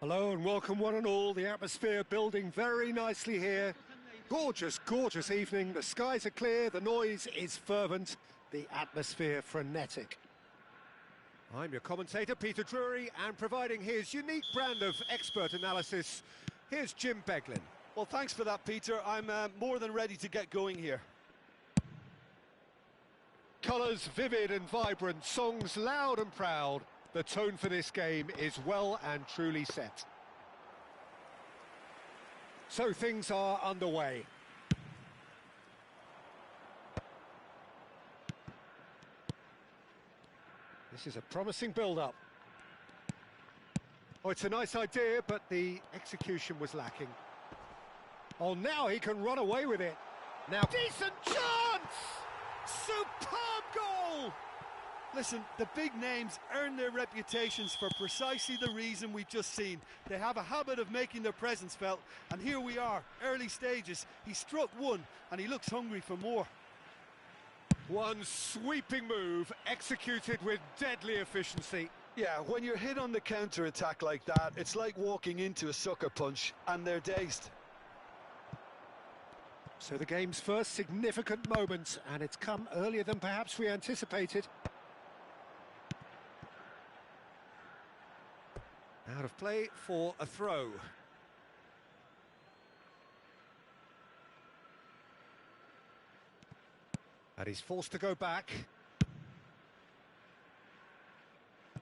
Hello and welcome one and all. The atmosphere building very nicely here. Gorgeous, gorgeous evening. The skies are clear, the noise is fervent, the atmosphere frenetic. I'm your commentator, Peter Drury, and providing his unique brand of expert analysis, here's Jim Beglin. Well, thanks for that, Peter. I'm more than ready to get going here. Colours vivid and vibrant, songs loud and proud. The tone for this game is well and truly set. So things are underway. This is a promising build-up. Oh, it's a nice idea, but the execution was lacking. Oh, now he can run away with it. Now, decent chance! Superb goal! Listen, the big names earn their reputations for precisely the reason we've just seen. They have a habit of making their presence felt, and here we are, early stages. He struck one, and he looks hungry for more. One sweeping move, executed with deadly efficiency. Yeah, when you're hit on the counter-attack like that, it's like walking into a sucker punch, and they're dazed. So the game's first significant moment, and it's come earlier than perhaps we anticipated. Out of play for a throw. And he's forced to go back.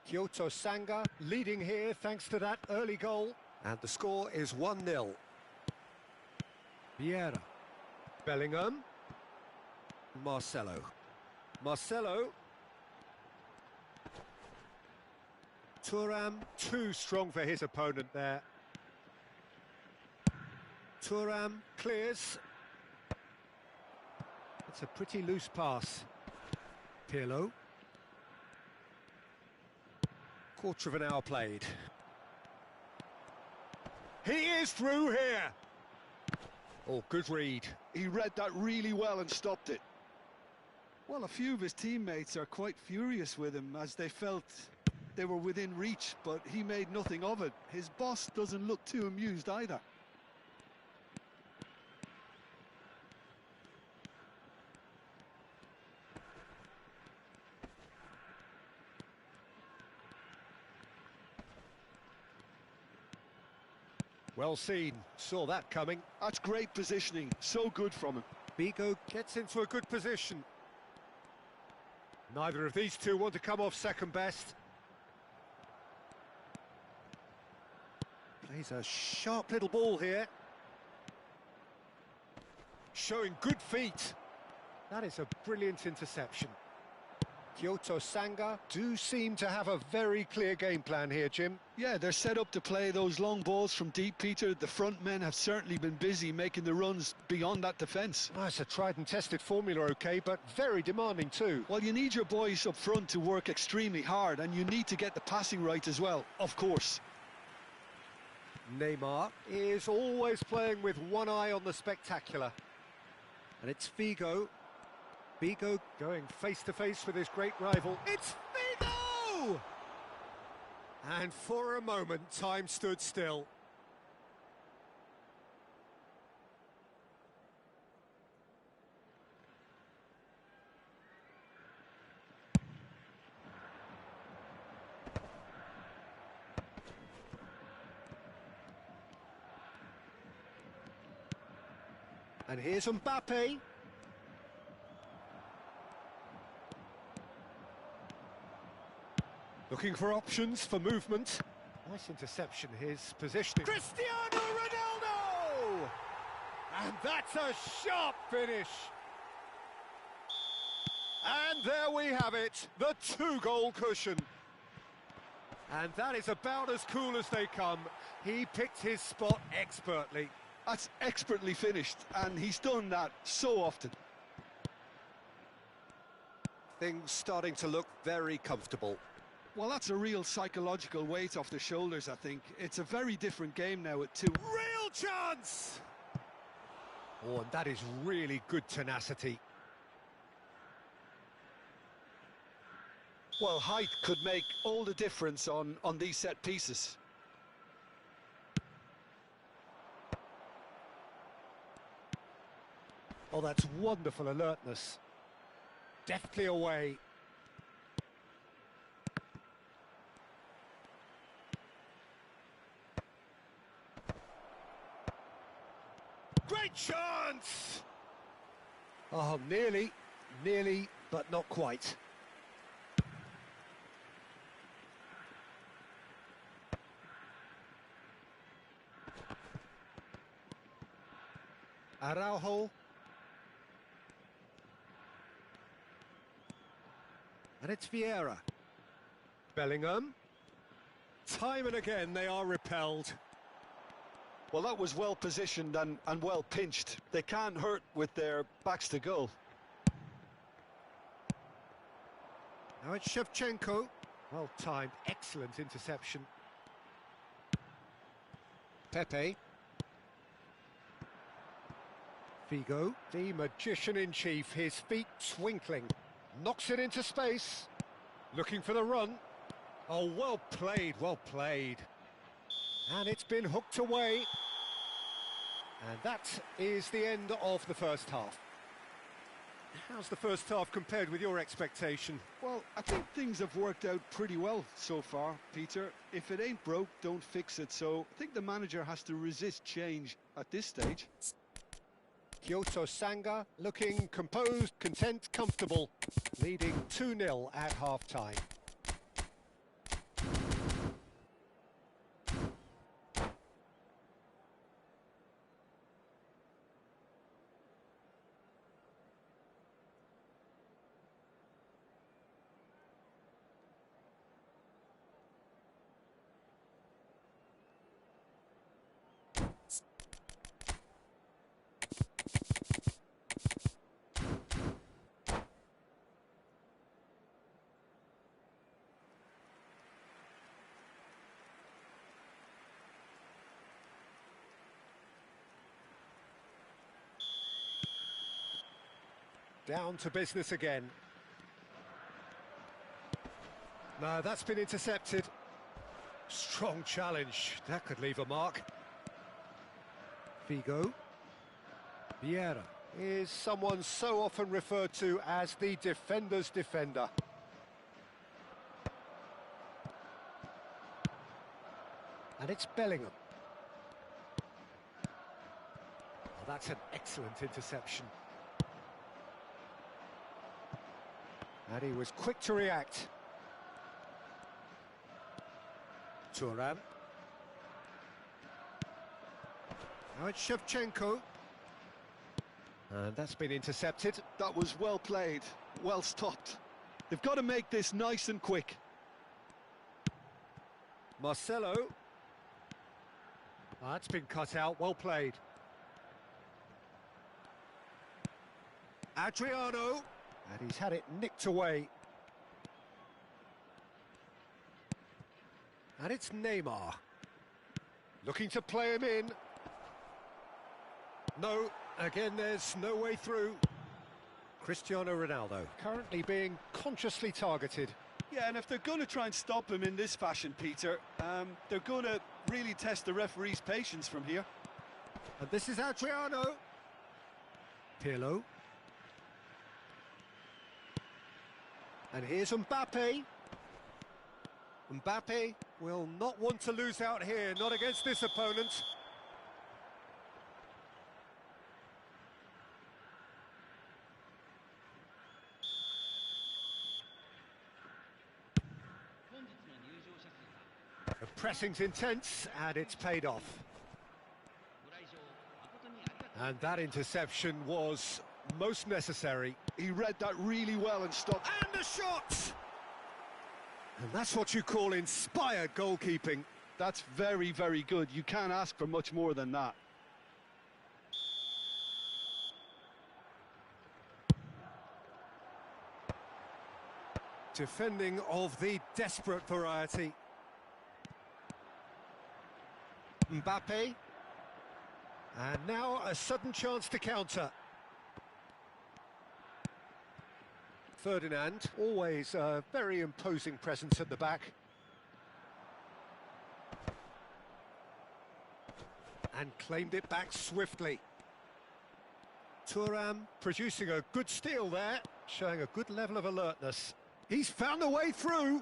Kyoto Sanga leading here thanks to that early goal. And the score is 1-0. Vieira. Bellingham. Marcelo. Marcelo. Turan, too strong for his opponent there. Turan clears. It's a pretty loose pass. Pirlo. Quarter of an hour played. He is through here. Oh, good read. He read that really well and stopped it. Well, a few of his teammates are quite furious with him as they felt they were within reach, but he made nothing of it. His boss doesn't look too amused either. Well seen, saw that coming. That's great positioning, so good from him. Vigo gets into a good position. Neither of these two want to come off second best. Plays a sharp little ball here. Showing good feet. That is a brilliant interception. Kyoto Sanga do seem to have a very clear game plan here, Jim. Yeah, they're set up to play those long balls from deep, Peter. The front men have certainly been busy making the runs beyond that defence. Oh, it's a tried and tested formula, OK, but very demanding too. Well, you need your boys up front to work extremely hard, and you need to get the passing right as well, of course. Neymar is always playing with one eye on the spectacular. And it's Figo. Figo going face-to-face with his great rival. It's Figo! And for a moment, time stood still. And here's Mbappe. Looking for options for movement. Nice interception, his positioning. Cristiano Ronaldo! And that's a sharp finish. And there we have it, the two-goal cushion. And that is about as cool as they come. He picked his spot expertly. That's expertly finished, and he's done that so often. Things starting to look very comfortable. Well, that's a real psychological weight off the shoulders, I think. It's a very different game now at 2. Real chance! Oh, and that is really good tenacity. Well, height could make all the difference on these set pieces. Oh, that's wonderful alertness. Deftly away. Great chance! Oh, nearly, but not quite. Araujo. And it's Vieira. Bellingham. Time and again they are repelled. Well, that was well positioned and well pinched. They can't hurt with their backs to goal. Now it's Shevchenko. Well timed, excellent interception. Pepe. Figo, the magician in chief, his feet twinkling. Knocks it into space. Looking for the run. Oh, well played, well played. And it's been hooked away. And that is the end of the first half. How's the first half compared with your expectation? Well, I think things have worked out pretty well so far, Peter. If it ain't broke, don't fix it. So I think the manager has to resist change at this stage. Kyoto Sanga looking composed, content, comfortable, leading 2-0 at half-time. Down to business again. No, that's been intercepted. Strong challenge. That could leave a mark. Figo. Vieira is someone so often referred to as the defender's defender. And it's Bellingham. Oh, that's an excellent interception. And he was quick to react. Turan. Now it's Shevchenko. And that's been intercepted. That was well played, well stopped. They've got to make this nice and quick. Marcelo. That's been cut out, well played. Adriano. And he's had it nicked away. And it's Neymar. Looking to play him in. No, again there's no way through. Cristiano Ronaldo currently being consciously targeted. Yeah, and if they're going to try and stop him in this fashion, Peter, they're going to really test the referee's patience from here. And this is Adriano. Pirlo. And here's Mbappe. Mbappe will not want to lose out here, not against this opponent. The pressing's intense, and it's paid off. And that interception was most necessary. He read that really well and stopped. And the shot! And that's what you call inspired goalkeeping. That's very, very good. You can't ask for much more than that. Defending of the desperate variety. Mbappe. And now a sudden chance to counter. Ferdinand, always a very imposing presence at the back. And claimed it back swiftly. Turan producing a good steal there, showing a good level of alertness. He's found a way through.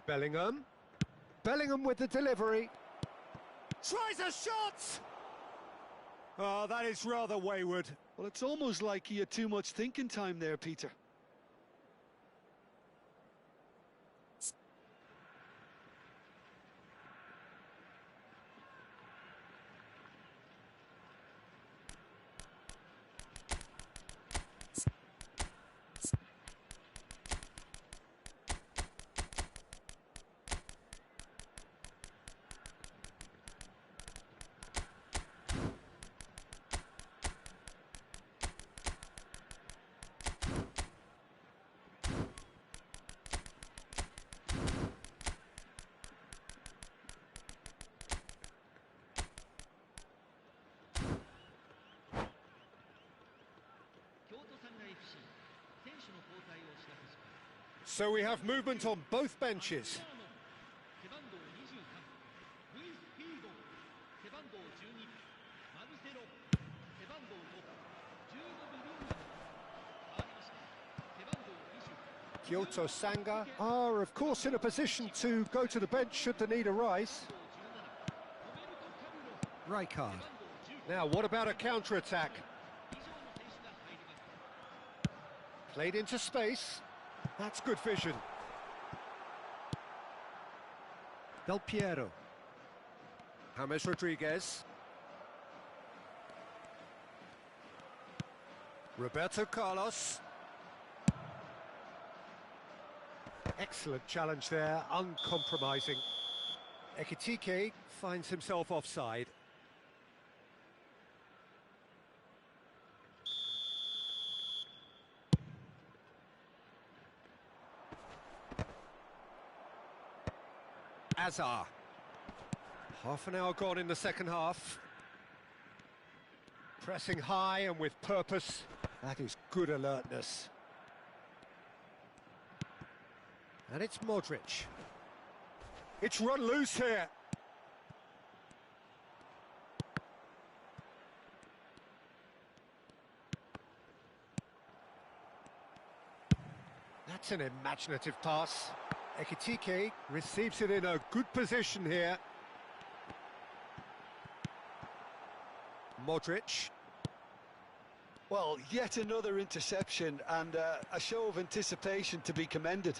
Bellingham. Bellingham with the delivery. Tries a shot! Oh, that is rather wayward. Well, it's almost like he had too much thinking time there, Peter. So we have movement on both benches. Kyoto Sanga are, of course, in a position to go to the bench should the need arise. Rijkaard. Now, what about a counter-attack? Played into space. That's good vision. Del Piero. James Rodriguez. Roberto Carlos. Excellent challenge there, uncompromising. Ekitike finds himself offside. Azar. Half an hour gone in the second half. Pressing high and with purpose. That is good alertness. And it's Modric. It's run loose here. That's an imaginative pass. Ekitike receives it in a good position here. Modric. Well, yet another interception and a show of anticipation to be commended.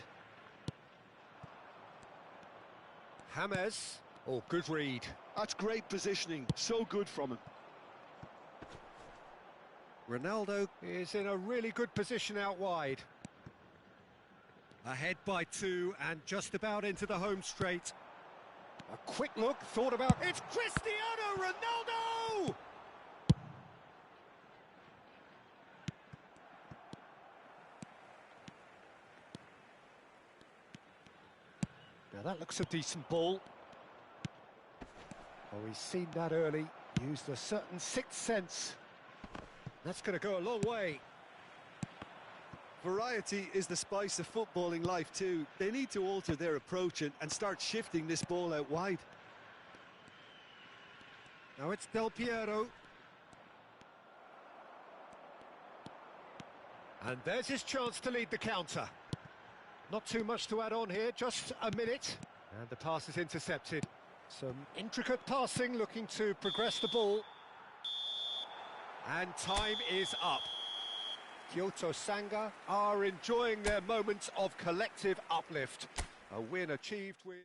James. Oh, good read. That's great positioning, so good from him. Ronaldo is in a really good position out wide. Ahead by 2 and just about into the home straight. A quick look, thought about... It's Cristiano Ronaldo! Now that looks a decent ball. Oh, he's seen that early, used a certain sixth sense. That's going to go a long way. Variety is the spice of footballing life too. They need to alter their approach and start shifting this ball out wide. Now it's Del Piero. And there's his chance to lead the counter. Not too much to add on here, just a minute. And the pass is intercepted. Some intricate passing, looking to progress the ball. And time is up. Kyoto Sanga are enjoying their moments of collective uplift. A win achieved with...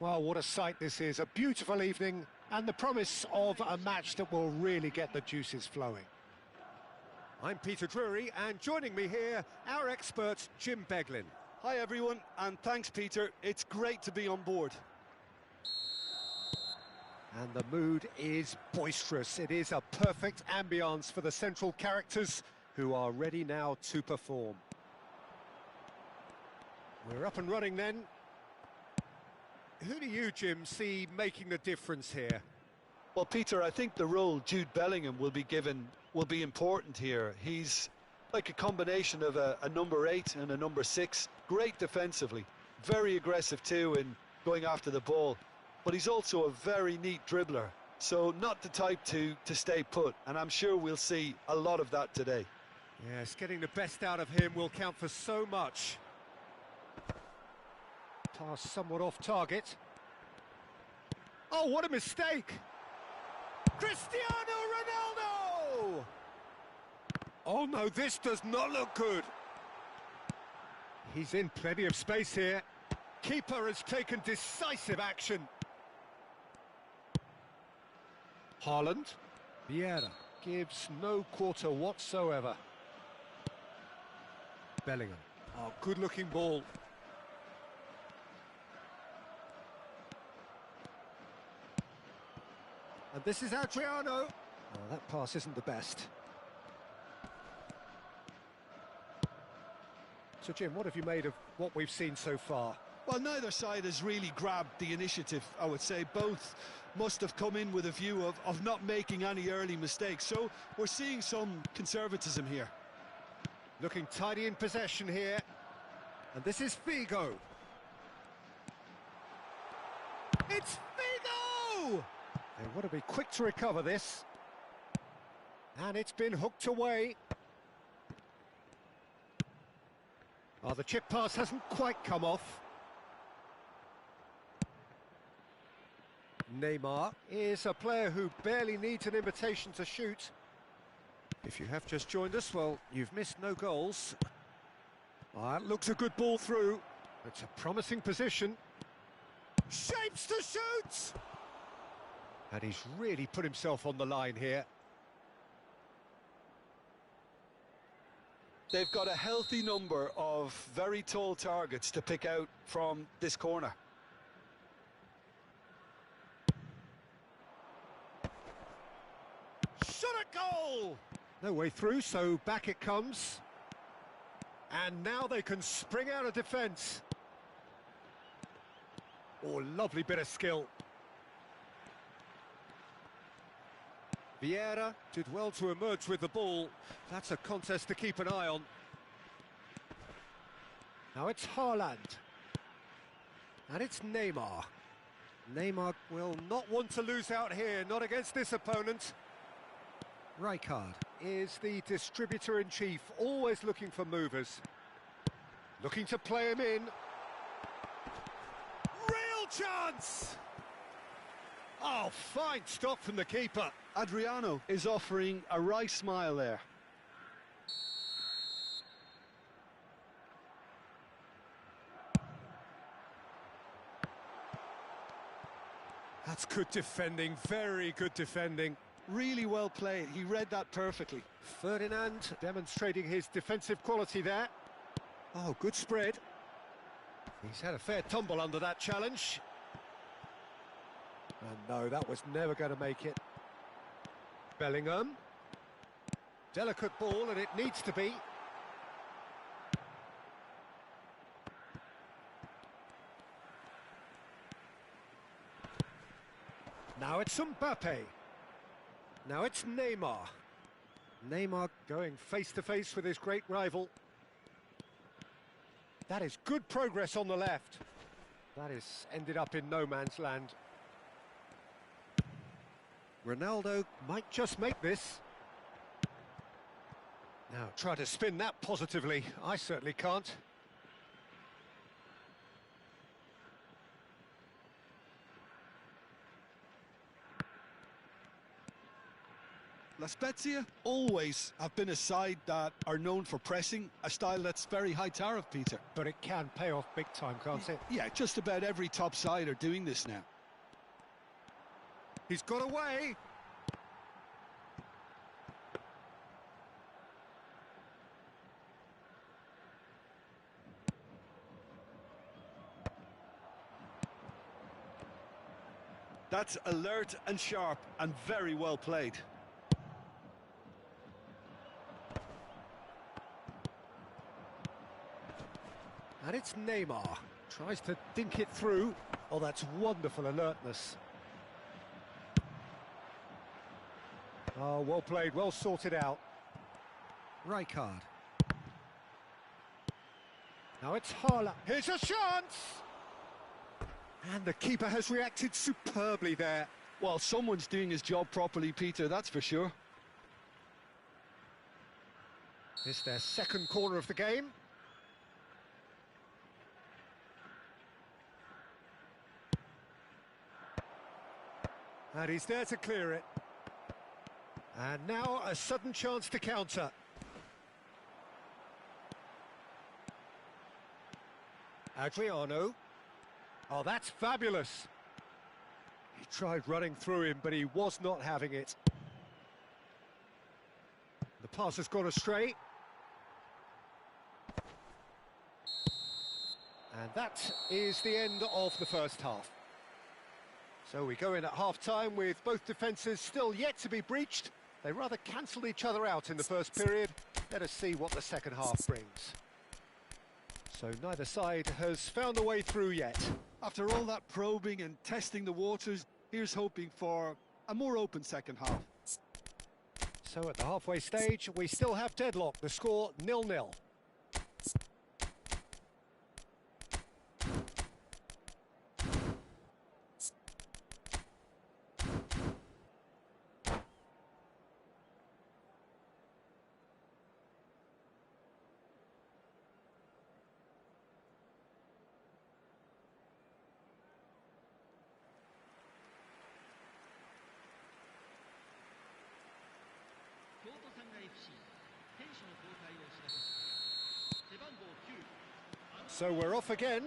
Well, what a sight this is. A beautiful evening and the promise of a match that will really get the juices flowing. I'm Peter Drury, and joining me here, our expert, Jim Beglin. Hi everyone, and thanks Peter. It's great to be on board. And the mood is boisterous. It is a perfect ambience for the central characters who are ready now to perform. We're up and running then. Who do you, Jim, see making the difference here? Well, Peter, I think the role Jude Bellingham will be given will be important here. He's like a combination of a number 8 and a number 6. Great defensively, very aggressive too in going after the ball. But he's also a very neat dribbler, so not the type to stay put, and I'm sure we'll see a lot of that today. Yes, getting the best out of him will count for so much. Pass somewhat off target. Oh, what a mistake! Cristiano Ronaldo! Oh no, this does not look good. He's in plenty of space here. Keeper has taken decisive action. Haaland. Vieira gives no quarter whatsoever. Bellingham. Oh, good-looking ball. And this is Adriano. Oh, that pass isn't the best. So, Jim, what have you made of what we've seen so far? Well, neither side has really grabbed the initiative, I would say. Both must have come in with a view of not making any early mistakes. So we're seeing some conservatism here. Looking tidy in possession here. And this is Figo. It's Figo! They want to be quick to recover this. And it's been hooked away. Oh, the chip pass hasn't quite come off. Neymar is a player who barely needs an invitation to shoot. If you have just joined us, well, you've missed no goals. Oh, that looks a good ball through. It's a promising position. Shapes to shoot! And he's really put himself on the line here. They've got a healthy number of very tall targets to pick out from this corner. Shot a goal! No way through, so back it comes. And now they can spring out of defence. Oh, lovely bit of skill. Vieira did well to emerge with the ball. That's a contest to keep an eye on. Now it's Haaland. And it's Neymar. Neymar will not want to lose out here, not against this opponent. Rijkaard is the distributor-in-chief, always looking for movers. Looking to play him in. Real chance! Oh, fine stop from the keeper. Adriano is offering a wry smile there. That's good defending, very good defending. Really well played, he read that perfectly. Ferdinand demonstrating his defensive quality there. Oh, good spread. He's had a fair tumble under that challenge. And no, that was never going to make it. Bellingham. Delicate ball, and it needs to be. Now it's Mbappe. Now it's Neymar. Neymar going face-to-face with his great rival. That is good progress on the left. That is ended up in no man's land. Ronaldo might just make this. Now try to spin that positively. I certainly can't. La Spezia always have been a side that are known for pressing, a style that's very high tariff, Peter. But it can pay off big time, can't it? Yeah, just about every top side are doing this now. He's got away. That's alert and sharp and very well played. And it's Neymar. Tries to dink it through. Oh, that's wonderful alertness. Oh, well played, well sorted out. Rijkaard. Now it's Haaland. Here's a chance! And the keeper has reacted superbly there. Well, someone's doing his job properly, Peter, that's for sure. It's their second corner of the game. And he's there to clear it. And now a sudden chance to counter. Adriano. Oh, that's fabulous. He tried running through him, but he was not having it. The pass has gone astray. And that is the end of the first half. So we go in at half-time with both defences still yet to be breached. They rather cancelled each other out in the first period. Let us see what the second half brings. So neither side has found a way through yet. After all that probing and testing the waters, here's hoping for a more open second half. So at the halfway stage, we still have deadlock. The score 0-0. So we're off again.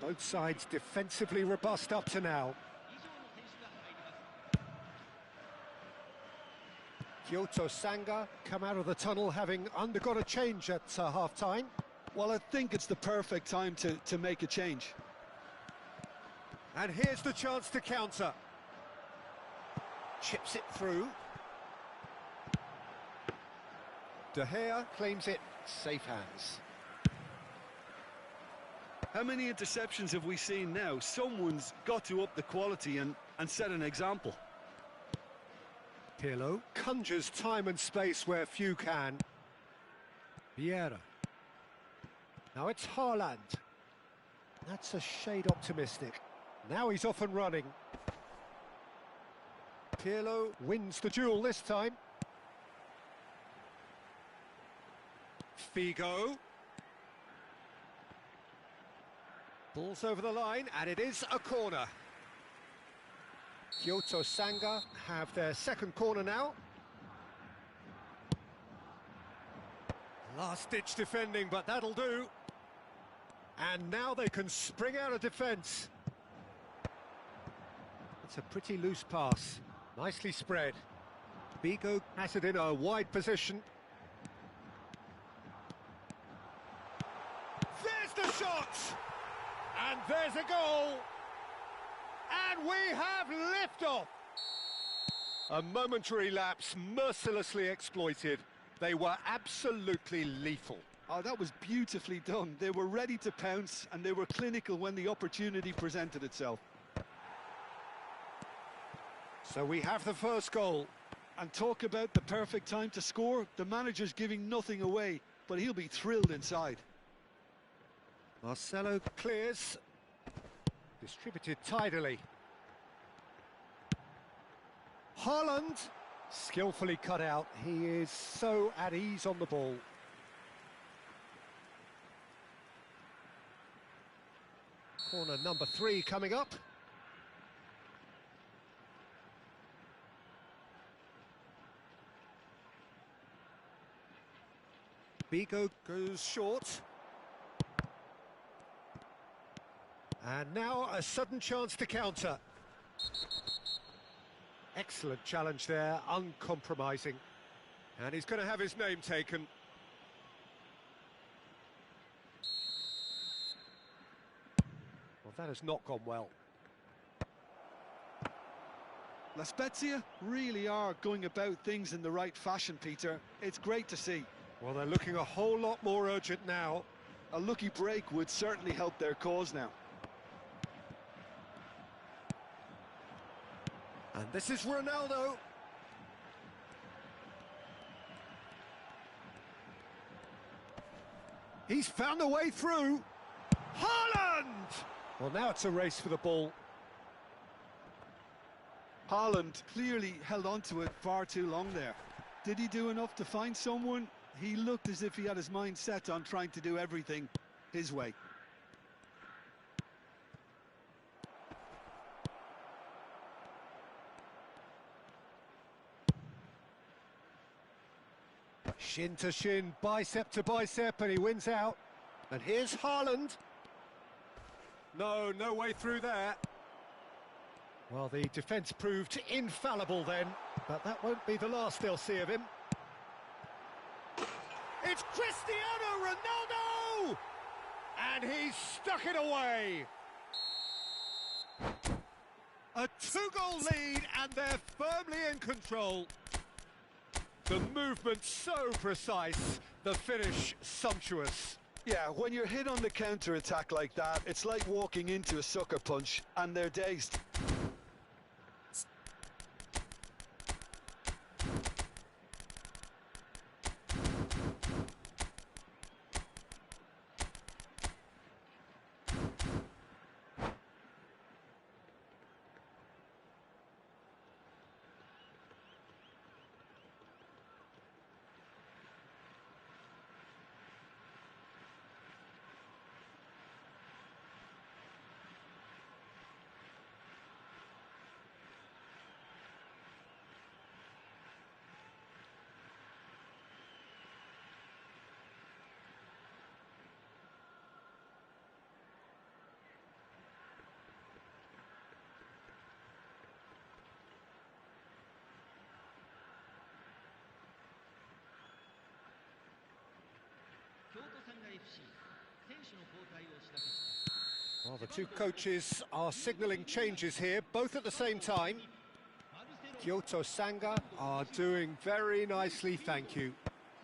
Both sides defensively robust up to now. Kyoto Sanga come out of the tunnel having undergone a change at half-time. Well, I think it's the perfect time to make a change. And here's the chance to counter. Chips it through. De Gea claims it, safe hands. How many interceptions have we seen now? Someone's got to up the quality and set an example. Pirlo conjures time and space where few can. Vieira. Now it's Haaland. That's a shade optimistic. Now he's off and running. Pirlo wins the duel this time. Figo. Ball's over the line, and it is a corner. Kyoto Sanga have their second corner now. Last-ditch defending, but that'll do. And now they can spring out of defence. It's a pretty loose pass. Nicely spread. Figo has it in a wide position. There's the shot! And there's a goal! And we have liftoff! A momentary lapse mercilessly exploited. They were absolutely lethal. Oh, that was beautifully done. They were ready to pounce and they were clinical when the opportunity presented itself. So we have the first goal. And talk about the perfect time to score. The manager's giving nothing away, but he'll be thrilled inside. Marcelo clears. Distributed tidily. Haaland, skillfully cut out. He is so at ease on the ball. Corner number 3 coming up. Bigo goes short. And now a sudden chance to counter. Excellent challenge there, uncompromising. And he's going to have his name taken. Well, that has not gone well. La Spezia really are going about things in the right fashion, Peter. It's great to see. Well, they're looking a whole lot more urgent now. A lucky break would certainly help their cause now. And this is Ronaldo. He's found a way through. Haaland! Well, now it's a race for the ball. Haaland clearly held on to it far too long there. Did he do enough to find someone? He looked as if he had his mind set on trying to do everything his way. Shin to shin, bicep to bicep, and he wins out. And here's Haaland. No way through there. Well, the defence proved infallible then, but that won't be the last they'll see of him. It's Cristiano Ronaldo! And he's stuck it away. A 2-goal lead, and they're firmly in control. The movement so precise, the finish sumptuous. Yeah, when you're hit on the counter-attack like that, it's like walking into a sucker punch, and they're dazed. Well, the two coaches are signalling changes here, both at the same time. Kyoto Sanga are doing very nicely, thank you.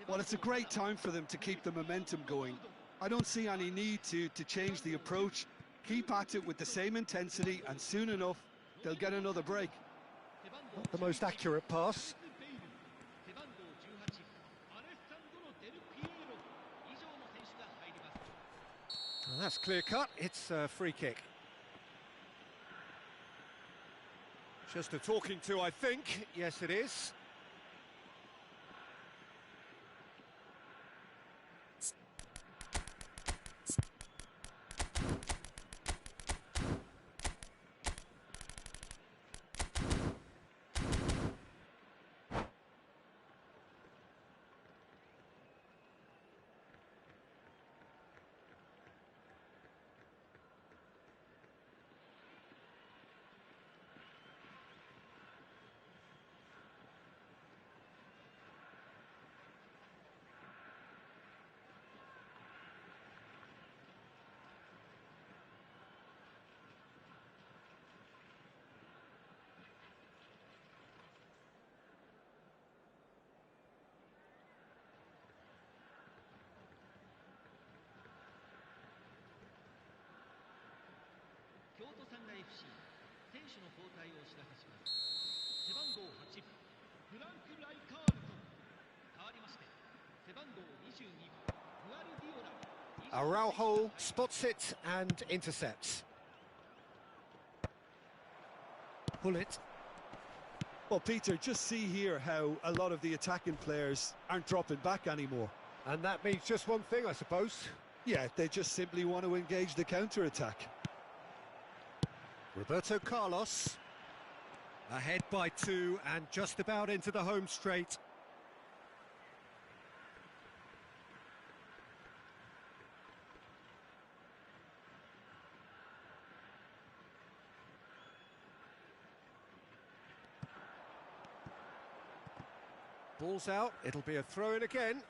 Well, it's a great time for them to keep the momentum going. I don't see any need to change the approach. Keep at it with the same intensity, and soon enough, they'll get another break. Not the most accurate pass. Well, that's clear cut, it's a free kick. Just a talking to, I think. Yes, it is. Araujo spots it and intercepts. Pull it. Well, Peter, just see here how a lot of the attacking players aren't dropping back anymore. And that means just one thing, I suppose. Yeah, they just simply want to engage the counter-attack. Roberto Carlos. Ahead by 2 and just about into the home straight. Ball's out, it'll be a throw-in again.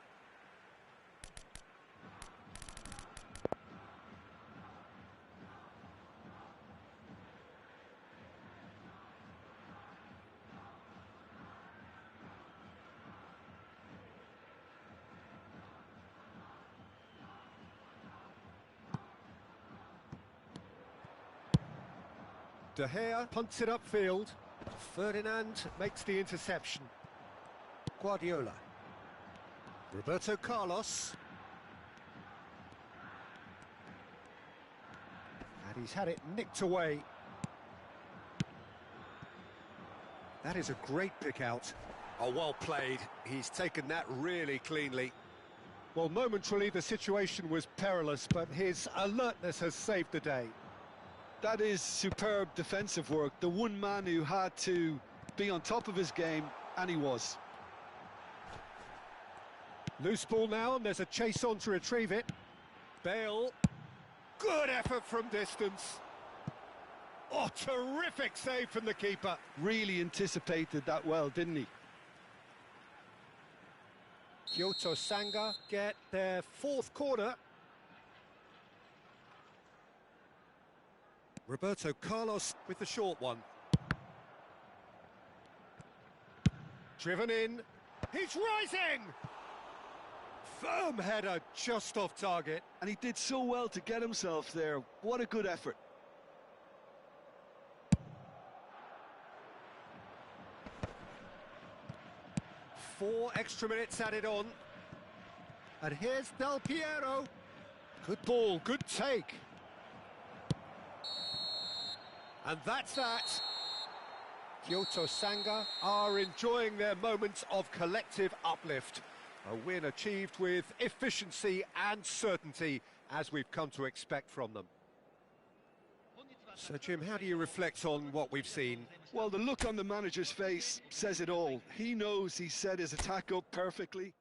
De Gea punts it upfield. Ferdinand makes the interception. Guardiola. Roberto Carlos. And he's had it nicked away. That is a great pick out. Oh, well played. He's taken that really cleanly. Well, momentarily the situation was perilous, but his alertness has saved the day. That is superb defensive work. The one man who had to be on top of his game, and he was. Loose ball now, and there's a chase on to retrieve it. Bale. Good effort from distance. Oh, terrific save from the keeper. Really anticipated that well, didn't he? Kyoto Sanga get their fourth corner. Roberto Carlos with the short one. Driven in. He's rising! Firm header just off target. And he did so well to get himself there. What a good effort. Four extra minutes added on. And here's Del Piero. Good ball, good take. And that's that. Kyoto Sanga are enjoying their moments of collective uplift. A win achieved with efficiency and certainty, as we've come to expect from them. So, Jim, how do you reflect on what we've seen? Well, the look on the manager's face says it all. He knows he set his attack up perfectly.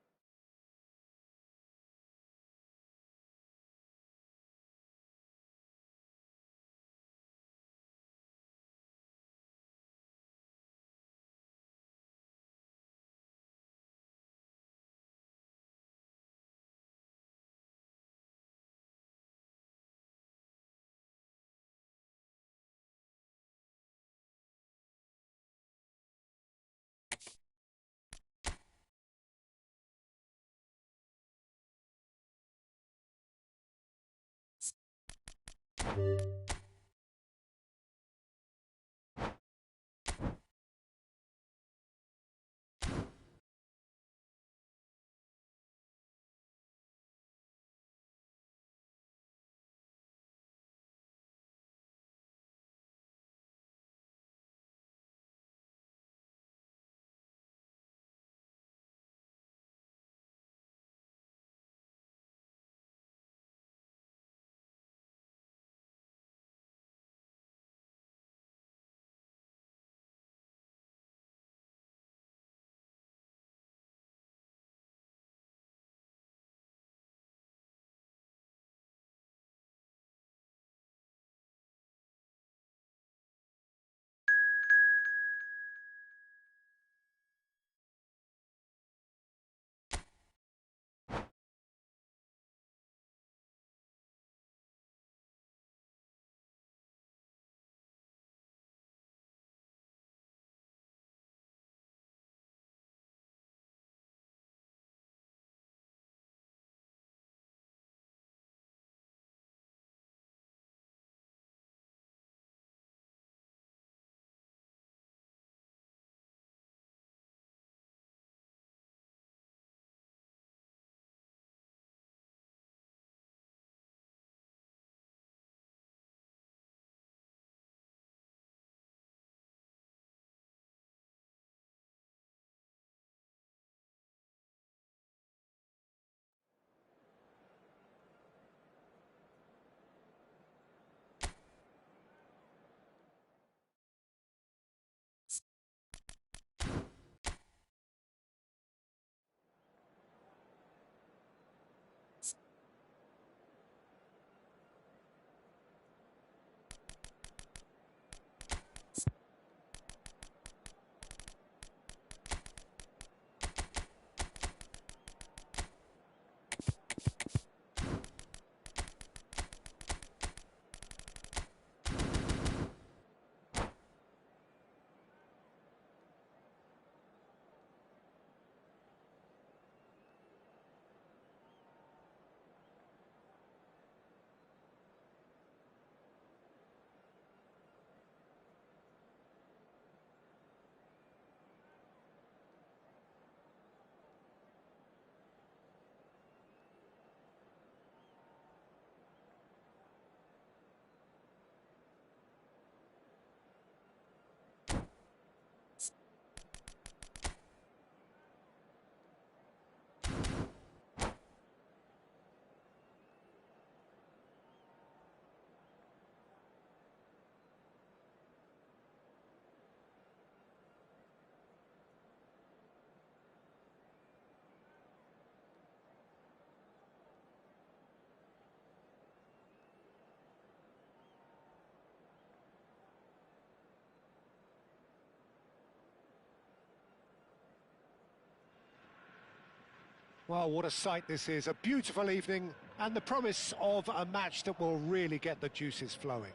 Well, what a sight this is. A beautiful evening and the promise of a match that will really get the juices flowing.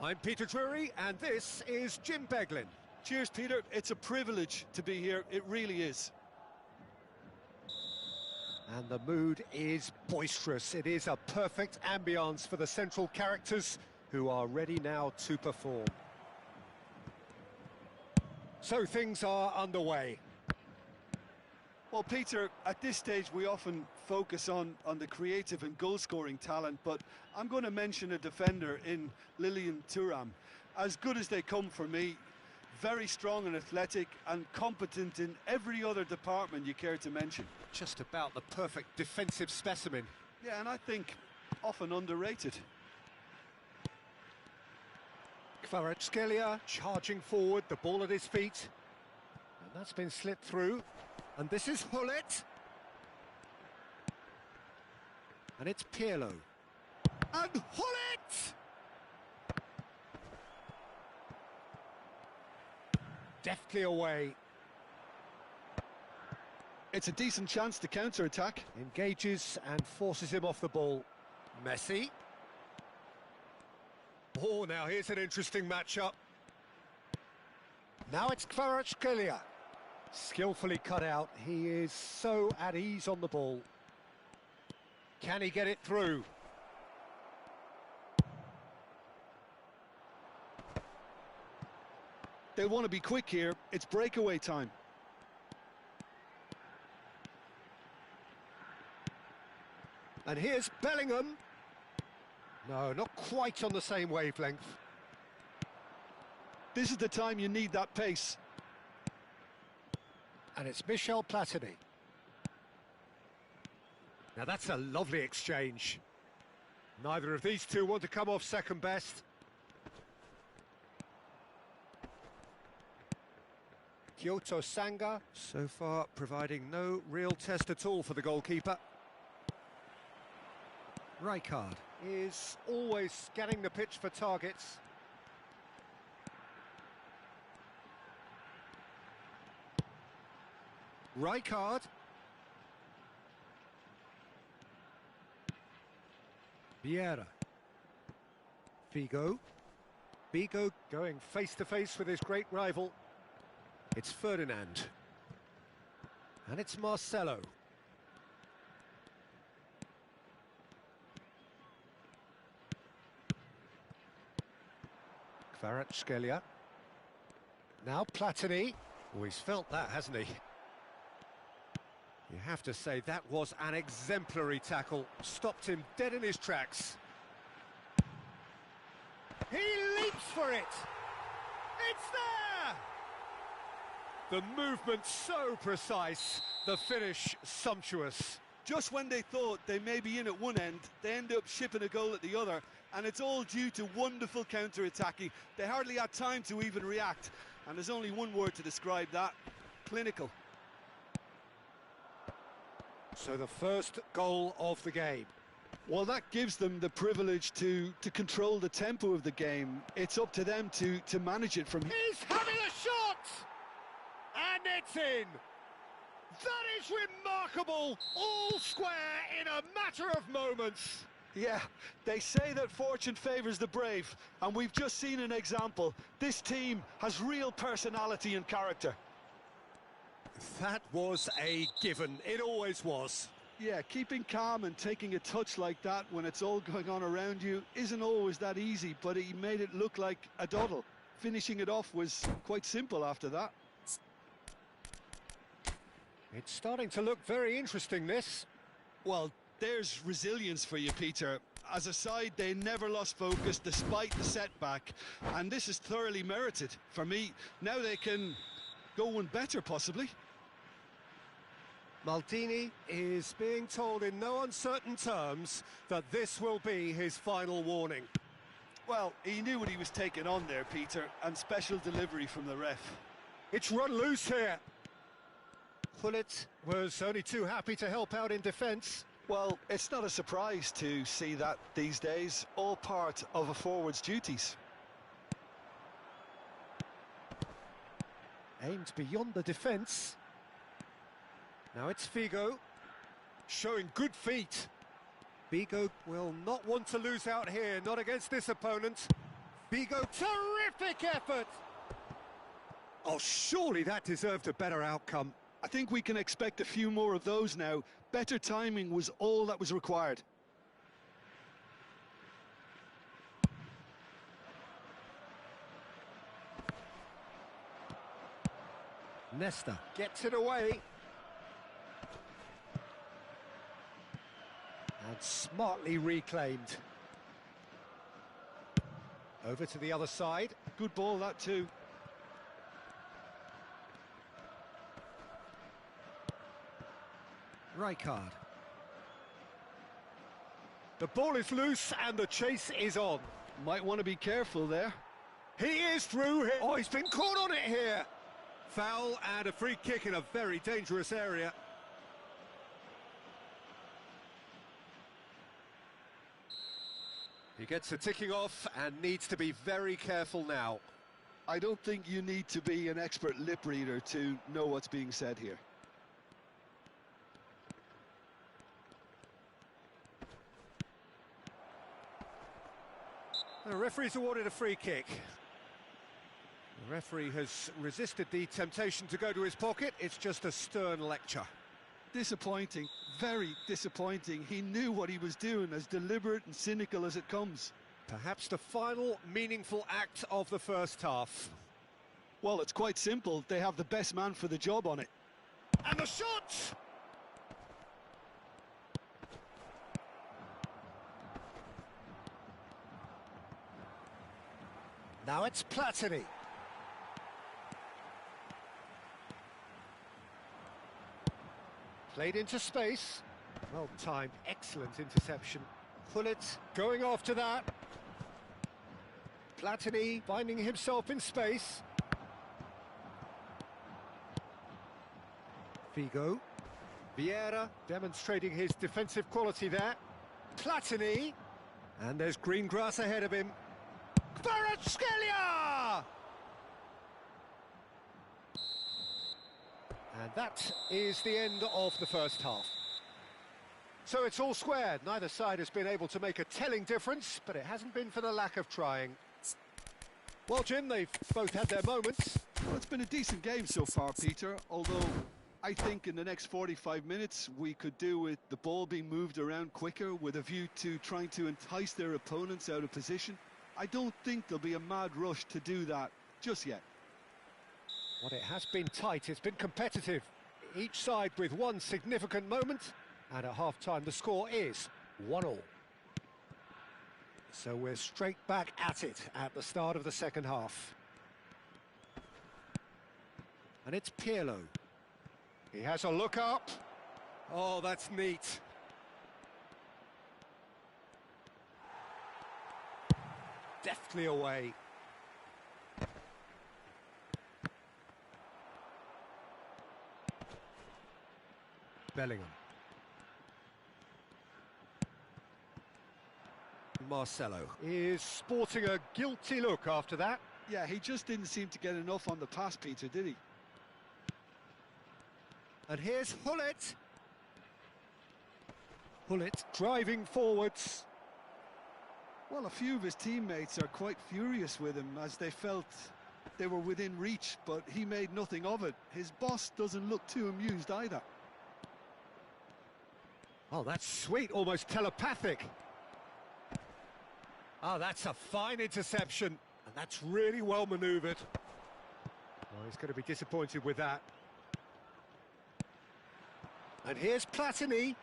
I'm Peter Drury and this is Jim Beglin. Cheers, Peter. It's a privilege to be here. It really is. And the mood is boisterous. It is a perfect ambience for the central characters who are ready now to perform. So things are underway. Well, Peter, at this stage we often focus on the creative and goal-scoring talent, but I'm going to mention a defender in TURAN. As good as they come for me, very strong and athletic and competent in every other department you care to mention. Just about the perfect defensive specimen. Yeah, and I think often underrated. Kvaratskhelia charging forward, the ball at his feet. And that's been slipped through. And this is Hullet. And it's Pirlo. And Hullet! Deftly away. It's a decent chance to counter-attack. Engages and forces him off the ball. Messi. Oh, now here's an interesting matchup. Now it's Kvaratskhelia. Skillfully cut out. He is so at ease on the ball. Can he get it through? They want to be quick here. It's breakaway time. And here's Bellingham. No, not quite on the same wavelength. This is the time you need that pace. And it's Michel Platini. Now that's a lovely exchange. Neither of these two want to come off second best. Kyoto Sanga, so far providing no real test at all for the goalkeeper. Rijkaard is always scanning the pitch for targets. Rijkaard. Vieira. Figo. Figo going face-to-face with his great rival. It's Ferdinand. And it's Marcelo. Kvaratskhelia. Now Platini. Oh, he's felt that, hasn't he? You have to say that was an exemplary tackle. Stopped him dead in his tracks. He leaps for it. It's there! The movement so precise, the finish sumptuous. Just when they thought they may be in at one end, they end up shipping a goal at the other, and it's all due to wonderful counter-attacking. They hardly had time to even react, and there's only one word to describe that: clinical. So the first goal of the game. Well, that gives them the privilege to control the tempo of the game. It's up to them to manage it from here. He's having a shot! And it's in! That is remarkable! All square in a matter of moments. Yeah, they say that fortune favours the brave, and we've just seen an example. This team has real personality and character. That was a given. It always was. Yeah, keeping calm and taking a touch like that when it's all going on around you isn't always that easy, but he made it look like a doddle. Finishing it off was quite simple after that. It's starting to look very interesting, this. Well, there's resilience for you, Peter. As a side, they never lost focus despite the setback, and this is thoroughly merited. For me, now they can go one better, possibly. Maldini is being told in no uncertain terms that this will be his final warning. Well, he knew what he was taking on there, Peter, and special delivery from the ref. It's run loose here. Hullet was only too happy to help out in defence. Well, it's not a surprise to see that these days, all part of a forward's duties. Aimed beyond the defence. Now it's Figo, showing good feet. Figo will not want to lose out here, not against this opponent. Figo, terrific effort! Oh, surely that deserved a better outcome. I think we can expect a few more of those now. Better timing was all that was required. Nesta gets it away. And smartly reclaimed. Over to the other side. Good ball, that too. Rijkaard. The ball is loose and the chase is on. Might want to be careful there. He is through here. Oh, he's been caught on it here. Foul and a free kick in a very dangerous area. He gets a ticking off and needs to be very careful now. I don't think you need to be an expert lip reader to know what's being said here. The referee's awarded a free kick. The referee has resisted the temptation to go to his pocket. It's just a stern lecture. Disappointing, very disappointing. He knew what he was doing, as deliberate and cynical as it comes. Perhaps the final meaningful act of the first half. Well, it's quite simple. They have the best man for the job on it. And the shot! Now it's Platini. Played into space. Well timed, excellent interception. Kilat going after that. Platini finding himself in space. Figo. Vieira demonstrating his defensive quality there. Platini. And there's green grass ahead of him. Kvaratskhelia! And that is the end of the first half. So it's all squared. Neither side has been able to make a telling difference, but it hasn't been for the lack of trying. Well, Jim, they've both had their moments. Well, it's been a decent game so far, Peter, although I think in the next 45 minutes we could do with the ball being moved around quicker with a view to trying to entice their opponents out of position. I don't think there'll be a mad rush to do that just yet. Well, it has been tight, it's been competitive. Each side with one significant moment, and at half-time the score is 1-1. So we're straight back at it at the start of the second half. And it's Pirlo. He has a look up. Oh, that's neat. Deftly away. Bellingham. Marcelo is sporting a guilty look after that. Yeah, he just didn't seem to get enough on the pass, Peter, did he? And here's Gullit. Gullit driving forwards. Well, a few of his teammates are quite furious with him as they felt they were within reach, but he made nothing of it. His boss doesn't look too amused either. Oh, that's sweet, almost telepathic. Oh, that's a fine interception, and that's really well manoeuvred. Oh, he's going to be disappointed with that. And here's Platini.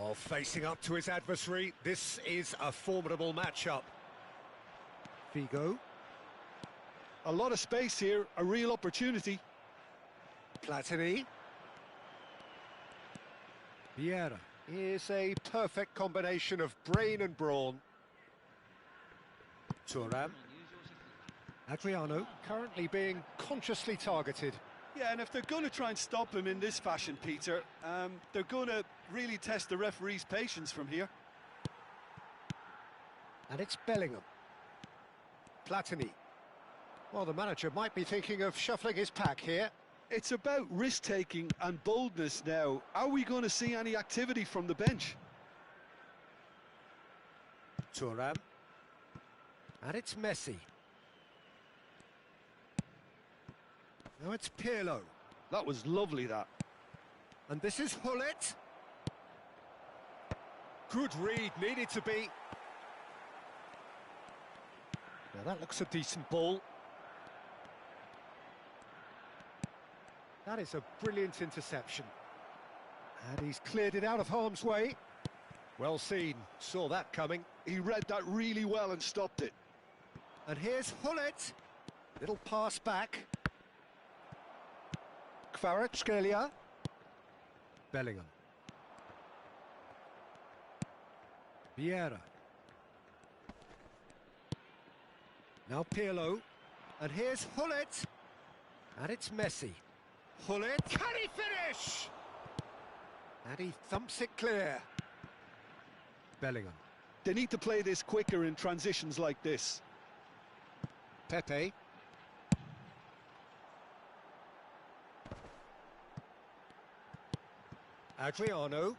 Oh, facing up to his adversary. This is a formidable matchup. Figo. A lot of space here, a real opportunity. Platini. Vieira is a perfect combination of brain and brawn. TURAN. Adriano currently being consciously targeted. Yeah, and if they're going to try and stop him in this fashion, Peter, they're going to really test the referee's patience from here. And it's Bellingham. Platini. Well, the manager might be thinking of shuffling his pack here. It's about risk-taking and boldness now. Are we going to see any activity from the bench? TURAN. And it's Messi. Now it's Pirlo. That was lovely, that. And this is Gullit. Good read, needed to be. Now that looks a decent ball. That is a brilliant interception. And he's cleared it out of harm's way. Well seen, saw that coming. He read that really well and stopped it. And here's Gullit. Little pass back. Kvaratskhelia. Bellingham. Vieira. Now Pirlo. And here's Gullit. And it's Messi. Gullit. Can he finish? And he thumps it clear. Bellingham. They need to play this quicker in transitions like this. Pepe. Adriano.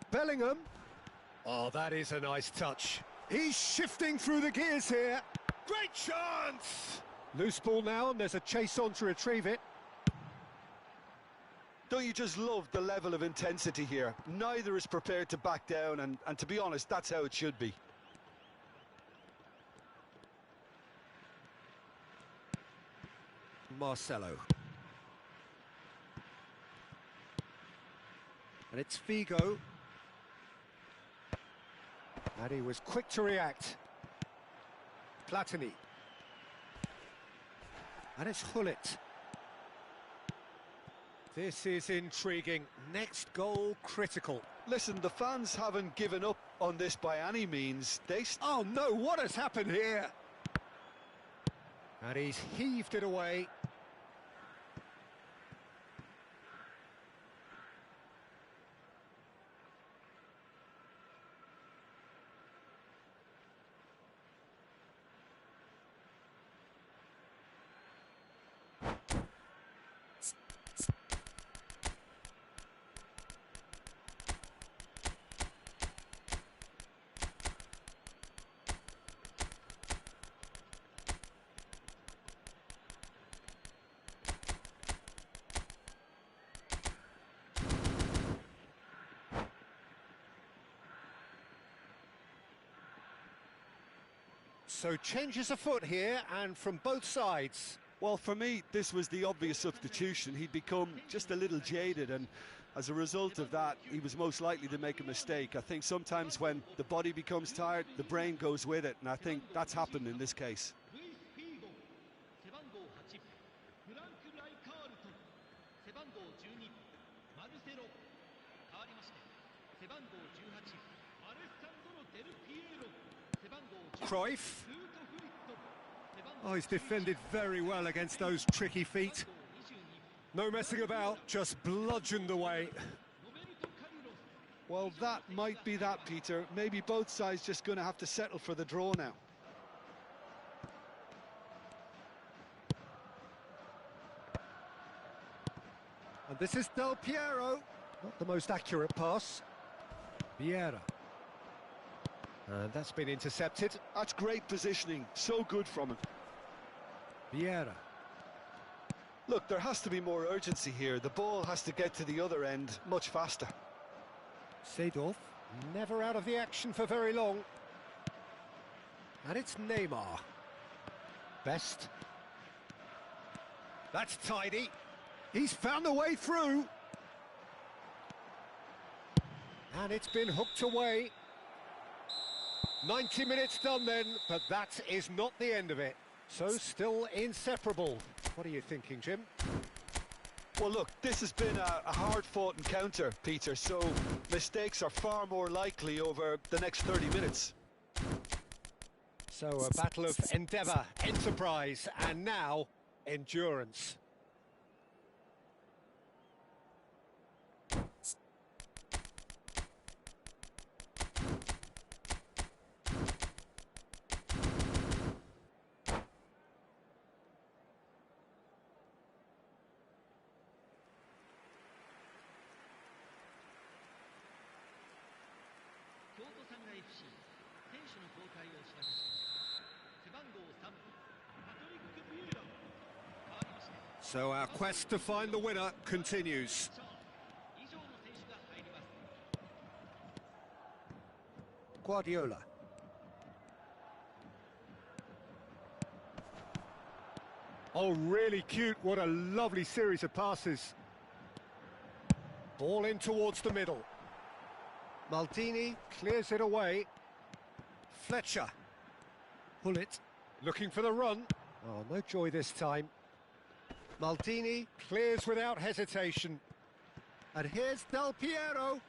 Bellingham. Oh, that is a nice touch. He's shifting through the gears here. Great chance! Loose ball now, and there's a chase on to retrieve it. Don't you just love the level of intensity here? Neither is prepared to back down, and to be honest, that's how it should be. Marcelo. And it's Figo. And he was quick to react. Platini. And it's Gullit. This is intriguing. Next goal critical. Listen, the fans haven't given up on this by any means. Oh no, what has happened here? And he's heaved it away. So changes afoot here, and from both sides. Well, for me, this was the obvious substitution. He'd become just a little jaded, and as a result of that, he was most likely to make a mistake. I think sometimes when the body becomes tired, the brain goes with it, and I think that's happened in this case. Cruyff. Oh, he's defended very well against those tricky feet. No messing about, just bludgeoned away. Well, that might be that, Peter. Maybe both sides just going to have to settle for the draw now. And this is Del Piero. Not the most accurate pass. Vieira. And that's been intercepted. That's great positioning. So good from him. Vieira. Look, there has to be more urgency here. The ball has to get to the other end much faster. Seedorf, never out of the action for very long. And it's Neymar. Best. That's tidy. He's found a way through. And it's been hooked away. 90 minutes done then, but that is not the end of it. So still inseparable. What are you thinking, Jim? Well, look, this has been a hard-fought encounter, Peter, so mistakes are far more likely over the next 30 minutes. So a battle of endeavour, enterprise, and now endurance. So our quest to find the winner continues. Guardiola. Oh, really cute. What a lovely series of passes. Ball in towards the middle. Maldini clears it away. Fletcher. Gullit looking for the run. Oh, no joy this time. Maldini clears without hesitation. And here's Del Piero.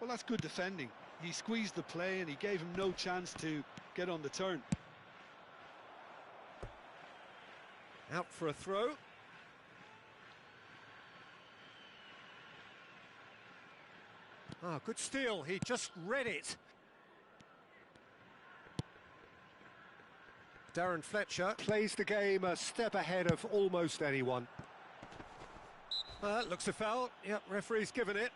Well, that's good defending. He squeezed the play and he gave him no chance to get on the turn. Out for a throw. Ah, good steal. He just read it. Darren Fletcher plays the game a step ahead of almost anyone. Looks a foul. Yep, referee's given it.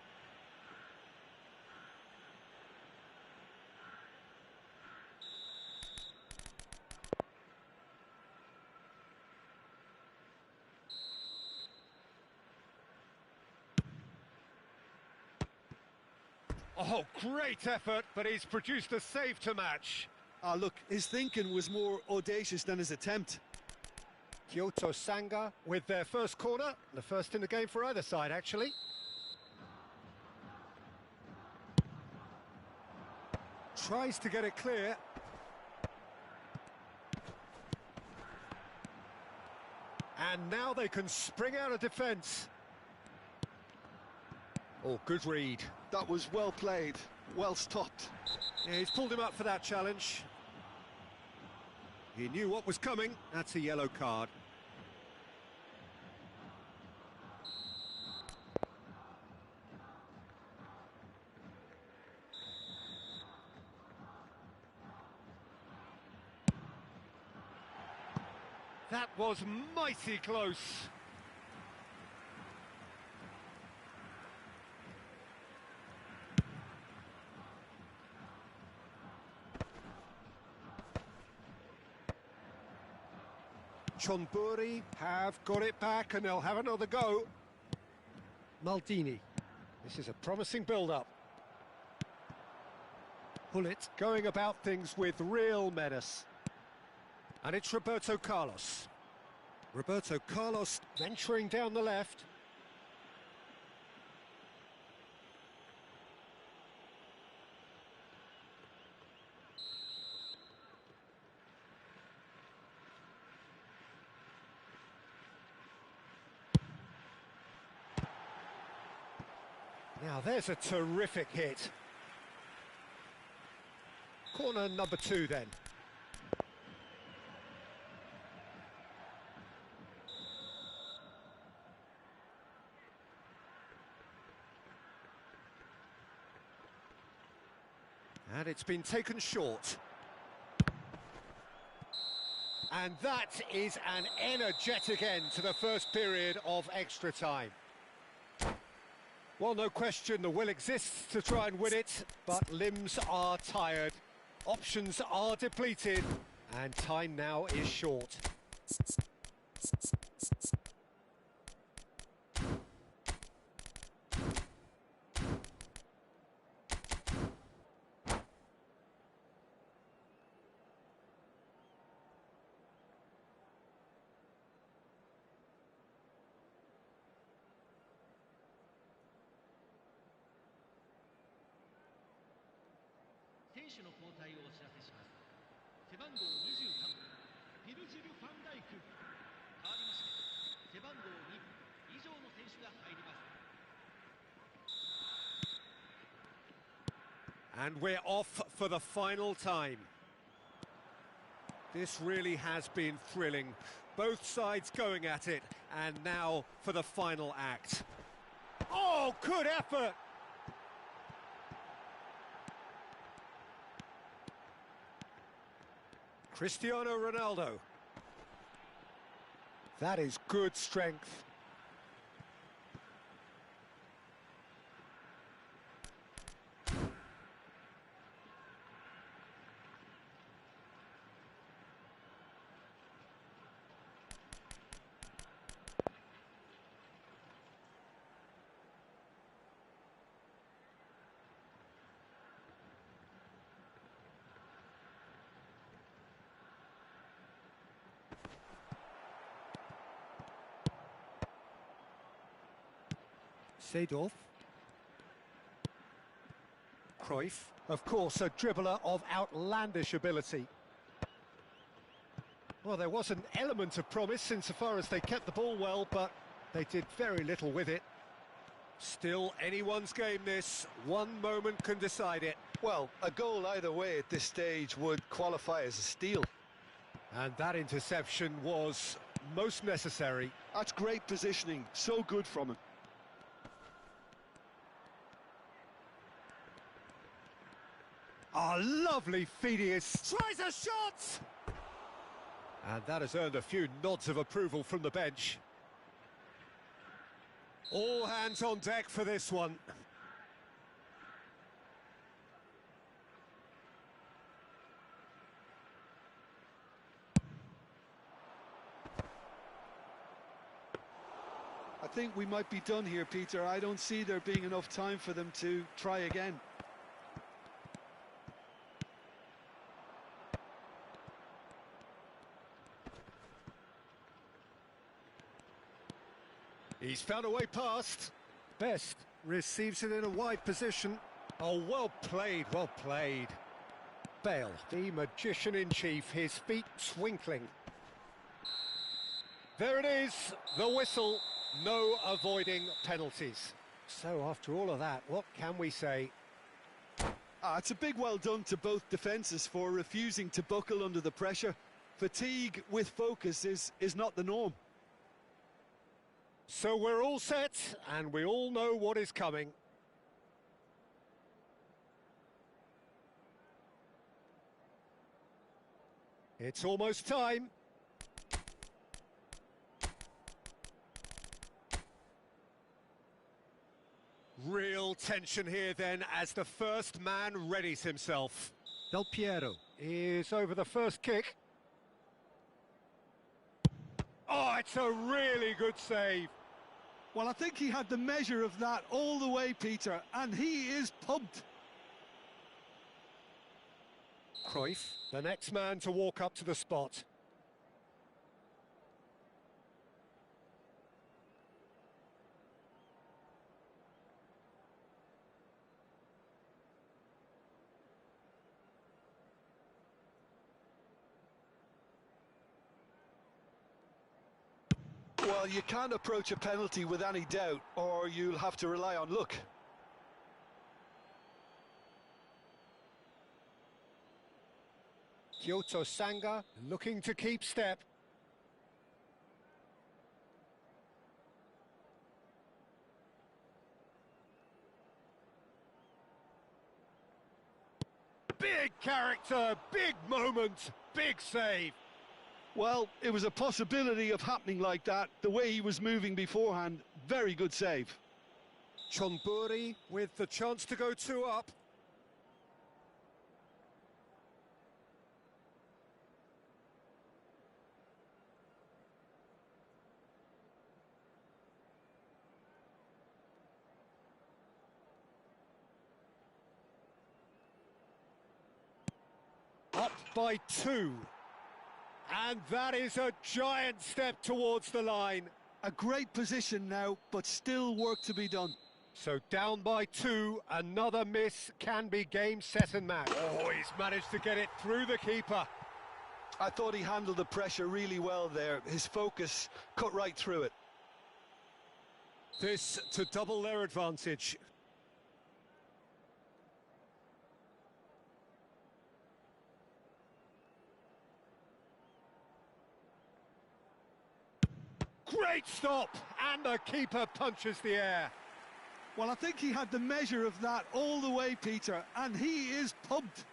Oh, great effort, but he's produced a save to match. Ah, look, his thinking was more audacious than his attempt. Kyoto Sanga with their first corner, the first in the game for either side, actually. Tries to get it clear. And now they can spring out of defence. Oh, good read. That was well played, well stopped. Yeah, he's pulled him up for that challenge. He knew what was coming. That's a yellow card. That was mighty close. Chonburi have got it back and they'll have another go. Maldini. This is a promising build-up. Gullit going about things with real menace. And it's Roberto Carlos. Roberto Carlos venturing down the left. Now there's a terrific hit. Corner number 2 then. And it's been taken short. And that is an energetic end to the first period of extra time. Well, no question, the will exists to try and win it, but limbs are tired, options are depleted, and time now is short. And we're off for the final time. This really has been thrilling. Both sides going at it, and now for the final act. Oh, good effort! Cristiano Ronaldo. That is good strength. Seedorf. Cruyff, of course, a dribbler of outlandish ability. Well, there was an element of promise insofar as they kept the ball well, but they did very little with it. Still anyone's game this. One moment can decide it. Well, a goal either way at this stage would qualify as a steal. And that interception was most necessary. That's great positioning, so good from him. A lovely Phidias tries a shot! And that has earned a few nods of approval from the bench. All hands on deck for this one. I think we might be done here, Peter. I don't see there being enough time for them to try again. He's found a way past. Best receives it in a wide position. Oh, well played, well played. Bale, the magician-in-chief, his feet twinkling. There it is, the whistle. No avoiding penalties. So after all of that, what can we say? It's a big well done to both defences for refusing to buckle under the pressure. Fatigue with focus is not the norm. So we're all set, and we all know what is coming. It's almost time. Real tension here then as the first man readies himself. Del Piero is over the first kick. Oh, it's a really good save. Well, I think he had the measure of that all the way, Peter, and he is pumped. Cruyff, the next man to walk up to the spot. Well, you can't approach a penalty with any doubt, or you'll have to rely on luck. Kyoto Sanga looking to keep step. Big character, big moment, big save. Well, it was a possibility of happening like that, the way he was moving beforehand. Very good save. Chonburi with the chance to go 2 up. Up by 2. And that is a giant step towards the line. A great position now, but still work to be done. So down by 2, another miss can be game, set and match. Oh, he's managed to get it through the keeper. I thought he handled the pressure really well there. His focus cut right through it. This to double their advantage. Great stop, and the keeper punches the air. Well, I think he had the measure of that all the way, Peter, and he is pumped.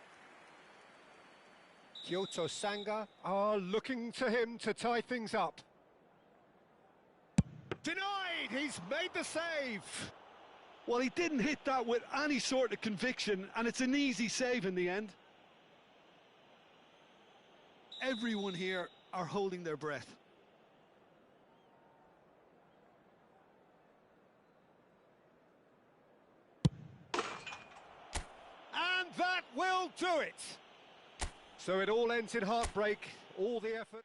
Kyoto Sanga are looking to him to tie things up. Denied, he's made the save. Well, he didn't hit that with any sort of conviction, and it's an easy save in the end. Everyone here are holding their breath. That will do it. So it all ends in heartbreak, all the effort.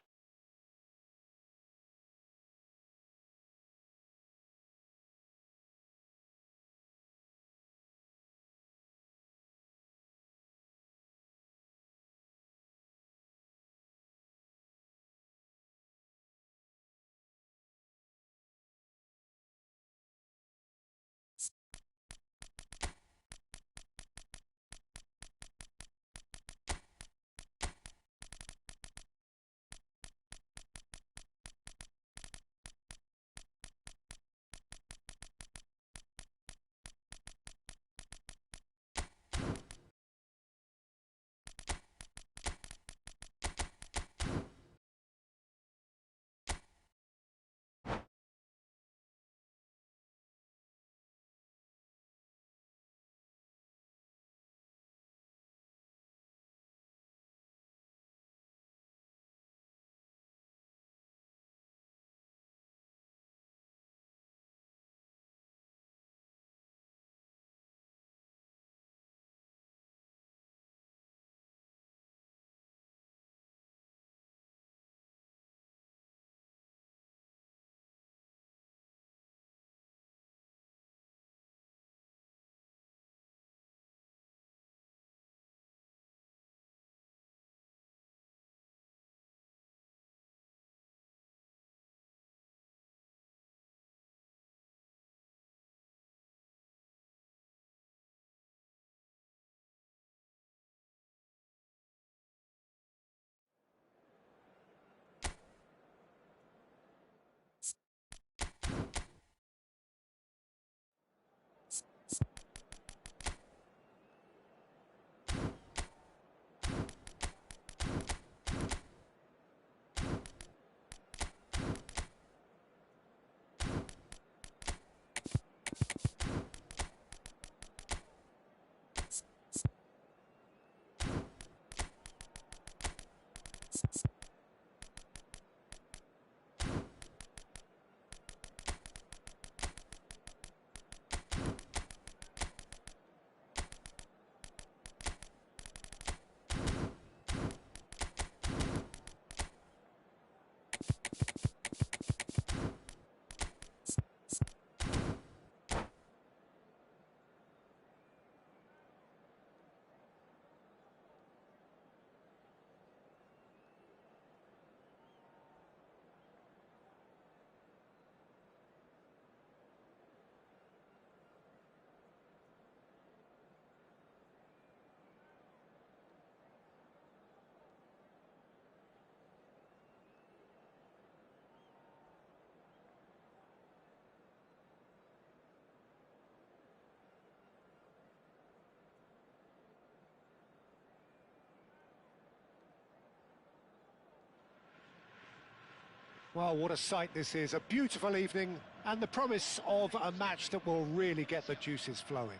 Well, what a sight this is. A beautiful evening and the promise of a match that will really get the juices flowing.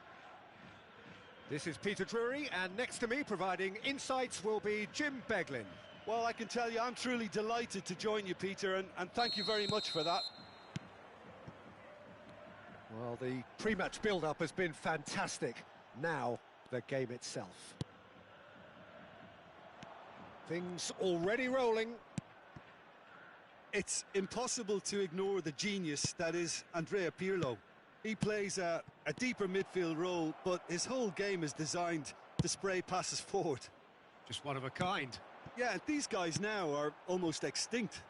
This is Peter Drury, and next to me providing insights will be Jim Beglin. Well, I can tell you I'm truly delighted to join you, Peter, and thank you very much for that. Well, the pre-match build-up has been fantastic. Now, the game itself. Things already rolling. It's impossible to ignore the genius that is Andrea Pirlo. He plays a deeper midfield role, but his whole game is designed to spray passes forward. Just one of a kind. Yeah, these guys now are almost extinct.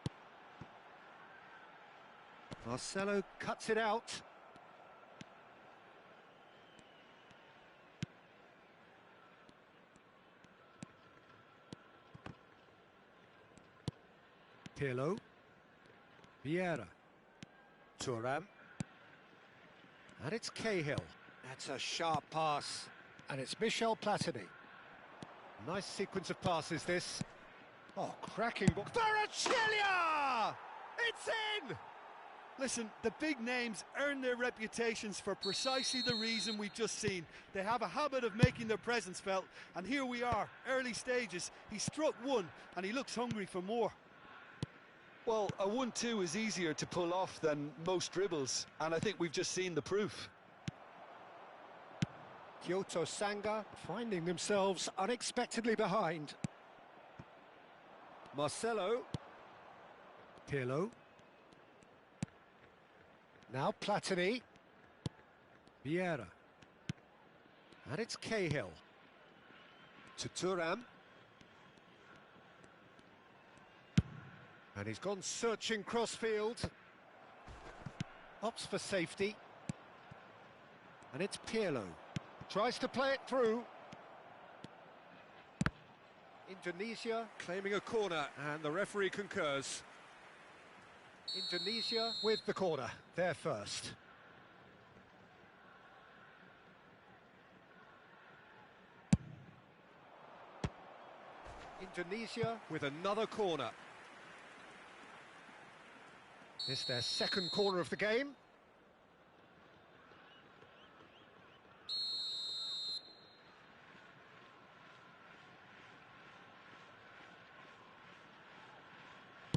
Marcelo cuts it out. Pirlo. Vieira. Turan. And it's Cahill. That's a sharp pass. And it's Michel Platini. Nice sequence of passes, this. Oh, cracking ball. Kvaratskhelia! It's in! Listen, the big names earn their reputations for precisely the reason we've just seen. They have a habit of making their presence felt, and here we are, early stages. He struck one, and he looks hungry for more. Well, a 1-2 is easier to pull off than most dribbles, and I think we've just seen the proof. Kyoto Sanga finding themselves unexpectedly behind. Marcelo. Pirlo. Now Platini. Vieira. And it's Cahill. To Turan. And he's gone searching crossfield. Opts for safety. And it's Pirlo. Tries to play it through. Indonesia claiming a corner, and the referee concurs. Indonesia with the corner, they're first. Indonesia with another corner. It's their second corner of the game.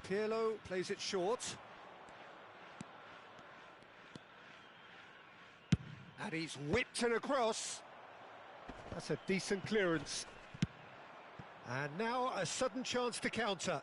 Pirlo plays it short. And he's whipped it across. That's a decent clearance. And now a sudden chance to counter.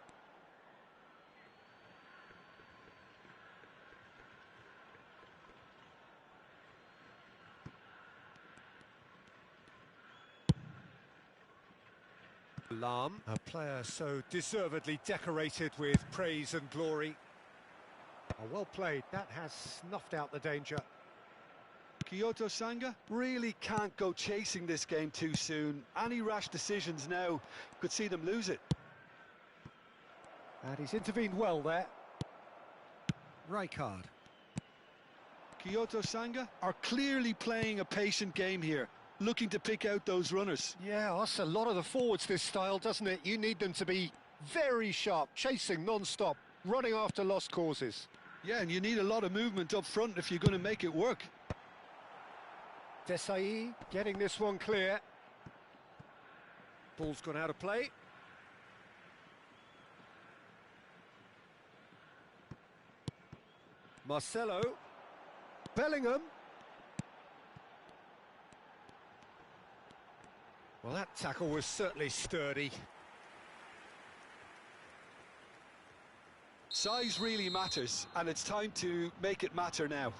Lam, a player so deservedly decorated with praise and glory. Oh, well played, that has snuffed out the danger. Kyoto Sanga really can't go chasing this game too soon. Any rash decisions now could see them lose it. And he's intervened well there. Rijkaard. Kyoto Sanga are clearly playing a patient game here, looking to pick out those runners. Yeah, that's a lot of the forwards, this style, doesn't it? You need them to be very sharp, chasing non-stop, running after lost causes. Yeah, and you need a lot of movement up front if you're going to make it work. Desai getting this one clear. Ball's gone out of play. Marcelo. Bellingham. Well, that tackle was certainly sturdy. Size really matters, and it's time to make it matter now.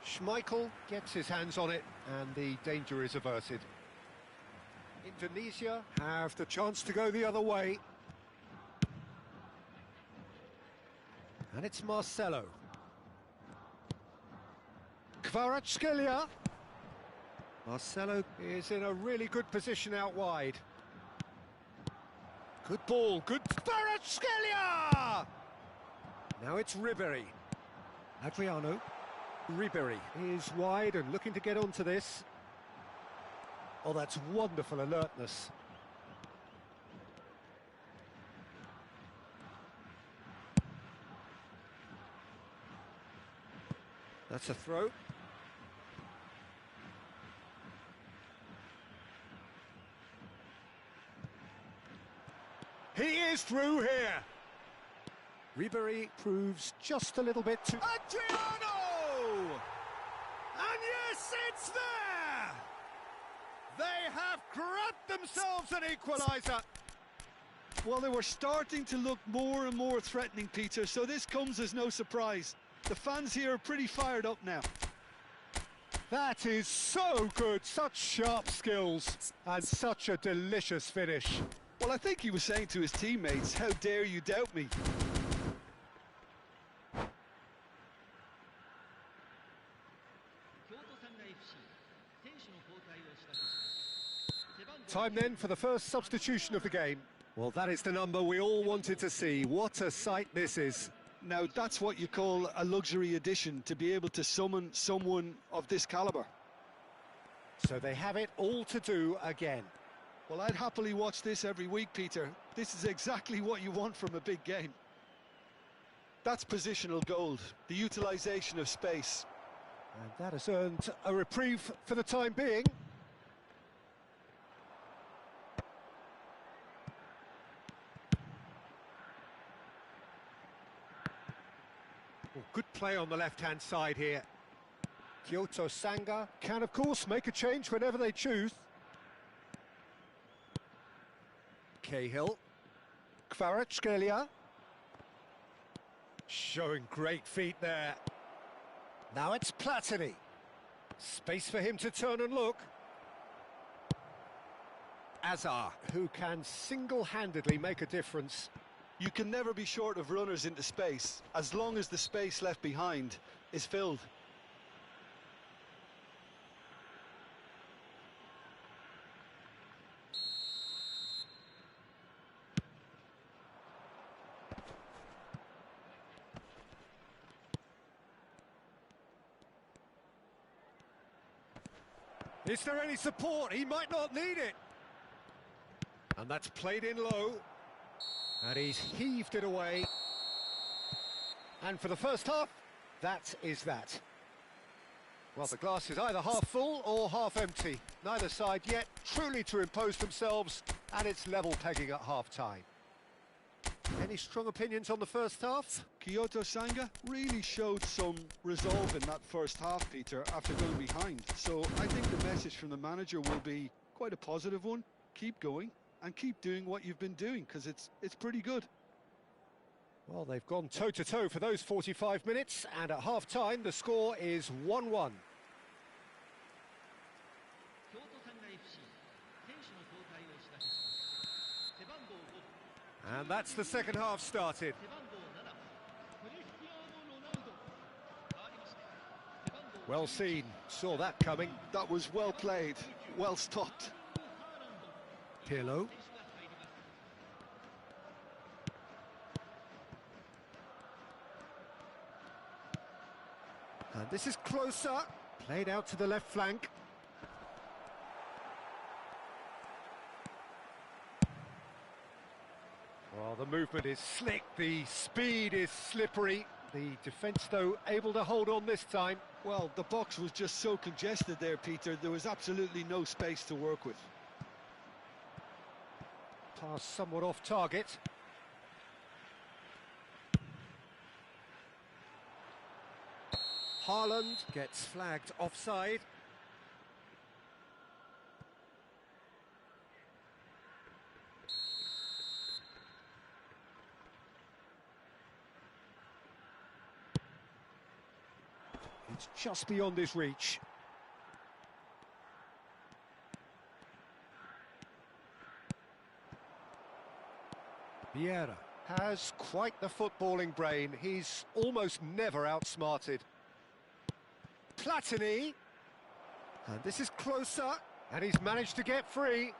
Schmeichel gets his hands on it, and the danger is averted. Indonesia have the chance to go the other way. And it's Marcelo. Kvaratskhelia. Marcelo is in a really good position out wide. Good ball, good Kvaratskhelia! Now it's Ribéry. Adriano. Ribéry is wide and looking to get onto this. Oh, that's wonderful alertness. That's a throw. He is through here. Ribery proves just a little bit too... Adriano! And yes, it's there! They have grabbed themselves an equaliser. Well, they were starting to look more and more threatening, Peter, so this comes as no surprise. The fans here are pretty fired up now. That is so good, such sharp skills, and such a delicious finish. Well, I think he was saying to his teammates, how dare you doubt me? Time then for the first substitution of the game. Well, that is the number we all wanted to see. What a sight this is. Now, that's what you call a luxury addition, to be able to summon someone of this calibre. So they have it all to do again. Well, I'd happily watch this every week, Peter. This is exactly what you want from a big game. That's positional gold, the utilisation of space. And that has earned a reprieve for the time being. Well, good play on the left-hand side here. Kyoto Sanga can, of course, make a change whenever they choose. Cahill. Kvaratskhelia. Showing great feet there. Now it's Platini. Space for him to turn and look. Azar, who can single-handedly make a difference. You can never be short of runners into space, as long as the space left behind is filled. Is there any support? He might not need it. And that's played in low. And he's heaved it away. And for the first half, that is that. Well, the glass is either half full or half empty. Neither side yet truly to impose themselves, and it's level pegging at half-time. Any strong opinions on the first half? Kyoto Sanga really showed some resolve in that first half, Peter, after going behind. So I think the message from the manager will be quite a positive one. Keep going and keep doing what you've been doing, because it's pretty good. Well, they've gone toe-to-toe for those 45 minutes, and at half-time the score is 1-1. And that's the second half started. Well seen, saw that coming. That was well played, well stopped. Pirlo. And this is closer, played out to the left flank. Well, the movement is slick, the speed is slippery. The defence, though, able to hold on this time. Well, the box was just so congested there, Peter. There was absolutely no space to work with. Pass somewhat off target. Haaland gets flagged offside. It's just beyond his reach. Vieira has quite the footballing brain. He's almost never outsmarted. Platini. And this is closer. And he's managed to get free.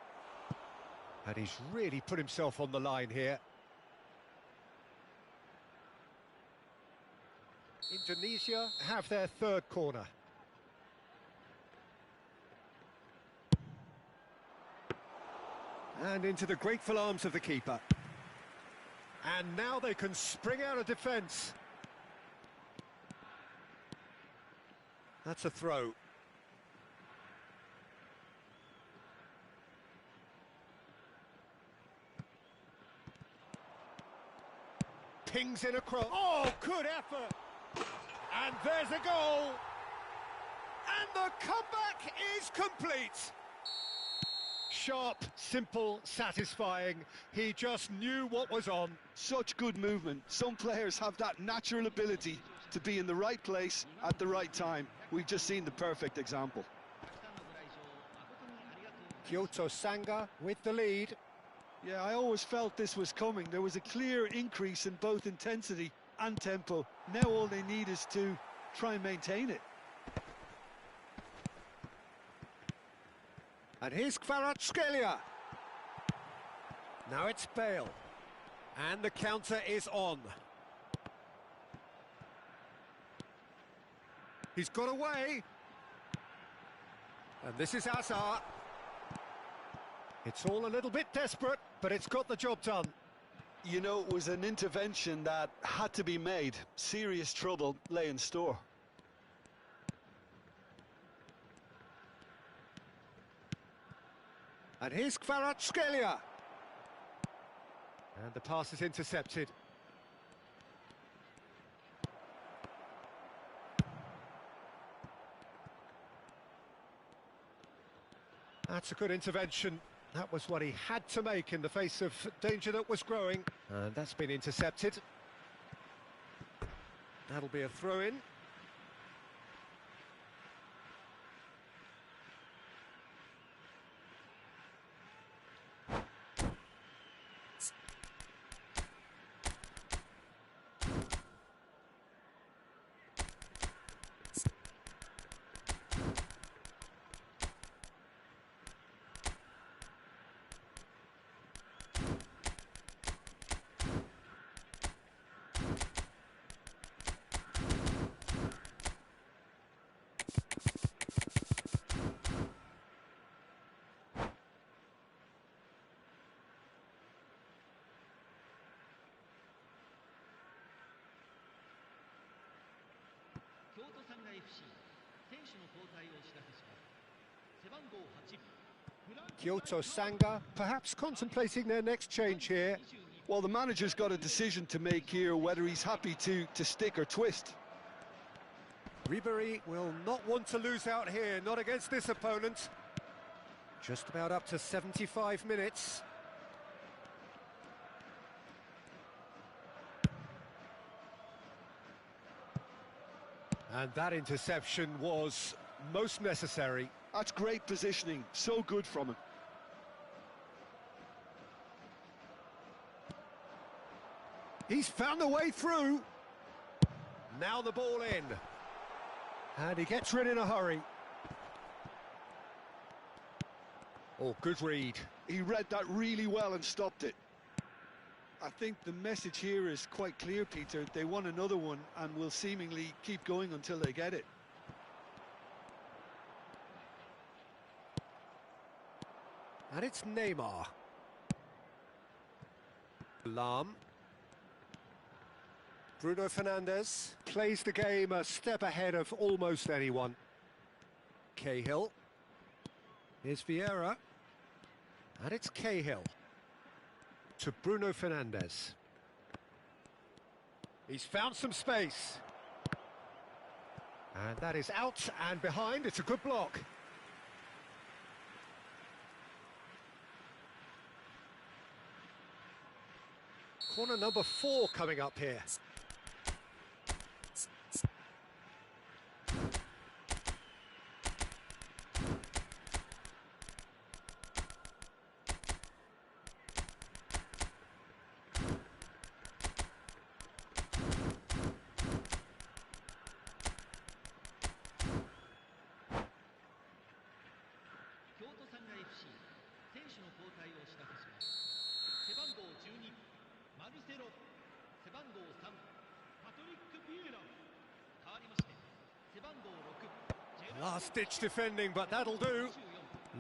And he's really put himself on the line here. Indonesia have their third corner. And into the grateful arms of the keeper. And now they can spring out of defence. That's a throw. Pings in across. Oh, good effort! And there's a goal! And the comeback is complete! Sharp, simple, satisfying. He just knew what was on. Such good movement. Some players have that natural ability to be in the right place at the right time. We've just seen the perfect example. Kyoto Sanga with the lead. Yeah, I always felt this was coming. There was a clear increase in both intensity and tempo. Now all they need is to try and maintain it. And here's Kvaratskhelia. Now it's Bale. And the counter is on. He's got away. And this is Hazard. It's all a little bit desperate, but it's got the job done. You know, it was an intervention that had to be made. Serious trouble lay in store. And here's Kvaratskhelia. And the pass is intercepted. That's a good intervention. That was what he had to make in the face of danger that was growing. And that's been intercepted. That'll be a throw-in. Kyoto Sanga perhaps contemplating their next change here. Well, the manager's got a decision to make here, whether he's happy to stick or twist. Ribery will not want to lose out here, not against this opponent. Just about up to 75 minutes. And that interception was most necessary. That's great positioning, so good from him. He's found a way through. Now the ball in. And he gets rid in a hurry. Oh, good read. He read that really well and stopped it. I think the message here is quite clear, Peter. They want another one and will seemingly keep going until they get it. And it's Neymar. Lahm. Bruno Fernandes plays the game a step ahead of almost anyone. Cahill. Here's Vieira. And it's Cahill. To Bruno Fernandes. He's found some space. And that is out and behind. It's a good block. Corner number 4 coming up here. Last-ditch defending, but that'll do.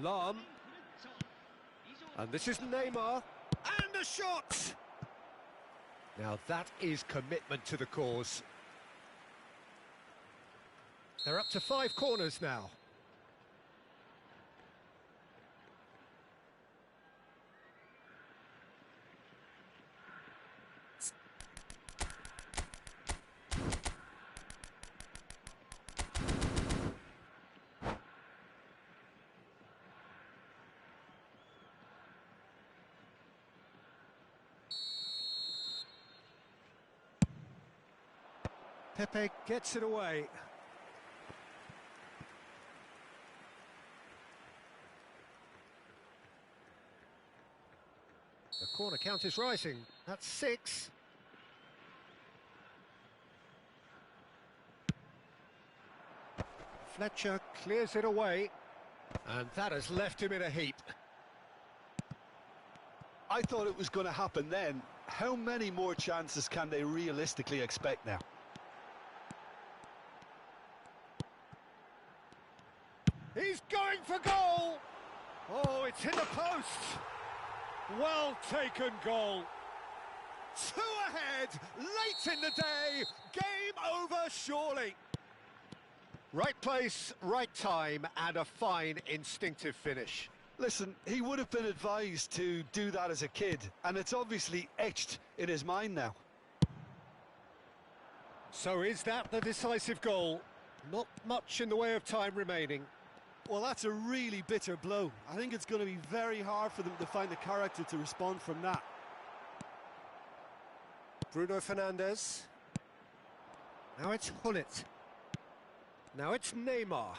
Lahm. And this is Neymar. And a shot! Now that is commitment to the cause. They're up to 5 corners now. Pepe gets it away. The corner count is rising. That's 6. Fletcher clears it away. And that has left him in a heap. I thought it was going to happen then. How many more chances can they realistically expect now? He's going for goal! Oh, it's hit the post! Well taken goal. 2 ahead, late in the day, game over surely. Right place, right time, and a fine instinctive finish. Listen, he would have been advised to do that as a kid, and it's obviously etched in his mind now. So is that the decisive goal? Not much in the way of time remaining. Well, that's a really bitter blow. I think it's going to be very hard for them to find the character to respond from that. Bruno Fernandes. Now it's Gullit. Now it's Neymar.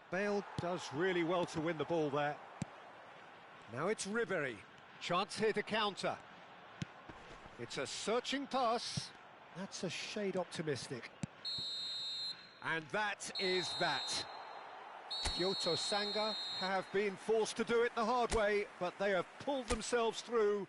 Bale does really well to win the ball there. Now it's Ribery. Chance here to counter. It's a searching pass. That's a shade optimistic. And that is that. Kyoto Sanga have been forced to do it the hard way, but they have pulled themselves through.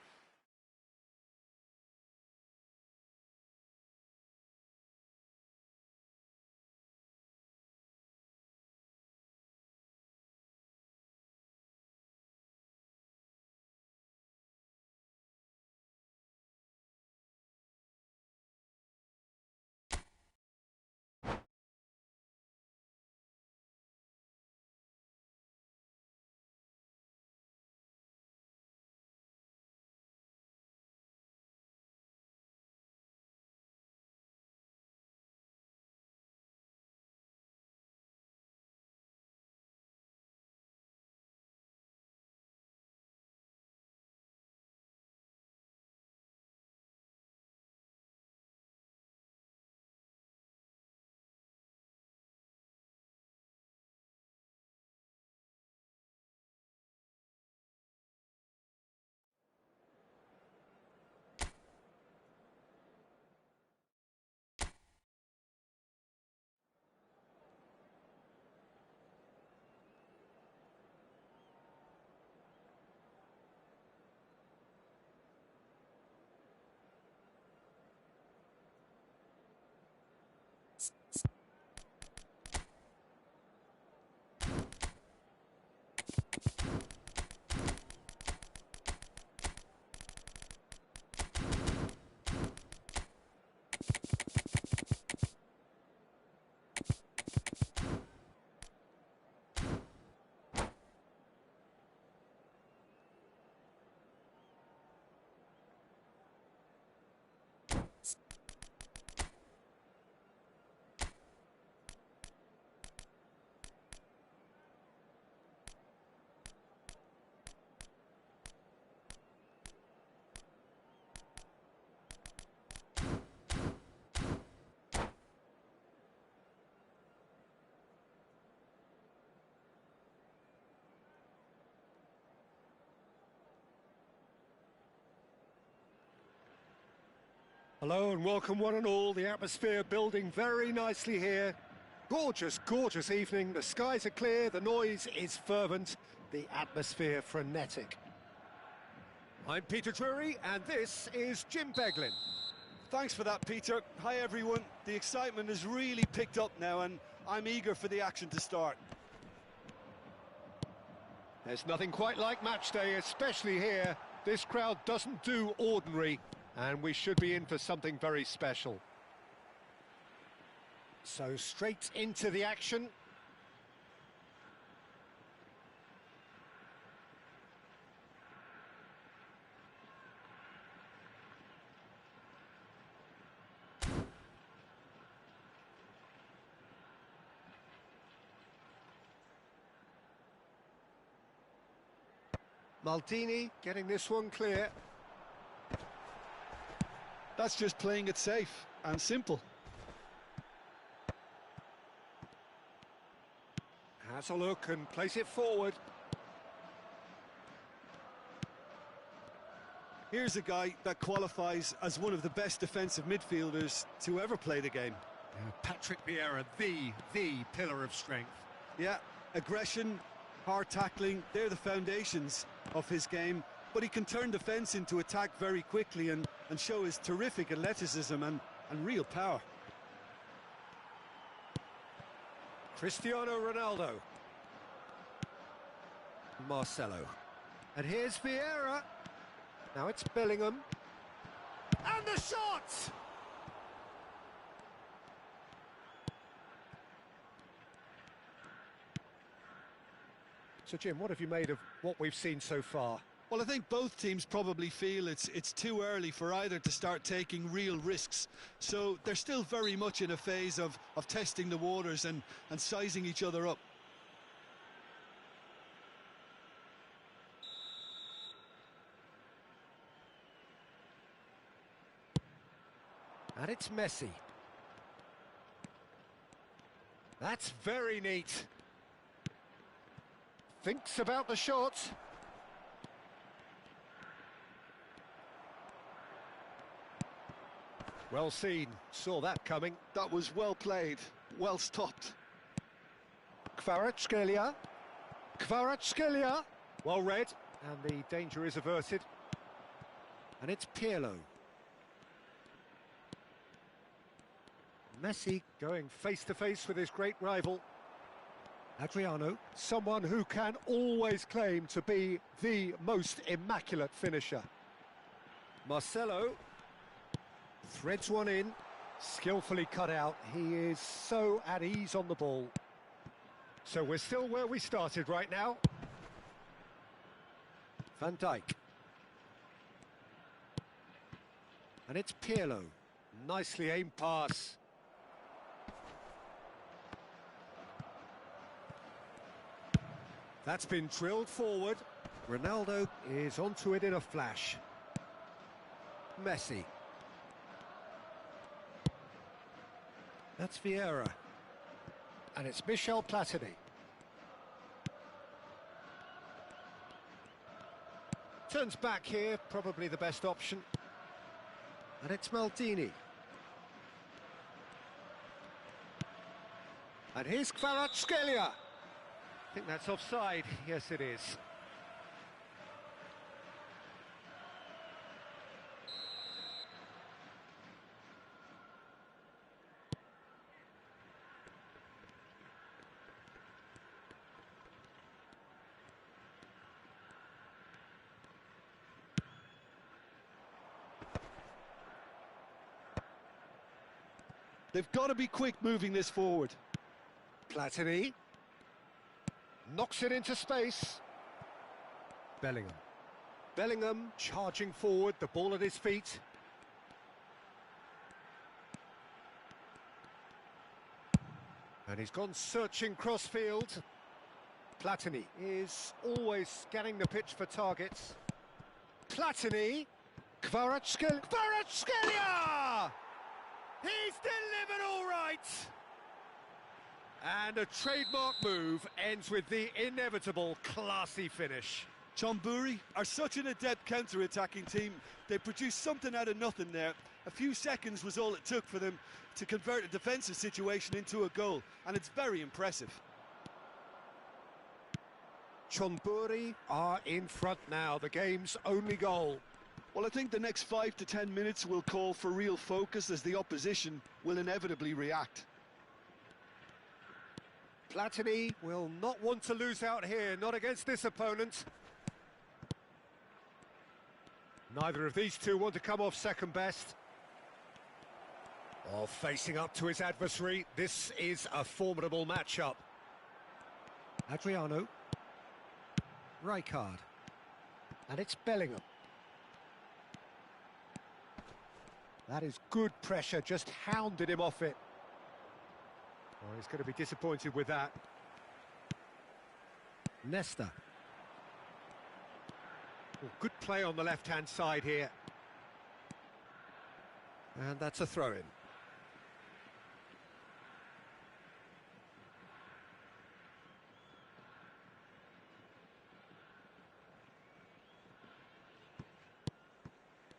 Hello and welcome one and all. The atmosphere building very nicely here. Gorgeous, gorgeous evening. The skies are clear, the noise is fervent, the atmosphere frenetic. I'm Peter Drury and this is Jim Beglin. Thanks for that, Peter. Hi, everyone. The excitement has really picked up now and I'm eager for the action to start. There's nothing quite like match day, especially here. This crowd doesn't do ordinary, and we should be in for something very special. So straight into the action. Maldini getting this one clear. That's just playing it safe and simple. Has a look and plays it forward. Here's a guy that qualifies as one of the best defensive midfielders to ever play the game. Patrick Vieira, the pillar of strength. Yeah, aggression, hard tackling, they're the foundations of his game, but he can turn defence into attack very quickly and show his terrific athleticism and real power. Cristiano Ronaldo. Marcelo. And here's Vieira. Now it's Bellingham. And the shot! So, Jim, what have you made of what we've seen so far? Well, I think both teams probably feel it's too early for either to start taking real risks. So they're still very much in a phase of testing the waters and sizing each other up. And it's Messi. That's very neat. Thinks about the shot. Well seen, saw that coming. That was well played, well stopped. Kvaratskhelia. Kvaratskhelia. Well read, and the danger is averted. And it's Pirlo. Messi going face-to-face with his great rival. Adriano, someone who can always claim to be the most immaculate finisher. Marcelo threads one in, skillfully cut out. He is so at ease on the ball. So we're still where we started right now. Van Dijk. And it's Pirlo. Nicely aimed pass. That's been drilled forward. Ronaldo is onto it in a flash. Messi. That's Vieira. And it's Michel Platini. Turns back here, probably the best option. And it's Maldini. And here's Kvaratskhelia. I think that's offside. Yes, it is. They've got to be quick moving this forward. Platini. Knocks it into space. Bellingham. Bellingham charging forward, the ball at his feet. And he's gone searching crossfield. Platini is always scanning the pitch for targets. Platini. Kvaratskhelia. Kvaratskhelia! He's delivered all right! And a trademark move ends with the inevitable classy finish. Chonburi are such an adept counter-attacking team. They produced something out of nothing there. A few seconds was all it took for them to convert a defensive situation into a goal, and it's very impressive. Chonburi are in front now, the game's only goal. Well, I think the next 5 to 10 minutes will call for real focus as the opposition will inevitably react. Platini will not want to lose out here, not against this opponent. Neither of these two want to come off second best. Oh, facing up to his adversary, this is a formidable matchup. Adriano. Rijkaard. And it's Bellingham. That is good pressure, just hounded him off it. Oh, he's going to be disappointed with that. Nesta. Oh, good play on the left-hand side here. And that's a throw-in.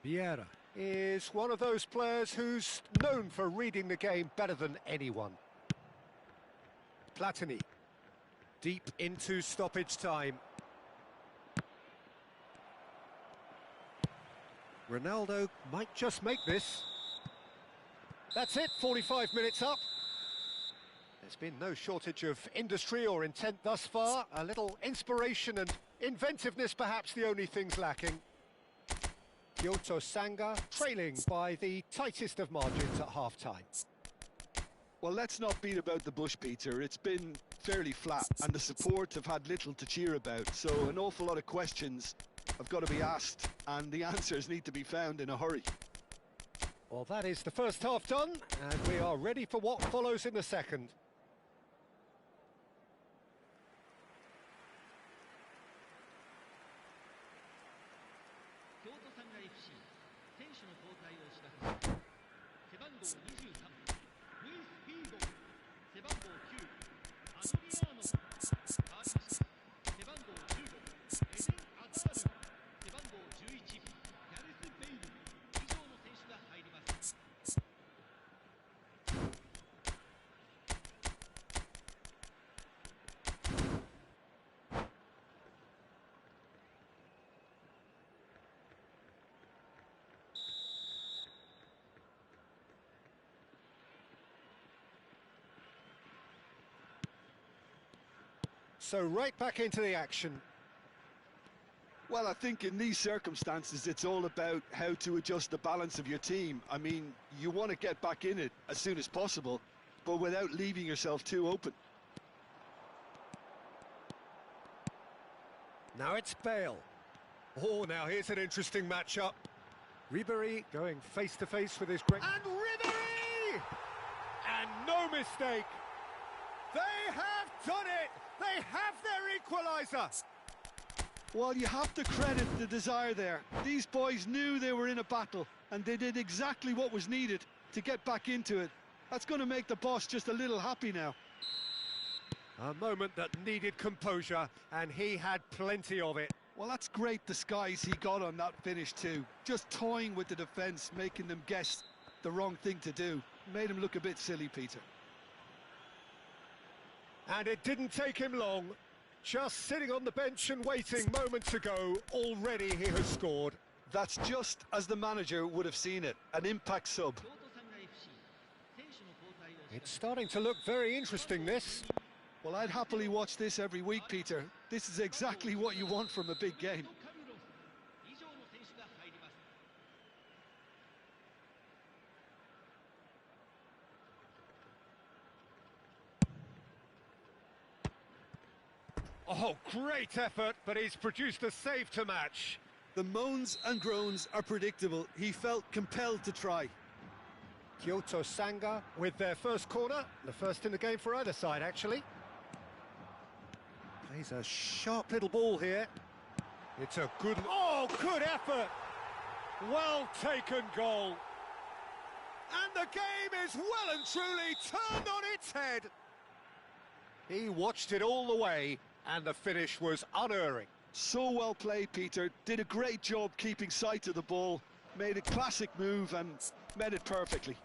Vieira is one of those players who's known for reading the game better than anyone. Platini, deep into stoppage time. Ronaldo might just make this. That's it, 45 minutes up. There's been no shortage of industry or intent thus far. A little inspiration and inventiveness, perhaps the only things lacking. Kyoto Sanga trailing by the tightest of margins at half-time. Well, let's not beat about the bush, Peter. It's been fairly flat, and the support have had little to cheer about. So an awful lot of questions have got to be asked, and the answers need to be found in a hurry. Well, that is the first half done, and we are ready for what follows in the second. So right back into the action. Well, I think in these circumstances, it's all about how to adjust the balance of your team. I mean, you want to get back in it as soon as possible, but without leaving yourself too open. Now it's Bale. Oh, now here's an interesting matchup. Ribéry going face-to-face with his great... And Ribéry! And no mistake. They have done it! They have their equaliser! Well, you have to credit the desire there. These boys knew they were in a battle, and they did exactly what was needed to get back into it. That's going to make the boss just a little happy now. A moment that needed composure, and he had plenty of it. Well, that's great disguise he got on that finish too. Just toying with the defence, making them guess the wrong thing to do. Made him look a bit silly, Peter. And it didn't take him long. Just sitting on the bench and waiting moments ago, already he has scored. That's just as the manager would have seen it, an impact sub. It's starting to look very interesting, this. Well, I'd happily watch this every week, Peter. This is exactly what you want from a big game. Oh, great effort, but he's produced a save to match. The moans and groans are predictable. He felt compelled to try. Kyoto Sanga with their first corner, the first in the game for either side, actually. Plays a sharp little ball here. It's a good... Oh, good effort! Well taken goal. And the game is well and truly turned on its head. He watched it all the way, and the finish was unerring. So well played, Peter. Did a great job keeping sight of the ball. Made a classic move and met it perfectly.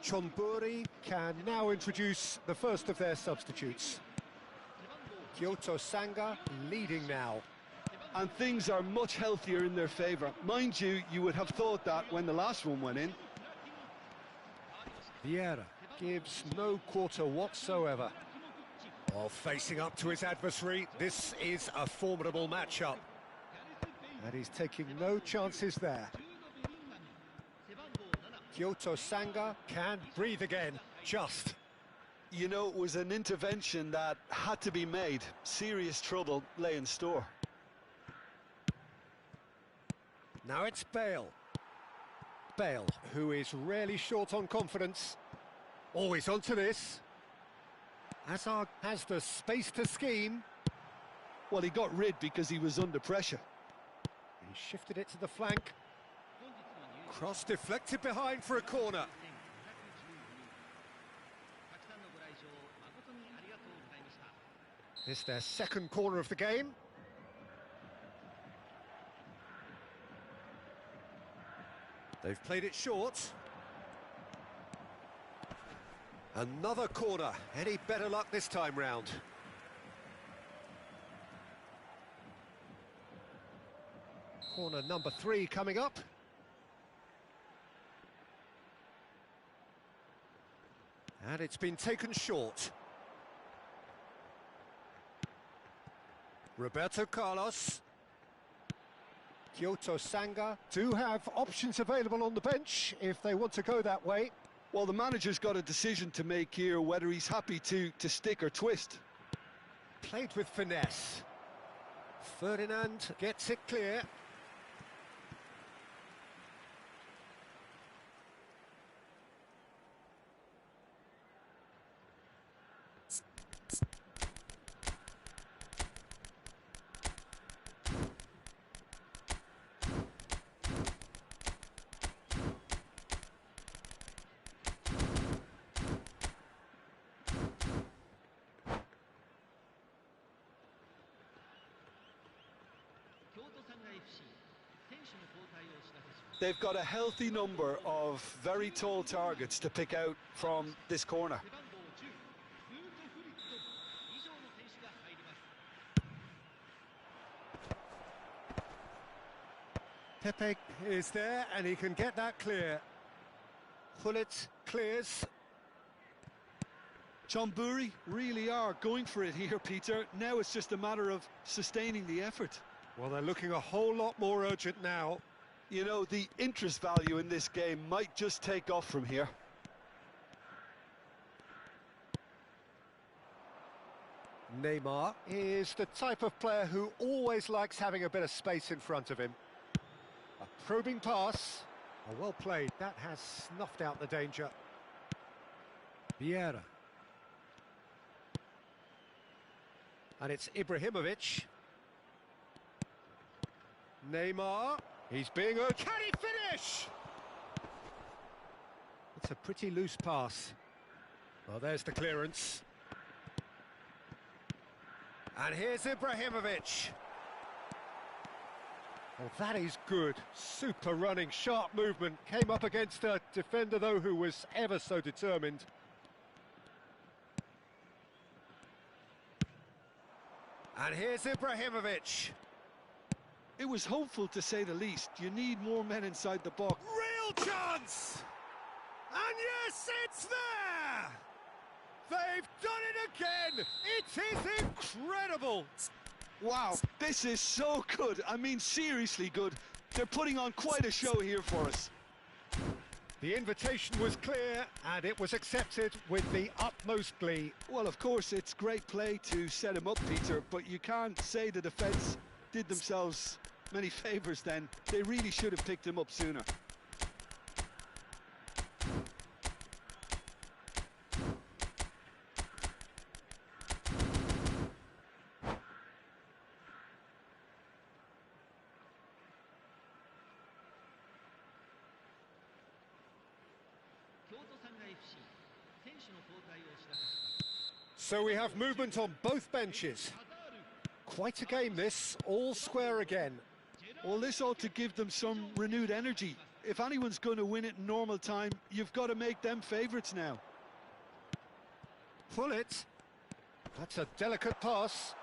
Chonburi can now introduce the first of their substitutes. Kyoto Sanga leading now. And things are much healthier in their favour. Mind you, you would have thought that when the last one went in. Vieira gives no quarter whatsoever. While facing up to his adversary, this is a formidable matchup. And he's taking no chances there. Kyoto Sanga can breathe again, just. You know, it was an intervention that had to be made. Serious trouble lay in store. Now it's Bale. Bale, who is rarely short on confidence. Always onto this. Hazard has the space to scheme. Well, he got rid because he was under pressure. He shifted it to the flank. Cross deflected behind for a corner. This their second corner of the game. They've played it short. Another corner. Any better luck this time round? Corner number 3 coming up. And it's been taken short. Roberto Carlos. Kyoto Sanga do have options available on the bench if they want to go that way. Well, the manager's got a decision to make here, whether he's happy to stick or twist. Played with finesse. Ferdinand gets it clear. They've got a healthy number of very tall targets to pick out from this corner. Pepe is there and he can get that clear. Hullet clears. Chonburi really are going for it here, Peter. Now it's just a matter of sustaining the effort. Well, they're looking a whole lot more urgent now. You know, the interest value in this game might just take off from here. Neymar is the type of player who always likes having a bit of space in front of him. A probing pass. Oh, well played. That has snuffed out the danger. Vieira. And it's Ibrahimovic. Neymar. He's being urged. Can he finish? It's a pretty loose pass. Well, there's the clearance. And here's Ibrahimovic. Well, that is good. Super running, sharp movement. Came up against a defender, though, who was ever so determined. And here's Ibrahimovic. It was hopeful, to say the least. You need more men inside the box. Real chance! And yes, it's there! They've done it again! It is incredible! Wow, this is so good. I mean, seriously good. They're putting on quite a show here for us. The invitation was clear, and it was accepted with the utmost glee. Well, of course, it's great play to set him up, Peter, but you can't say the defence did themselves many favours then. They really should have picked him up sooner. So we have movement on both benches. Quite a game this, all square again. Well, this ought to give them some renewed energy. If anyone's going to win it in normal time, you've got to make them favourites now. Pull it. That's a delicate pass.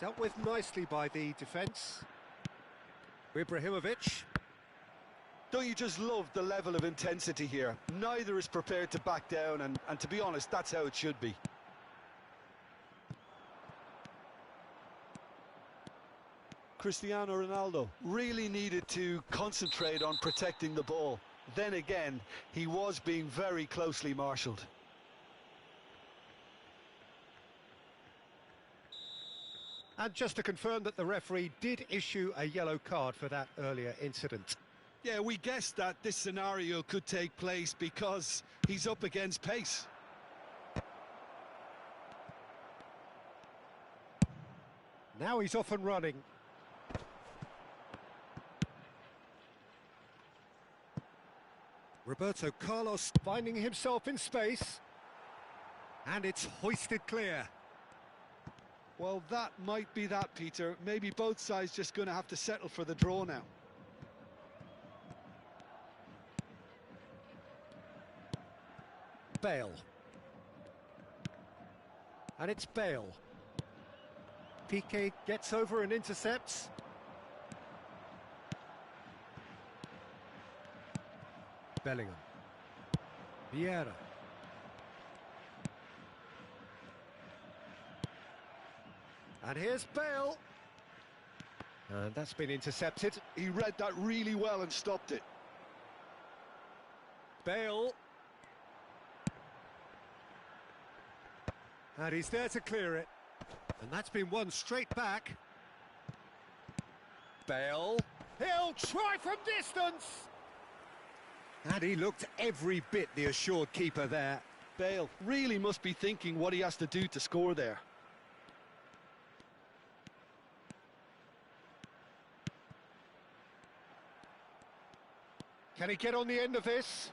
Dealt with nicely by the defence. Ibrahimovic. Don't you just love the level of intensity here? Neither is prepared to back down, and to be honest, that's how it should be. Cristiano Ronaldo really needed to concentrate on protecting the ball. Then again, he was being very closely marshalled. And just to confirm that the referee did issue a yellow card for that earlier incident. Yeah, we guessed that this scenario could take place because he's up against pace. Now he's off and running. Roberto Carlos finding himself in space. And it's hoisted clear. Well, that might be that, Peter. Maybe both sides just going to have to settle for the draw now. Bale. And it's Bale. Piqué gets over and intercepts. Bellingham. Vieira. And here's Bale. And that's been intercepted. He read that really well and stopped it. Bale. And he's there to clear it. And that's been won straight back. Bale. He'll try from distance. And he looked every bit the assured keeper there. Bale really must be thinking what he has to do to score there. Can he get on the end of this?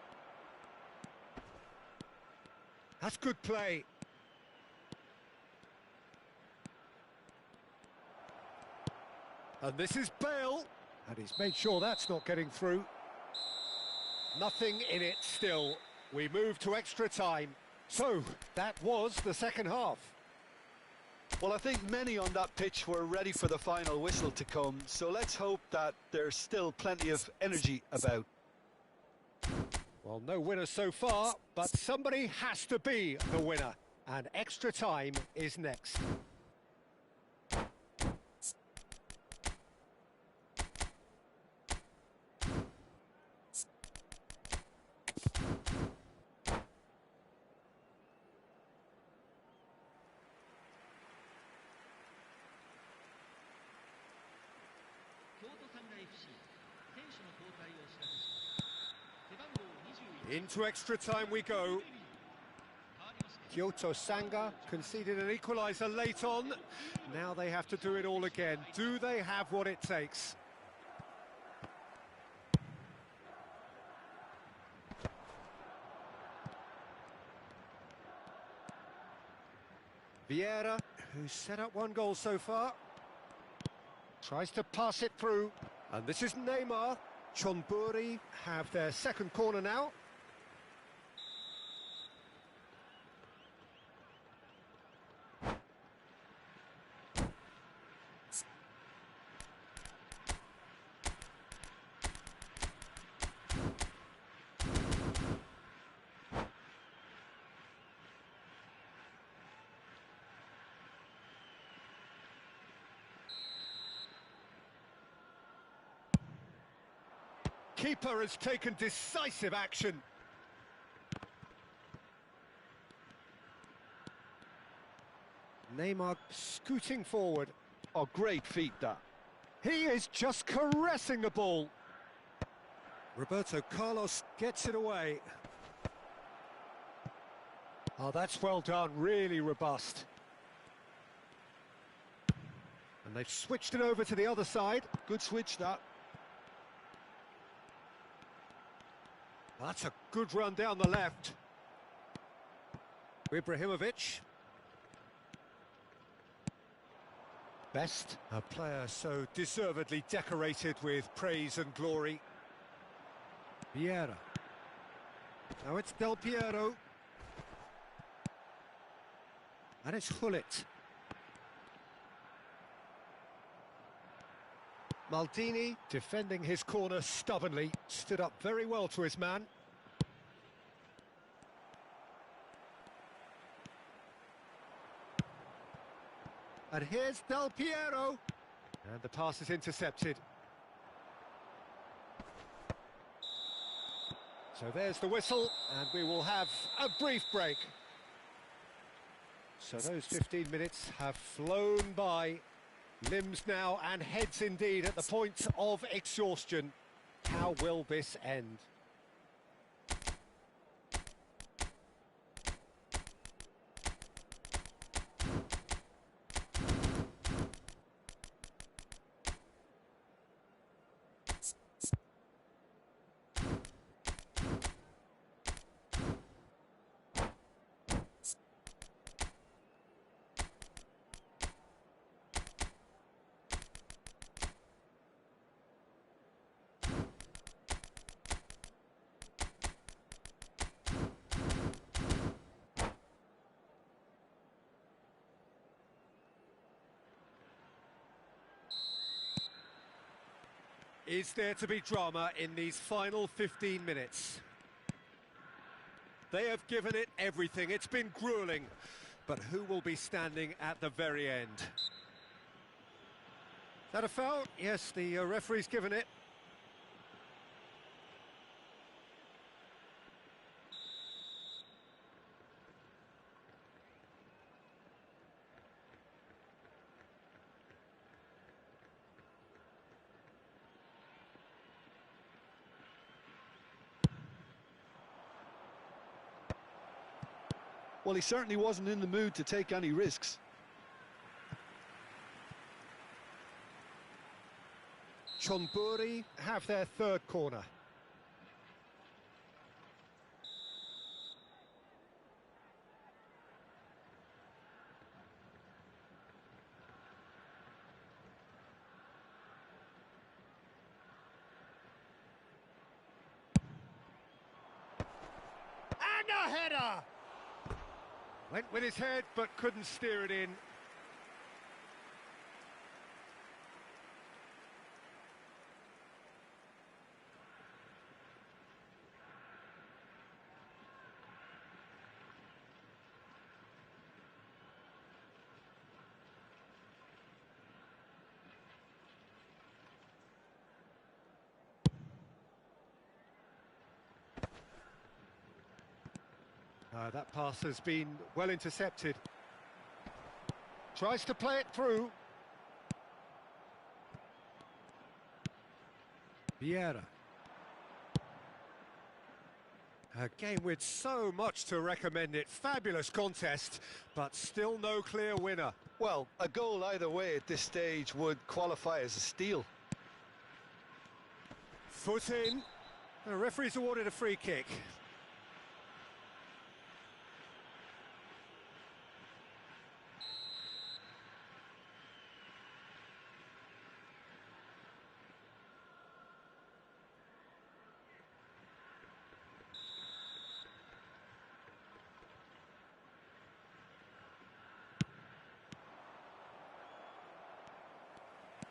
That's good play. And this is Bale. And he's made sure that's not getting through. Nothing in it still. We move to extra time. So, that was the second half. Well, I think many on that pitch were ready for the final whistle to come. So let's hope that there's still plenty of energy about. Well, no winner so far, but somebody has to be the winner. And extra time is next. Into extra time we go. Kyoto Sanga conceded an equaliser late on. Now they have to do it all again. Do they have what it takes? Vieira, who's set up one goal so far, tries to pass it through. And this is Neymar. Chonburi have their second corner now. Keeper has taken decisive action. Neymar scooting forward. Oh, great feat that. He is just caressing the ball. Roberto Carlos gets it away. Oh, that's well done, really robust. And they've switched it over to the other side. Good switch that. That's a good run down the left. Ibrahimovic. Best, a player so deservedly decorated with praise and glory. Vieira. Now it's Del Piero. And it's Gullit. Maldini, defending his corner stubbornly, stood up very well to his man. And here's Del Piero. And the pass is intercepted. So there's the whistle, and we will have a brief break. So those 15 minutes have flown by. Limbs now and heads indeed at the point of exhaustion. How will this end? Is there to be drama in these final 15 minutes? They have given it everything. It's been gruelling. But who will be standing at the very end? Is that a foul? Yes, the referee's given it. Well, he certainly wasn't in the mood to take any risks. Chonburi have their third corner. And a header! Went with his head, but couldn't steer it in. That pass has been well intercepted. Tries to play it through. Vieira. A game with so much to recommend it. Fabulous contest, but still no clear winner. Well, a goal either way at this stage would qualify as a steal. Foot in. The referee's awarded a free kick.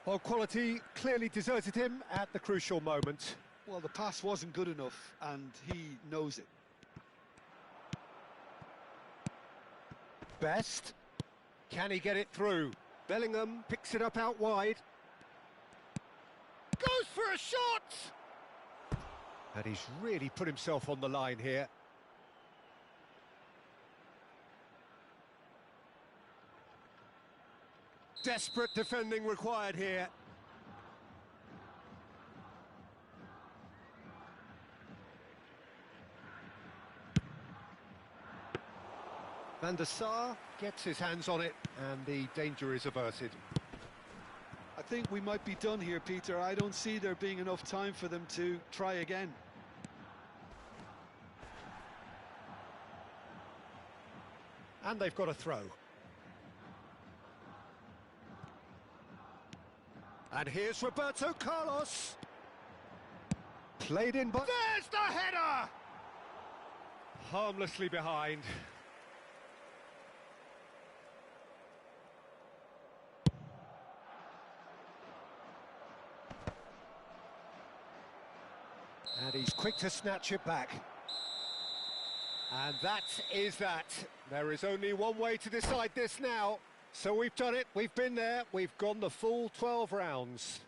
Well, quality clearly deserted him at the crucial moment. Well, the pass wasn't good enough, and he knows it. Best. Can he get it through? Bellingham picks it up out wide. Goes for a shot! And he's really put himself on the line here. Desperate defending required here. Van der Sar gets his hands on it, and the danger is averted. I think we might be done here, Peter. I don't see there being enough time for them to try again. And they've got a throw. And here's Roberto Carlos. Played in, but there's the header! Harmlessly behind. And he's quick to snatch it back. And that is that. There is only one way to decide this now. So we've done it, we've been there, we've gone the full 12 rounds.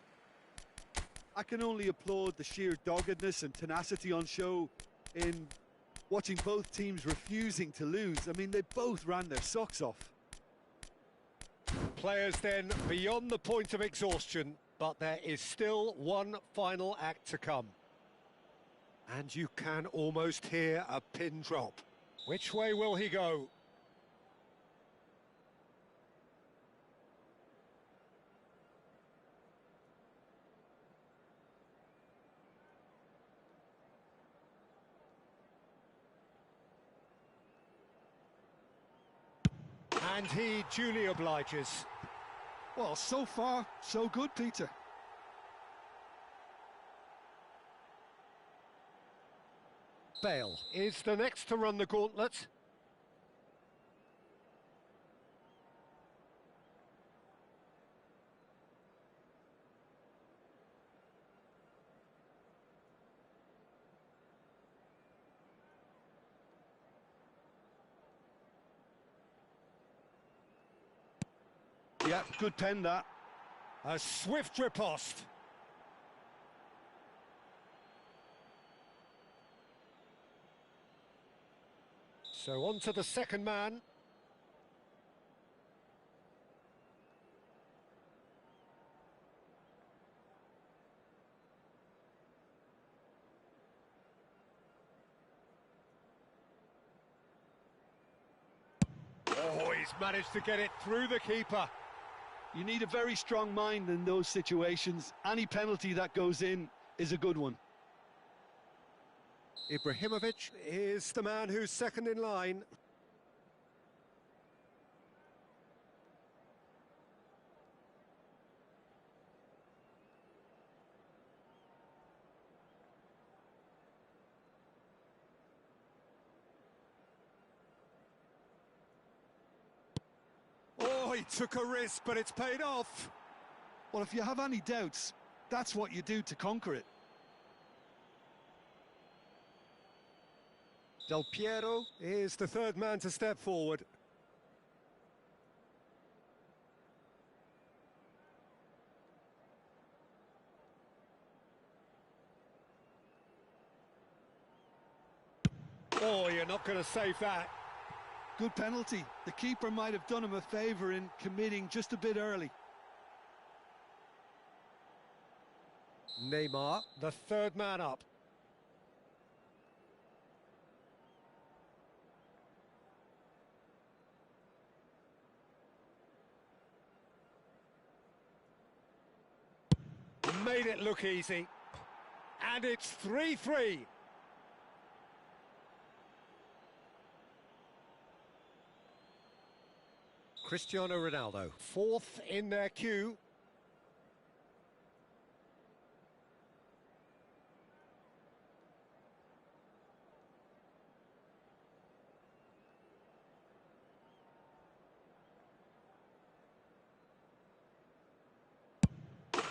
I can only applaud the sheer doggedness and tenacity on show in watching both teams refusing to lose. I mean, they both ran their socks off. Players then beyond the point of exhaustion, but there is still one final act to come. And you can almost hear a pin drop. Which way will he go? And he duly obliges. Well, so far, so good, Peter. Bale is the next to run the gauntlet. Yeah, good pen, that. A swift riposte. So on to the second man. Oh, he's managed to get it through the keeper. You need a very strong mind in those situations. Any penalty that goes in is a good one. Ibrahimovic is the man who's second in line. Oh, he took a risk, but it's paid off. Well, if you have any doubts, that's what you do to conquer it. Del Piero is the third man to step forward. Oh, you're not going to save that. Good penalty. The keeper might have done him a favour in committing just a bit early. Neymar, the third man up. Made it look easy. And it's 3-3. Cristiano Ronaldo, fourth in their queue.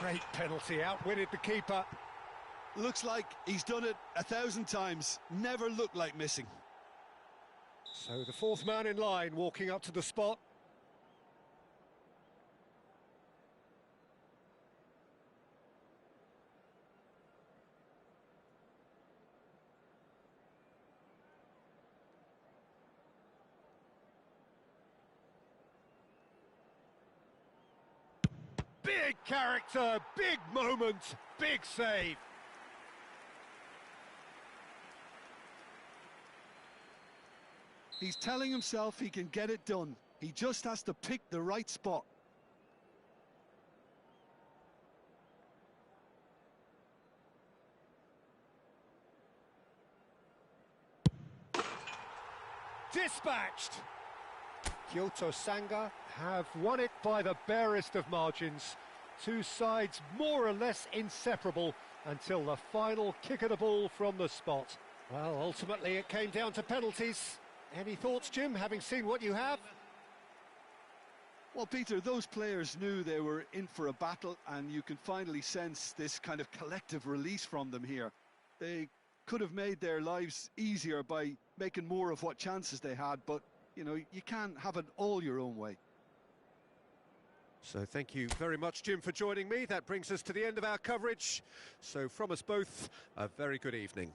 Great penalty, outwitted the keeper. Looks like he's done it 1,000 times. Never looked like missing. So the fourth man in line walking up to the spot. Big character, big moment, big save. He's telling himself he can get it done. He just has to pick the right spot. Dispatched. Kyoto Sanga have won it by the barest of margins. Two sides more or less inseparable until the final kick of the ball from the spot. Well, ultimately it came down to penalties. Any thoughts, Jim, having seen what you have? Well, Peter, those players knew they were in for a battle, and you can finally sense this kind of collective release from them here. They could have made their lives easier by making more of what chances they had, but, you know, you can't have it all your own way. So thank you very much, Jim, for joining me. That brings us to the end of our coverage. So from us both, a very good evening.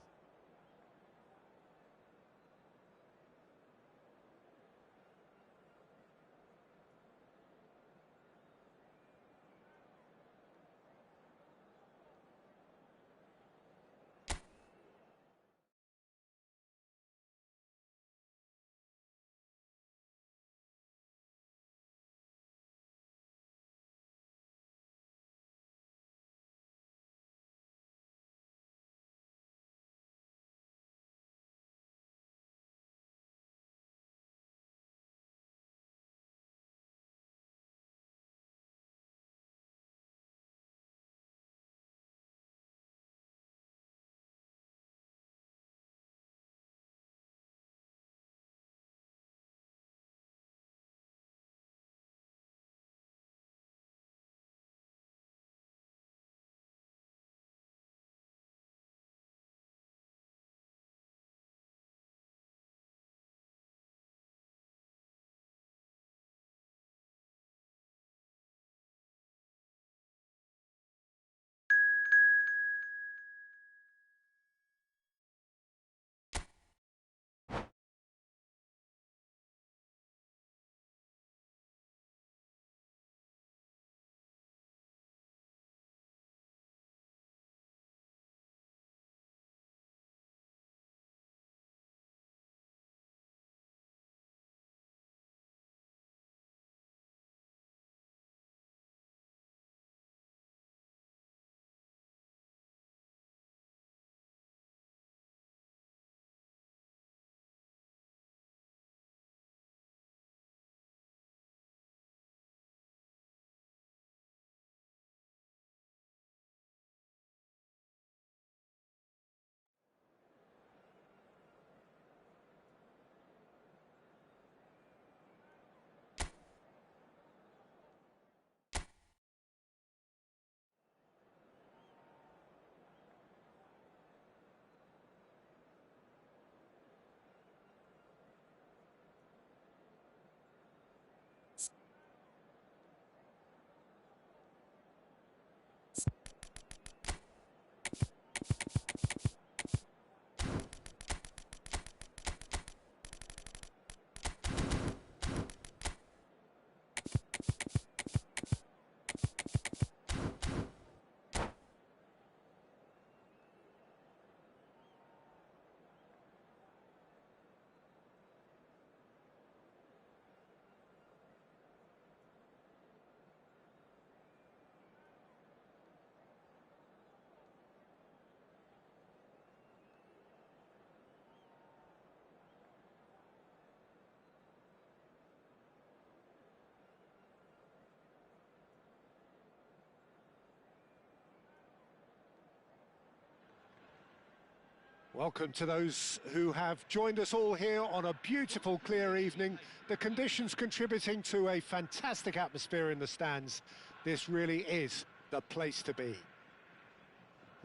Welcome to those who have joined us all here on a beautiful, clear evening. The conditions contributing to a fantastic atmosphere in the stands. This really is the place to be.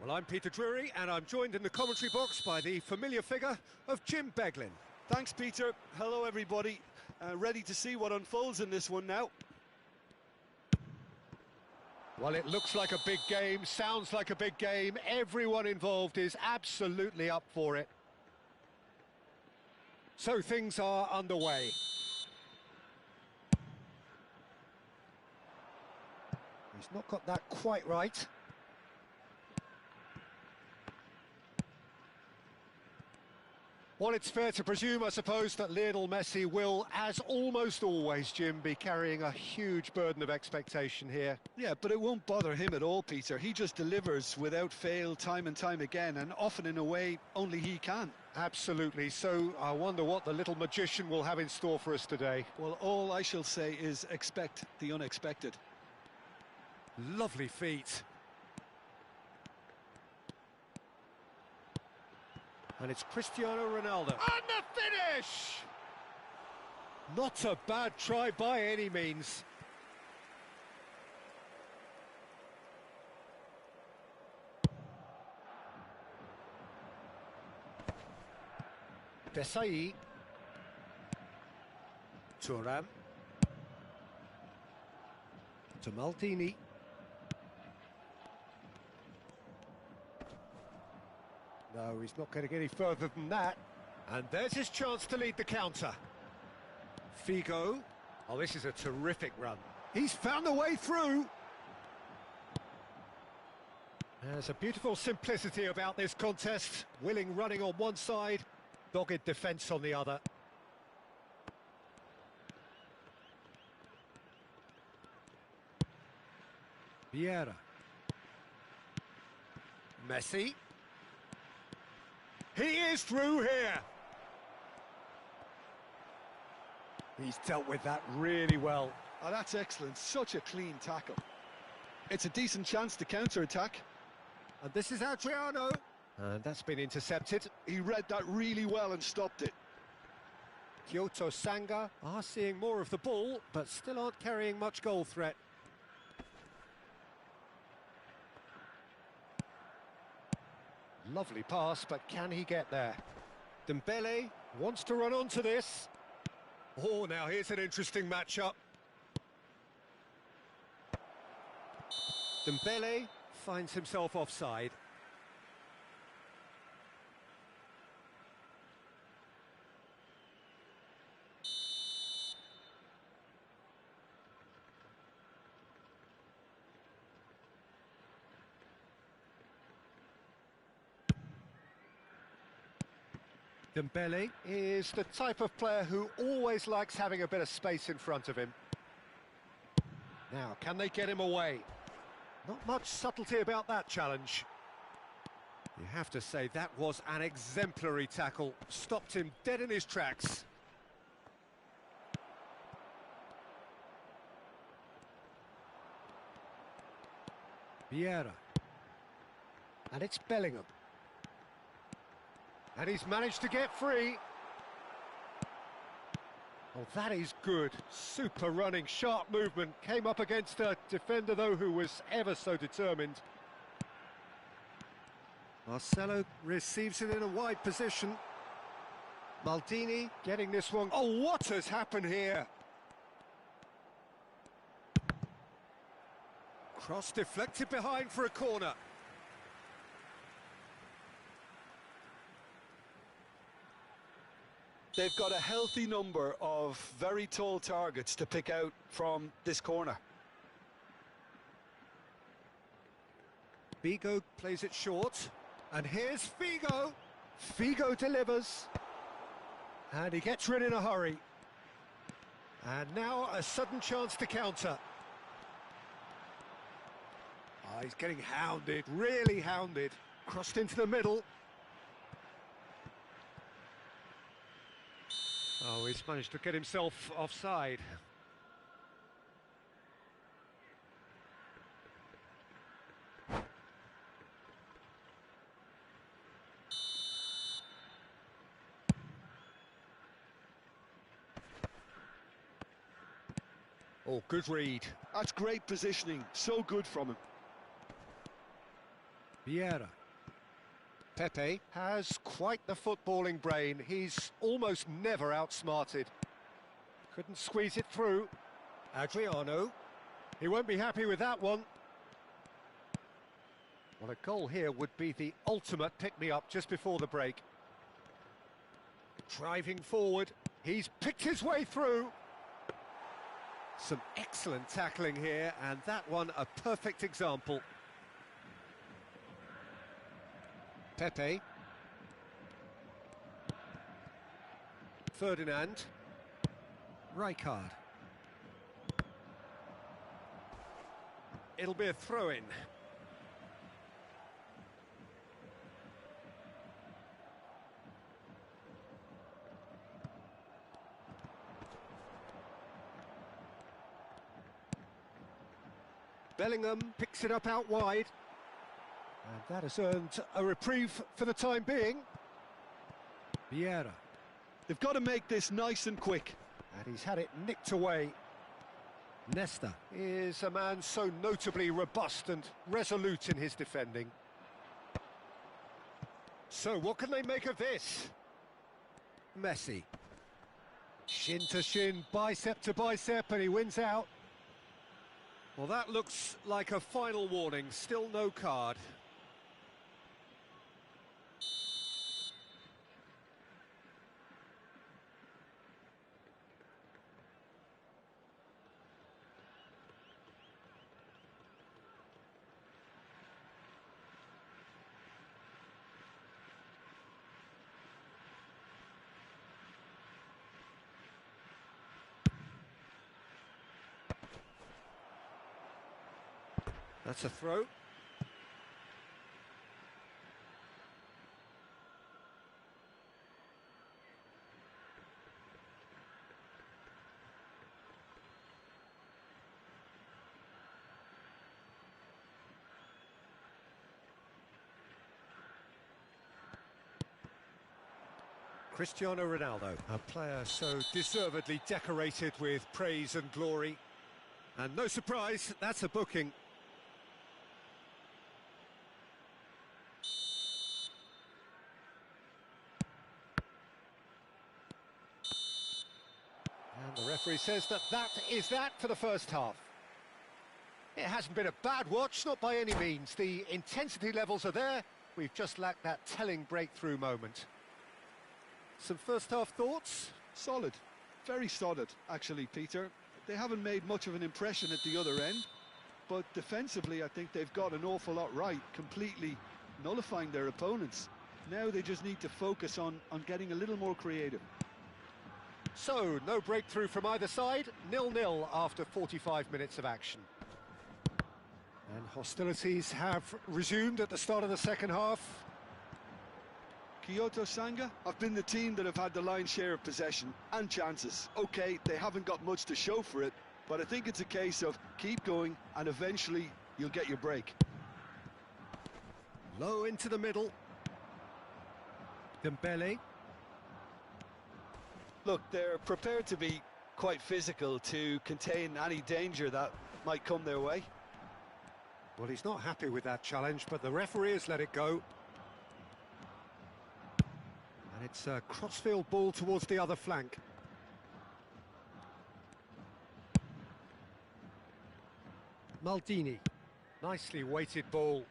Well, I'm Peter Drury, and I'm joined in the commentary box by the familiar figure of Jim Beglin. Thanks, Peter. Hello, everybody. Ready to see what unfolds in this one now. Well, it looks like a big game, sounds like a big game. Everyone involved is absolutely up for it. So things are underway. He's not got that quite right. Well, it's fair to presume, I suppose, that Lionel Messi will, as almost always, Jim, be carrying a huge burden of expectation here. Yeah, but it won't bother him at all, Peter. He just delivers without fail time and time again, and often in a way only he can. Absolutely. So I wonder what the little magician will have in store for us today. Well, all I shall say is expect the unexpected. Lovely feet. And it's Cristiano Ronaldo. And the finish! Not a bad try by any means. Desai. Turan. To Maldini. No, he's not going to get any further than that. And there's his chance to lead the counter. Figo. Oh, this is a terrific run. He's found a way through. There's a beautiful simplicity about this contest. Willing running on one side, dogged defence on the other. Vieira. Messi. He is through here. He's dealt with that really well. Oh, that's excellent. Such a clean tackle. It's a decent chance to counter-attack. And this is Adriano. And that's been intercepted. He read that really well and stopped it. Kyoto Sanga are seeing more of the ball, but still aren't carrying much goal threat. Lovely pass, but can he get there? Dembele wants to run onto this. Oh, now here's an interesting matchup. Dembele finds himself offside. Dembele is the type of player who always likes having a bit of space in front of him. Now, can they get him away? Not much subtlety about that challenge. You have to say that was an exemplary tackle. Stopped him dead in his tracks. Vieira. And it's Bellingham. And he's managed to get free. Oh, that is good. Super running, sharp movement. Came up against a defender, though, who was ever so determined. Marcelo receives it in a wide position. Maldini getting this one. Oh, what has happened here? Cross deflected behind for a corner. They've got a healthy number of very tall targets to pick out from this corner. Figo plays it short. And here's Figo. Figo delivers. And he gets rid in a hurry. And now a sudden chance to counter. Oh, he's getting hounded, really hounded. Crossed into the middle. Oh, he's managed to get himself offside. Oh, good read. That's great positioning. So good from him. Vieira. Pepe has quite the footballing brain. He's almost never outsmarted. Couldn't squeeze it through. Adriano. He won't be happy with that one. Well, a goal here would be the ultimate pick-me-up just before the break. Driving forward. He's picked his way through. Some excellent tackling here, and that one a perfect example. Pepe. Ferdinand. Rijkaard. It'll be a throw-in. Bellingham picks it up out wide. And that has earned a reprieve for the time being. Vieira. They've got to make this nice and quick. And he's had it nicked away. Nesta is a man so notably robust and resolute in his defending. So what can they make of this? Messi. Shin to shin, bicep to bicep, and he wins out. Well, that looks like a final warning, still no card. That's a throw. Cristiano Ronaldo, a player so deservedly decorated with praise and glory. And no surprise, that's a booking. And the referee says that is that for the first half. It hasn't been a bad watch, not by any means. The intensity levels are there. We've just lacked that telling breakthrough moment. Some first half thoughts? Solid, very solid, actually, Peter. They haven't made much of an impression at the other end, but defensively I think they've got an awful lot right, completely nullifying their opponents. Now they just need to focus on getting a little more creative. So, no breakthrough from either side, 0-0 after 45 minutes of action. And hostilities have resumed at the start of the second half. Kyoto Sanga have been the team that have had the lion's share of possession and chances. Okay, they haven't got much to show for it, but I think it's a case of keep going and eventually you'll get your break. Low into the middle. Dembele. Look, they're prepared to be quite physical to contain any danger that might come their way. Well, he's not happy with that challenge, but the referee has let it go. And it's a crossfield ball towards the other flank. Maldini. Nicely weighted ball.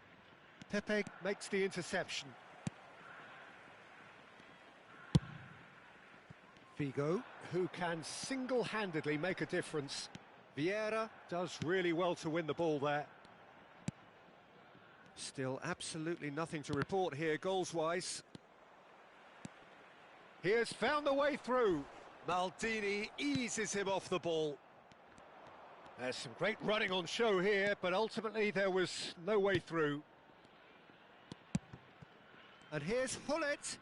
Pepe makes the interception. Figo, who can single-handedly make a difference. Vieira does really well to win the ball there. Still absolutely nothing to report here goals-wise. He has found the way through. Maldini eases him off the ball. There's some great running on show here, but ultimately there was no way through. And here's Gullit.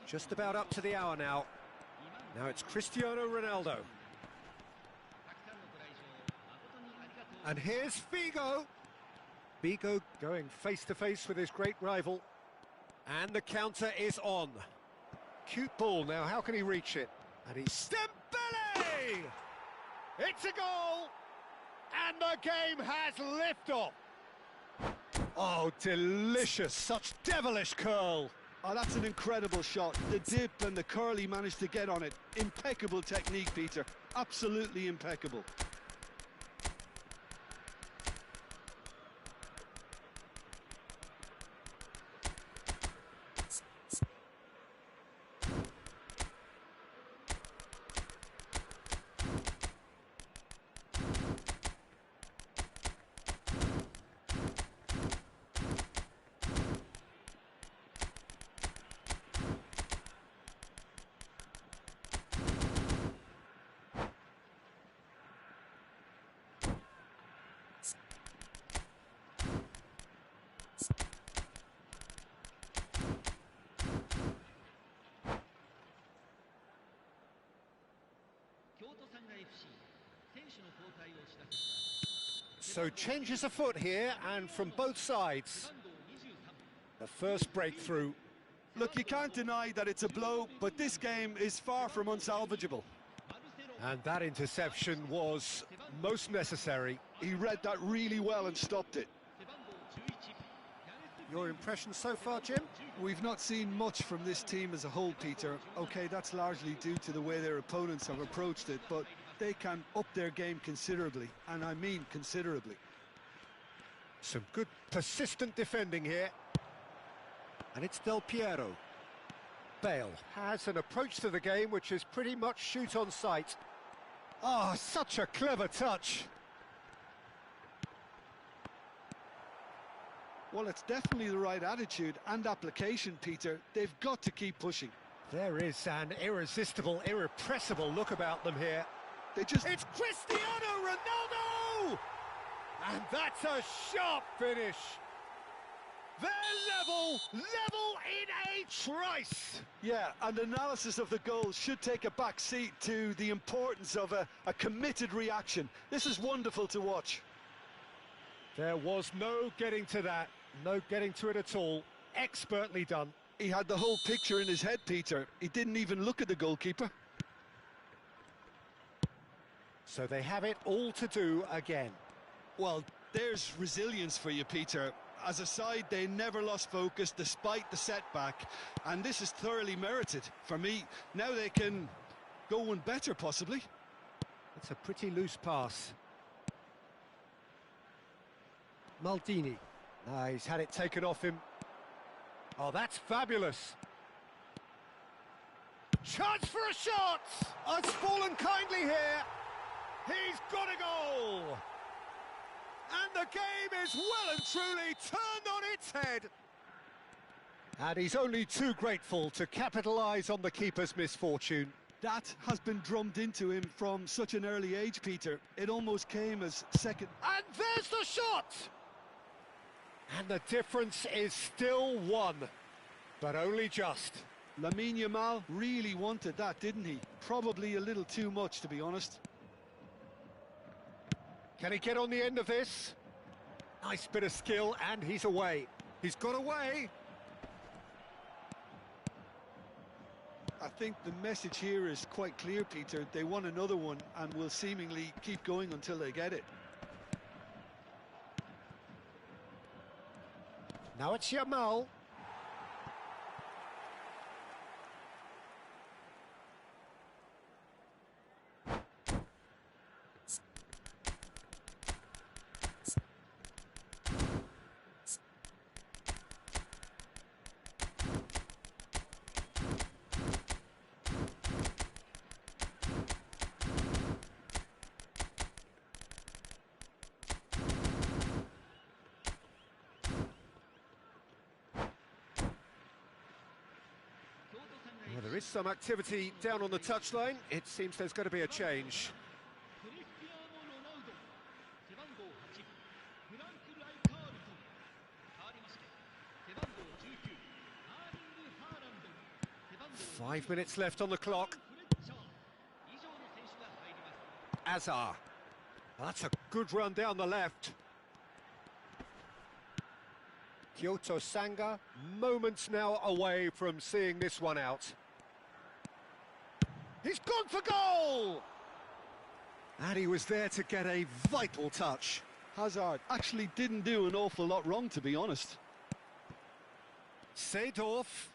Just about up to the hour now. Now it's Cristiano Ronaldo. And here's Figo. Figo going face-to-face with his great rival. And the counter is on. Cute ball now, how can he reach it? And he's Dembele! It's a goal! And the game has liftoff. Oh, delicious, such devilish curl. Oh, that's an incredible shot. The dip and the curl he managed to get on it. Impeccable technique, Peter. Absolutely impeccable. So changes afoot here, and from both sides. The first breakthrough. Look, you can't deny that it's a blow, but this game is far from unsalvageable. And that interception was most necessary. He read that really well and stopped it. Your impression so far, Jim? We've not seen much from this team as a whole, Peter. OK, that's largely due to the way their opponents have approached it, but they can up their game considerably, and I mean considerably. Some good persistent defending here. And it's Del Piero. Bale has an approach to the game which is pretty much shoot on sight. Oh, such a clever touch. Well, it's definitely the right attitude and application, Peter. They've got to keep pushing. There is an irresistible, irrepressible look about them here. It's Cristiano Ronaldo! And that's a sharp finish. They're level in a trice. Yeah, and analysis of the goal should take a back seat to the importance of a committed reaction. This is wonderful to watch. There was no getting to that, no getting to it at all. Expertly done. He had the whole picture in his head, Peter. He didn't even look at the goalkeeper. So they have it all to do again. Well, there's resilience for you, Peter. As a side, they never lost focus despite the setback, and this is thoroughly merited. For me, now they can go one better, possibly. It's a pretty loose pass. Maldini. He's had it taken off him. Oh, that's fabulous. Chance for a shot! Oh, it's fallen kindly here. He's got a goal! And the game is well and truly turned on its head. And he's only too grateful to capitalise on the keeper's misfortune. That has been drummed into him from such an early age, Peter. It almost came as second. And there's the shot! And the difference is still one, but only just. Lamine Yamal really wanted that, didn't he? Probably a little too much, to be honest. Can he get on the end of this? Nice bit of skill, and he's away. He's got away. I think the message here is quite clear, Peter. They want another one and will seemingly keep going until they get it. Now it's Yamal. 'There is some activity down on the touchline. It seems there's going to be a change. Five minutes left on the clock. Azar. That's a good run down the left. Kyoto Sanga, moments now away from seeing this one out. He's gone for goal! And he was there to get a vital touch. Hazard actually didn't do an awful lot wrong, to be honest. Seedorf.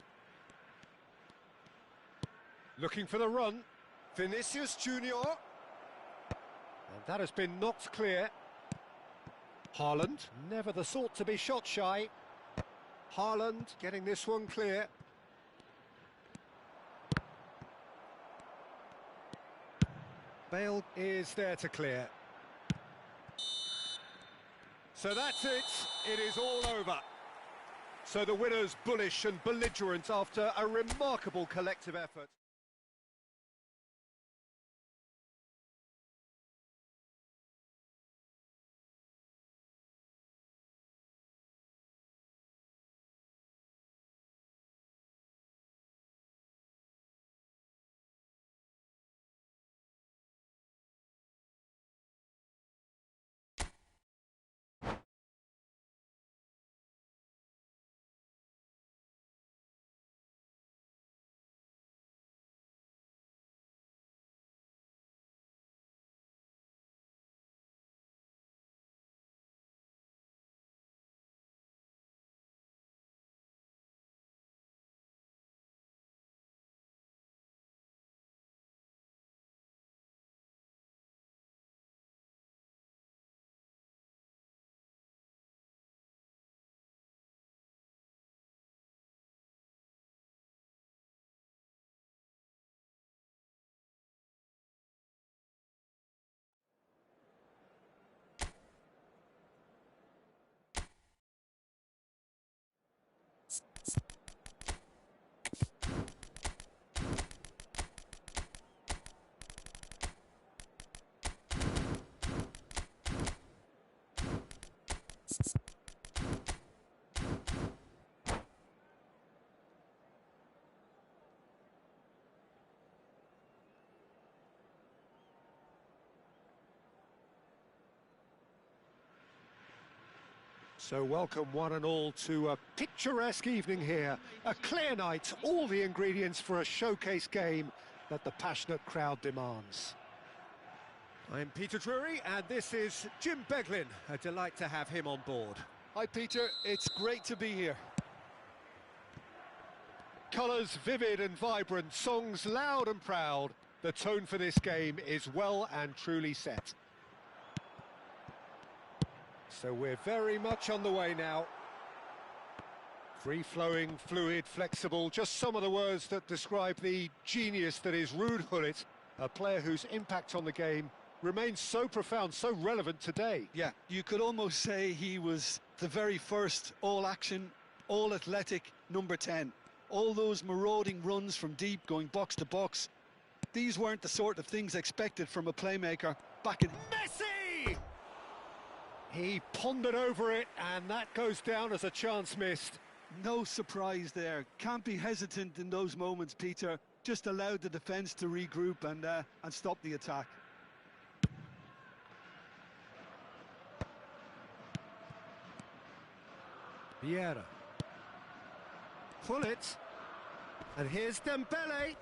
Looking for the run. Vinicius Junior. And that has been knocked clear. Haaland, never the sort to be shot shy. Haaland getting this one clear. Bale is there to clear. So that's it. It is all over. So the winners bullish and belligerent after a remarkable collective effort. So welcome one and all to a picturesque evening here. A clear night, all the ingredients for a showcase game that the passionate crowd demands. I'm Peter Drury and this is Jim Beglin. A delight to have him on board. Hi Peter, it's great to be here. Colours vivid and vibrant, songs loud and proud. The tone for this game is well and truly set. So we're very much on the way now. Free-flowing, fluid, flexible, just some of the words that describe the genius that is Ruud Gullit, a player whose impact on the game remains so profound, so relevant today. Yeah, you could almost say he was the very first all-action, all-athletic number 10. All those marauding runs from deep, going box to box. These weren't the sort of things expected from a playmaker back in... Messi! He pondered over it, and that goes down as a chance missed. No surprise there. Can't be hesitant in those moments, Peter. Just allowed the defence to regroup and stop the attack. Vieira. Gullit. And here's Dembele.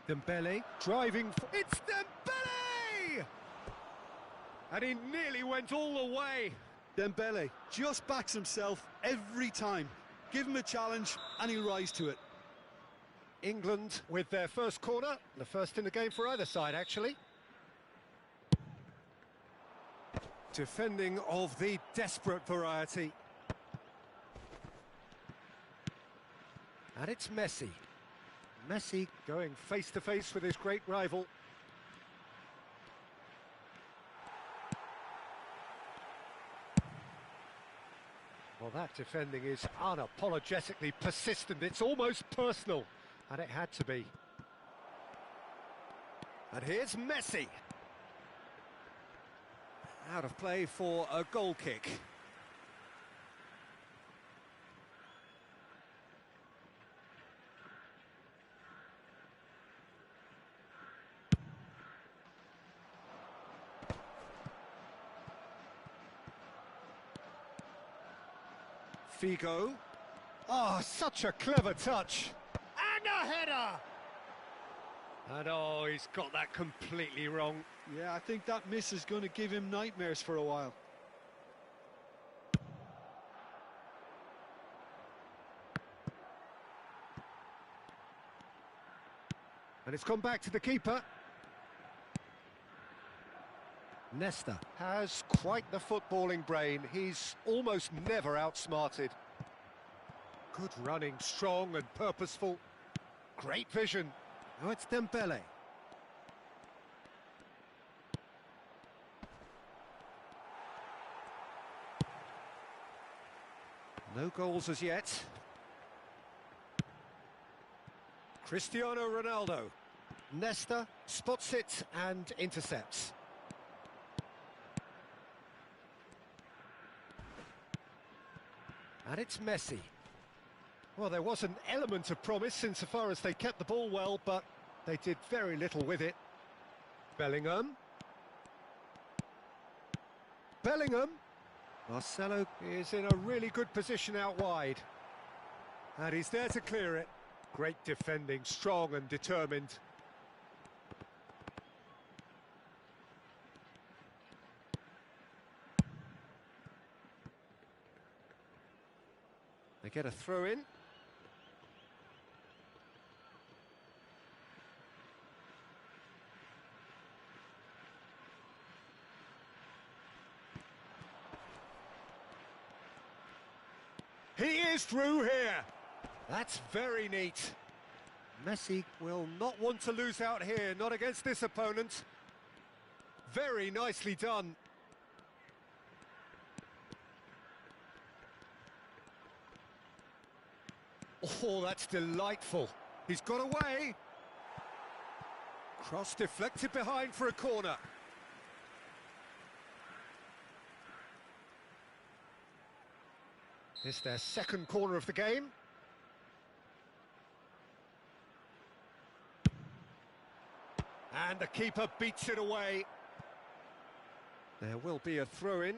Dembele driving for... It's Dembele! And he nearly went all the way. Dembele just backs himself every time. Give him a challenge and he'll rise to it. England with their first corner, the first in the game for either side, actually. Defending of the desperate variety. And it's Messi. Messi going face-to-face with his great rival. Well, that defending is unapologetically persistent. It's almost personal, and it had to be. And here's Messi. Out of play for a goal kick. Figo. Oh, such a clever touch. And a header! And oh, he's got that completely wrong. Yeah, I think that miss is going to give him nightmares for a while. And it's gone back to the keeper. Nesta has quite the footballing brain. He's almost never outsmarted. Good running, strong and purposeful. Great vision. Now it's Dembele. No goals as yet. Cristiano Ronaldo. Nesta spots it and intercepts. And it's Messi. Well, there was an element of promise insofar as they kept the ball well, but they did very little with it. Bellingham. Bellingham. Marcelo is in a really good position out wide. And he's there to clear it. Great defending, strong and determined. They get a throw in. He is through here. That's very neat. Messi will not want to lose out here, not against this opponent. Very nicely done. Oh, that's delightful. He's got away. Cross deflected behind for a corner. It's their second corner of the game. And the keeper beats it away. There will be a throw-in.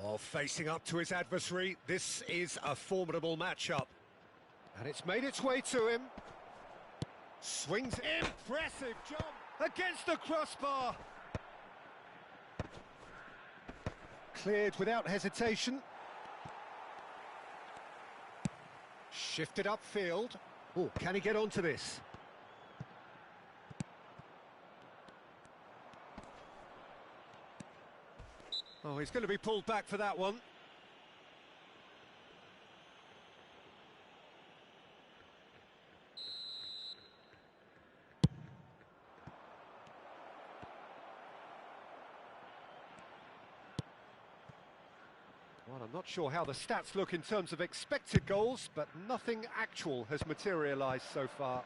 Oh, facing up to his adversary, this is a formidable matchup. And it's made its way to him. Swings, impressive jump against the crossbar. Cleared without hesitation. Shifted upfield. Oh, can he get onto this? Oh, he's going to be pulled back for that one. Well, I'm not sure how the stats look in terms of expected goals, but nothing actual has materialised so far.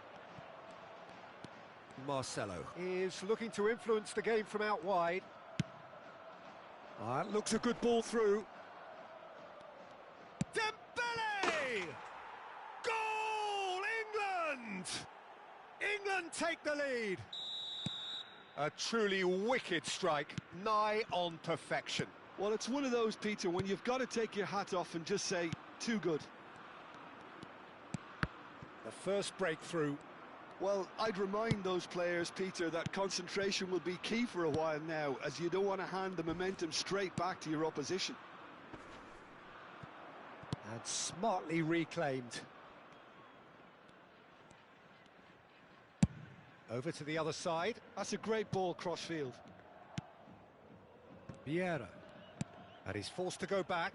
Marcelo is looking to influence the game from out wide. That looks a good ball through. Dembele! Goal! England! England take the lead. A truly wicked strike, nigh on perfection. Well, it's one of those, Peter, when you've got to take your hat off and just say, too good. The first breakthrough. Well, I'd remind those players, Peter, that concentration will be key for a while now, as you don't want to hand the momentum straight back to your opposition. And smartly reclaimed. Over to the other side. That's a great ball cross-field. Vieira. And he's forced to go back.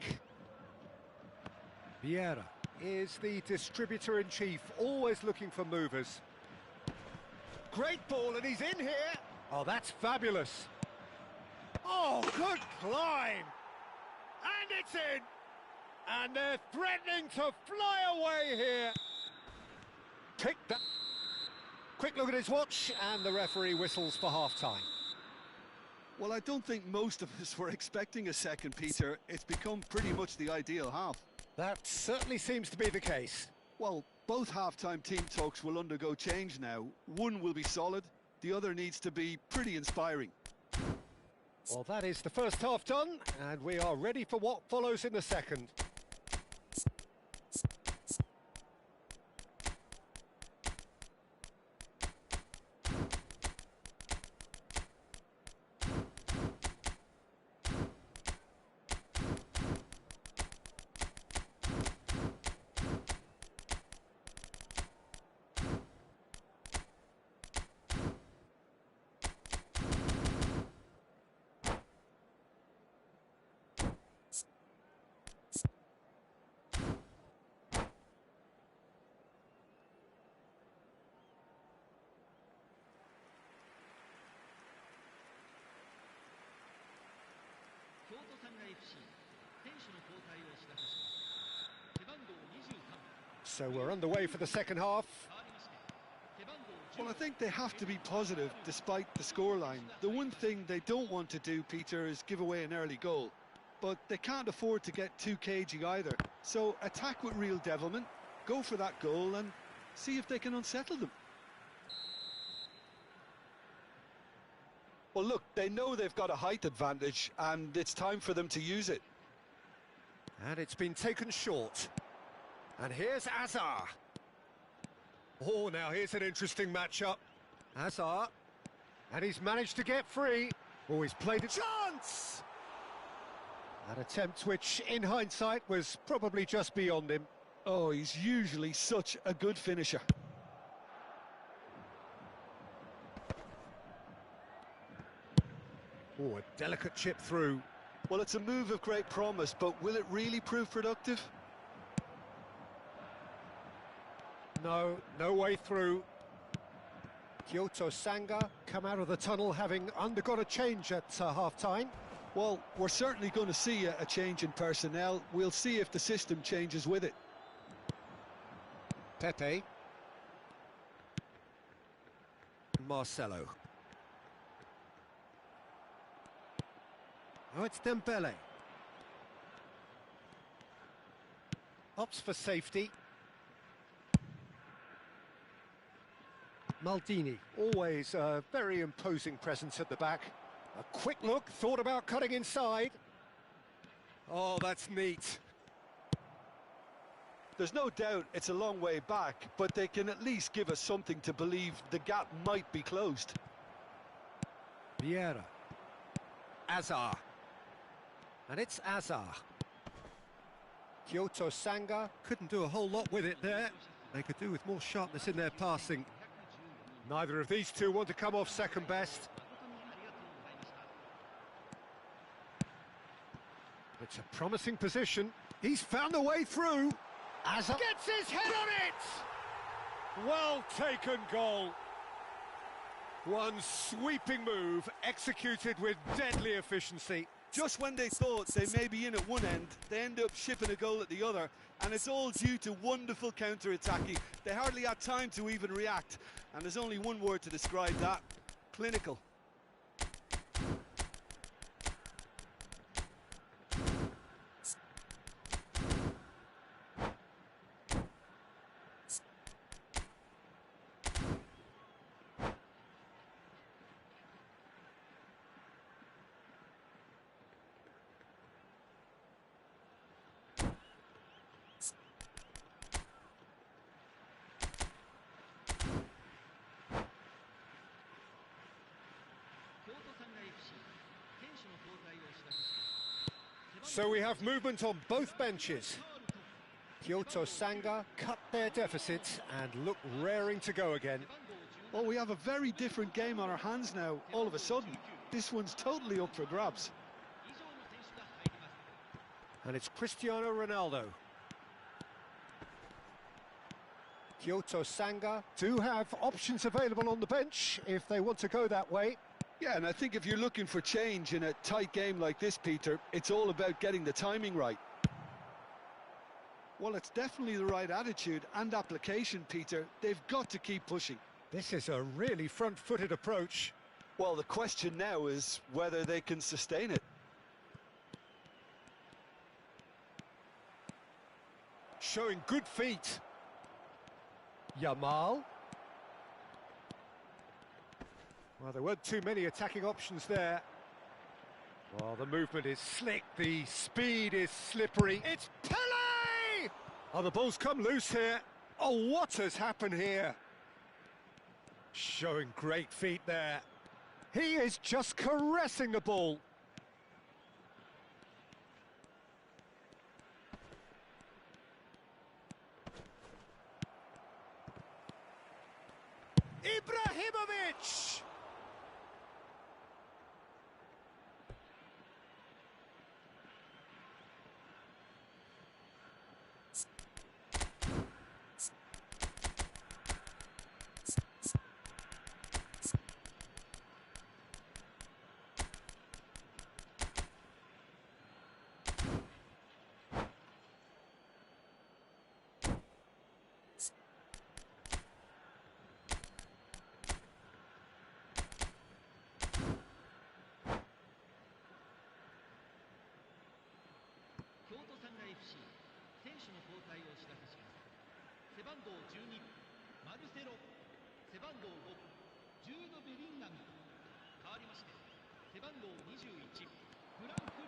Vieira is the distributor-in-chief, always looking for movers. Great ball, and he's in here. Oh, that's fabulous. Oh, good climb. And it's in. And they're threatening to fly away here. Picked that. Quick look at his watch, and the referee whistles for half-time. Well, I don't think most of us were expecting a second, Peter. It's become pretty much the ideal half. That certainly seems to be the case. Well, both half-time team talks will undergo change now. One will be solid, the other needs to be pretty inspiring. Well, that is the first half done, and we are ready for what follows in the second. So we're underway for the second half. Well, I think they have to be positive despite the scoreline. The one thing they don't want to do, Peter, is give away an early goal. But they can't afford to get too cagey either. So attack with real devilment, go for that goal and see if they can unsettle them. Well, look, they know they've got a height advantage and it's time for them to use it. And it's been taken short. And here's Azar. Oh, now here's an interesting matchup. Azar. And he's managed to get free. Oh, he's played a chance! An attempt which, in hindsight, was probably just beyond him. Oh, he's usually such a good finisher. Oh, a delicate chip through. Well, it's a move of great promise, but will it really prove productive? No, no way through. Kyoto Sanga come out of the tunnel having undergone a change at half-time. Well, we're certainly going to see a change in personnel. We'll see if the system changes with it. Pepe. Marcelo. Oh, it's Dembele. Opts for safety. Maldini, always a very imposing presence at the back. A quick look, thought about cutting inside. Oh, that's neat. There's no doubt it's a long way back, but they can at least give us something to believe the gap might be closed. Vieira. Azar. And it's Azar. Kyoto Sanga couldn't do a whole lot with it there. They could do with more sharpness in their passing. Neither of these two want to come off second best. It's a promising position. He's found a way through. Azar gets his head on it! Well taken goal. One sweeping move executed with deadly efficiency. Just when they thought they may be in at one end, they end up shipping a goal at the other, and it's all due to wonderful counter-attacking. They hardly had time to even react, and there's only one word to describe that: clinical. So we have movement on both benches. Kyoto Sanga cut their deficit and look raring to go again. Well, we have a very different game on our hands now, all of a sudden. This one's totally up for grabs. And it's Cristiano Ronaldo. Kyoto Sanga do have options available on the bench if they want to go that way. Yeah, and I think if you're looking for change in a tight game like this, Peter, it's all about getting the timing right. Well, it's definitely the right attitude and application, Peter. They've got to keep pushing. This is a really front-footed approach. Well, the question now is whether they can sustain it. Showing good feet. Yamal. Well, there weren't too many attacking options there. Well, the movement is slick, the speed is slippery. It's Pele! Oh, the ball's come loose here. Oh, what has happened here? Showing great feet there. He is just caressing the ball. Ibrahimovic!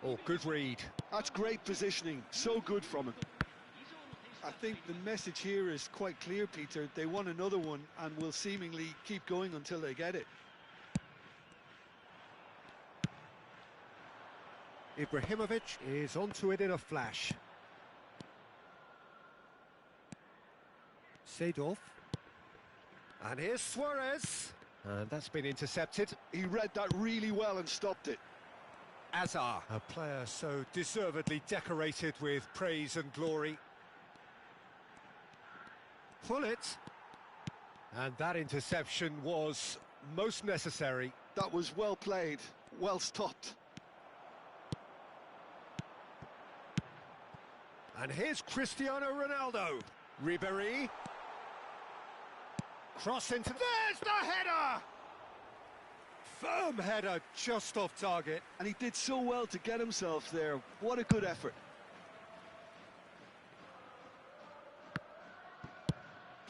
Oh, good read. That's great positioning, so good from him. I think the message here is quite clear, Peter. They want another one and will seemingly keep going until they get it. Ibrahimovic is onto it in a flash. Seedorf. And here's Suarez. And that's been intercepted. He read that really well and stopped it. Azar, a player so deservedly decorated with praise and glory. Pull it. And that interception was most necessary. That was well played, well stopped. And here's Cristiano Ronaldo. Ribéry. Cross into... There's the header! Firm header, just off target. And he did so well to get himself there. What a good effort.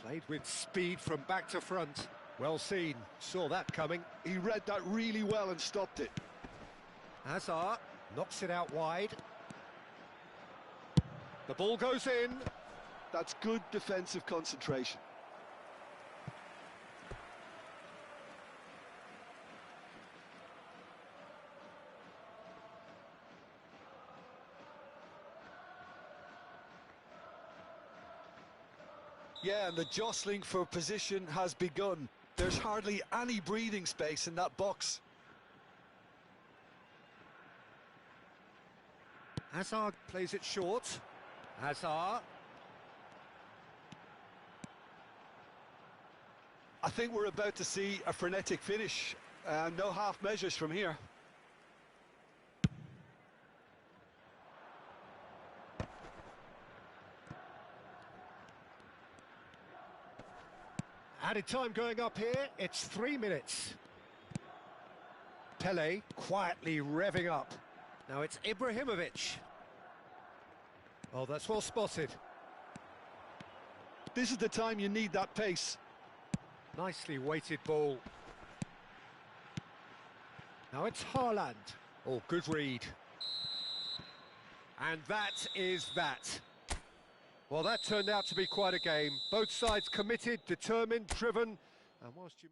Played with speed from back to front. Well seen, saw that coming. He read that really well and stopped it. Hazard knocks it out wide. The ball goes in. That's good defensive concentration. Yeah, and the jostling for position has begun. There's hardly any breathing space in that box. Hazard plays it short. Hazard. I think we're about to see a frenetic finish. No half measures from here. Added time going up here, it's 3 minutes. Pele quietly revving up. Now it's Ibrahimovic. Oh, that's well spotted. This is the time you need that pace. Nicely weighted ball. Now it's Haaland. Oh, good read. And that is that. Well, that turned out to be quite a game. Both sides committed, determined, driven, and whilst you...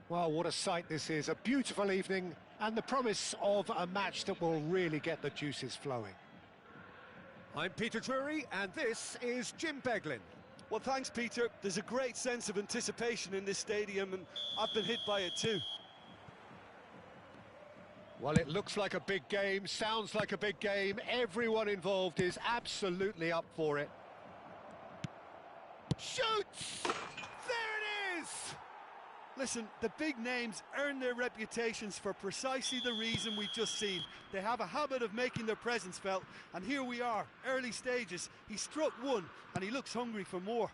Well, what a sight this is. A beautiful evening and the promise of a match that will really get the juices flowing. I'm Peter Drury and this is Jim Beglin. Well, thanks, Peter. There's a great sense of anticipation in this stadium and I've been hit by it too. Well, it looks like a big game, sounds like a big game. Everyone involved is absolutely up for it. Shoots! There it Listen, the big names earn their reputations for precisely the reason we've just seen. They have a habit of making their presence felt, and here we are, early stages. He struck one, and he looks hungry for more.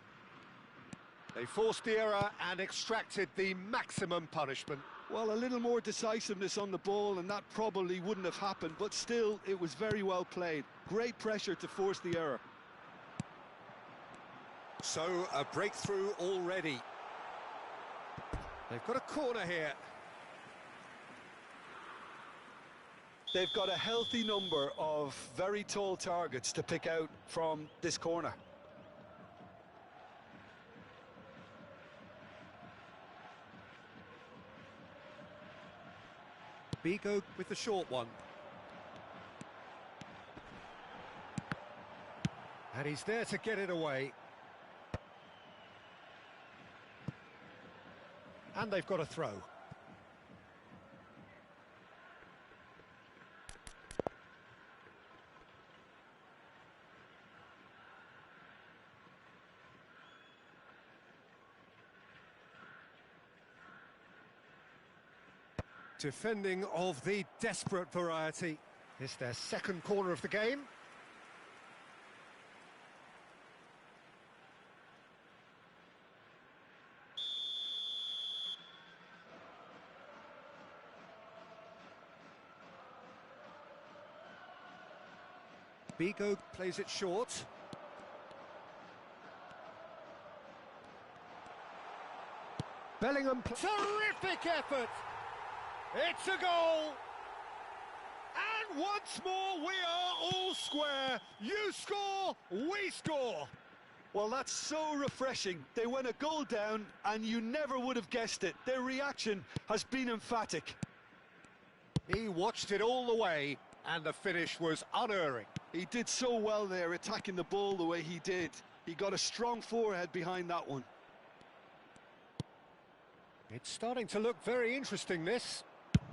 They forced the error and extracted the maximum punishment. Well, a little more decisiveness on the ball, and that probably wouldn't have happened, but still, it was very well played. Great pressure to force the error. So, a breakthrough already. They've got a corner here. They've got a healthy number of very tall targets to pick out from this corner. Bigo with the short one. And he's there to get it away. And they've got a throw. Defending of the desperate variety. It's their second corner of the game. Bigo plays it short. Bellingham. Terrific effort! It's a goal! And once more we are all square. You score, we score. Well, that's so refreshing. They went a goal down and you never would have guessed it. Their reaction has been emphatic. He watched it all the way and the finish was unerring. He did so well there, attacking the ball the way he did. He got a strong forehead behind that one. It's starting to look very interesting, this.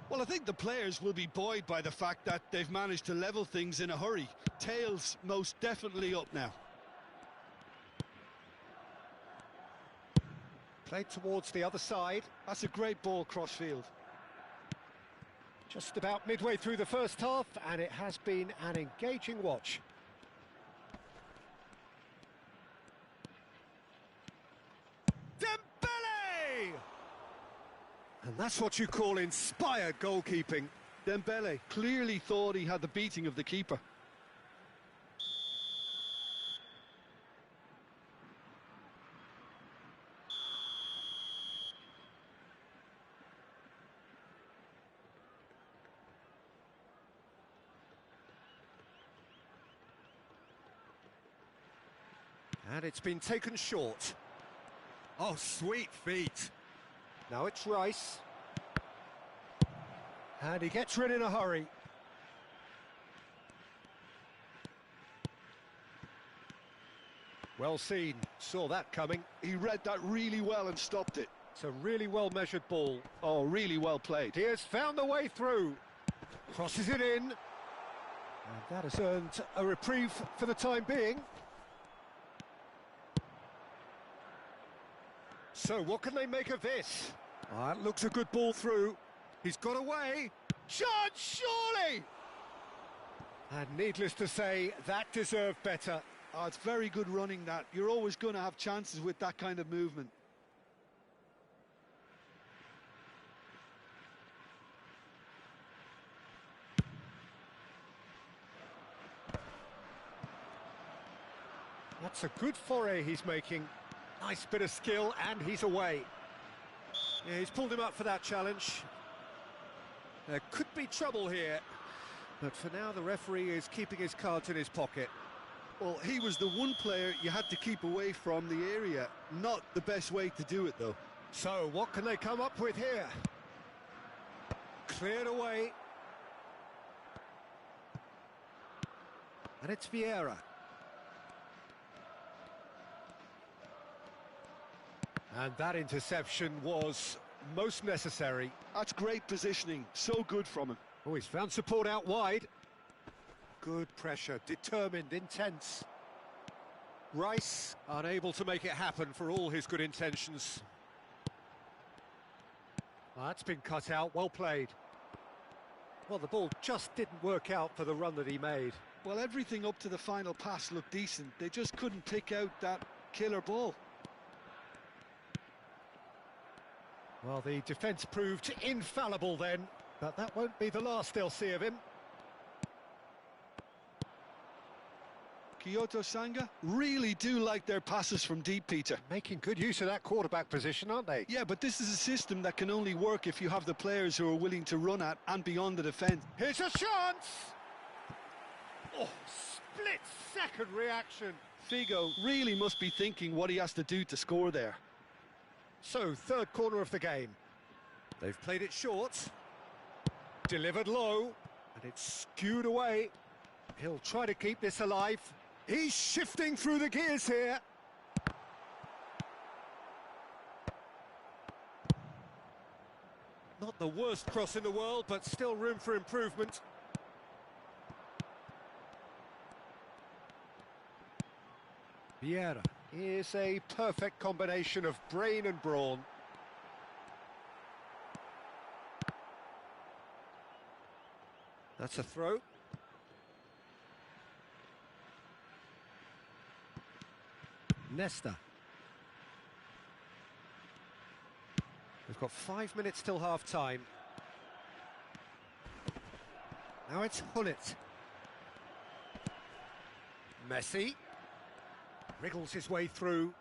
Well, I think the players will be buoyed by the fact that they've managed to level things in a hurry. Tails most definitely up now. Played towards the other side. That's a great ball cross-field. Just about midway through the first half, and it has been an engaging watch. Dembele! And that's what you call inspired goalkeeping. Dembele clearly thought he had the beating of the keeper. And it's been taken short. Oh, sweet feet. Now it's Rice. And he gets rid in a hurry. Well seen, saw that coming. He read that really well and stopped it. It's a really well-measured ball. Oh, really well played. He has found the way through. Crosses it in. And that has earned a reprieve for the time being. So what can they make of this? That looks a good ball through. He's got away. Chance, surely! And needless to say, that deserved better. Oh, it's very good running, that. You're always going to have chances with that kind of movement. That's a good foray he's making. Nice bit of skill, and he's away. Yeah, he's pulled him up for that challenge. There could be trouble here, but for now the referee is keeping his cards in his pocket. Well, he was the one player you had to keep away from the area. Not the best way to do it, though. So, what can they come up with here? Cleared away. And it's Vieira. And that interception was most necessary. That's great positioning, so good from him. Oh, he's found support out wide. Good pressure, determined, intense. Rice unable to make it happen for all his good intentions. That's been cut out, well played. Well, the ball just didn't work out for the run that he made. Well, everything up to the final pass looked decent. They just couldn't pick out that killer ball. Well, the defence proved infallible then, but that won't be the last they'll see of him. Kyoto Sanga really do like their passes from deep, Peter. Making good use of that quarterback position, aren't they? Yeah, but this is a system that can only work if you have the players who are willing to run at and beyond the defence. Here's a chance! Oh, split-second reaction. Figo really must be thinking what he has to do to score there. So, third corner of the game. They've played it short. Delivered low. And it's skewed away. He'll try to keep this alive. He's shifting through the gears here. Not the worst cross in the world, but still room for improvement. Vieira is a perfect combination of brain and brawn. That's a throw. Nesta. We've got 5 minutes till half-time. Now it's Hullet. Messi. Wriggles his way through.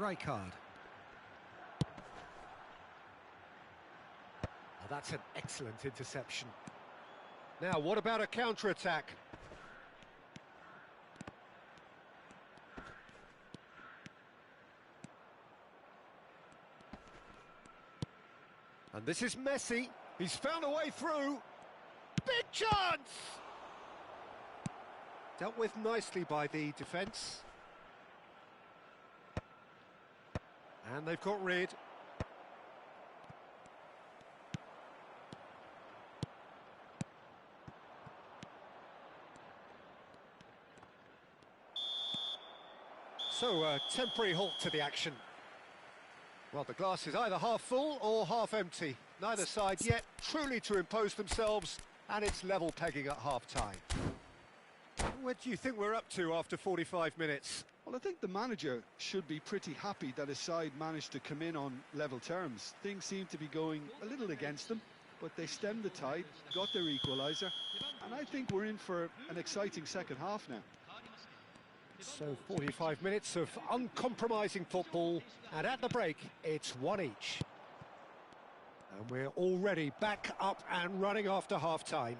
Rijkaard. Oh, that's an excellent interception. Now, what about a counter-attack? And this is Messi. He's found a way through. Big chance! Dealt with nicely by the defence. And they've got rid. So, a temporary halt to the action. Well, the glass is either half full or half empty. Neither side yet truly to impose themselves, and it's level pegging at half-time. What do you think we're up to after 45 minutes? Well, I think the manager should be pretty happy that his side managed to come in on level terms. Things seem to be going a little against them, but they stemmed the tide, got their equaliser, and I think we're in for an exciting second half now. So 45 minutes of uncompromising football, and at the break, it's one each. And we're already back up and running after half-time.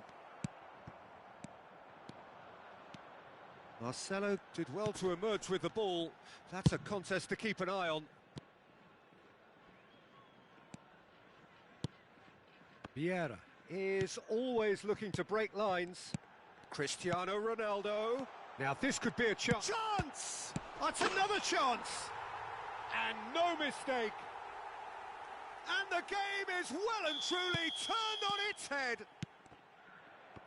Marcelo did well to emerge with the ball. That's a contest to keep an eye on. Vieira is always looking to break lines. Cristiano Ronaldo. Now this could be a chance. Chance! That's another chance! And no mistake. And the game is well and truly turned on its head.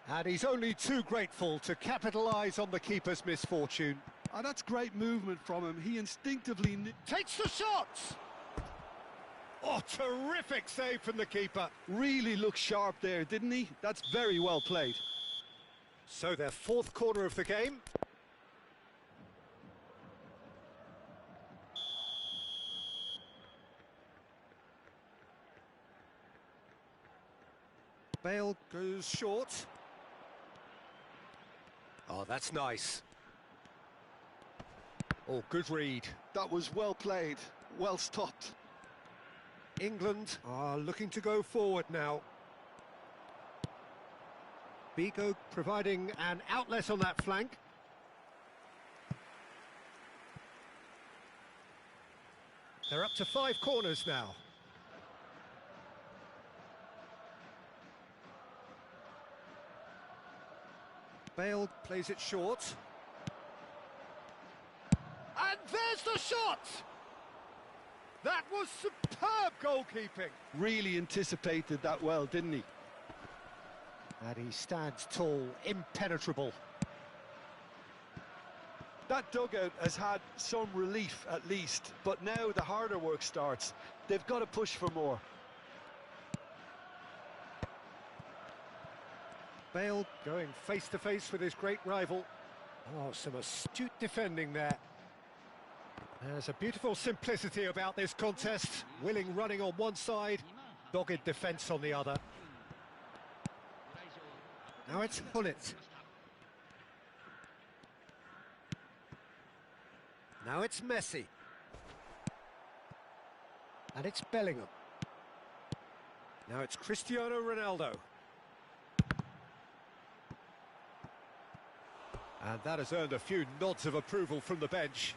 And he's only too grateful to capitalise on the keeper's misfortune. Oh, that's great movement from him. He instinctively takes the shot! Oh, terrific save from the keeper. Really looked sharp there, didn't he? That's very well played. So their fourth corner of the game. Bale goes short. Oh, that's nice. Oh, good read. That was well played, well stopped. England are looking to go forward now. Figo providing an outlet on that flank. They're up to 5 corners now. Bale plays it short. And there's the shot! That was superb goalkeeping. Really anticipated that well, didn't he? And he stands tall, impenetrable. That dugout has had some relief at least, but now the harder work starts. They've got to push for more. Bale going face to face with his great rival. Oh, some astute defending there. There's a beautiful simplicity about this contest. Willing running on one side, dogged defence on the other. Now it's MULIK. Now it's Messi. And it's Bellingham. Now it's Cristiano Ronaldo. And that has earned a few nods of approval from the bench.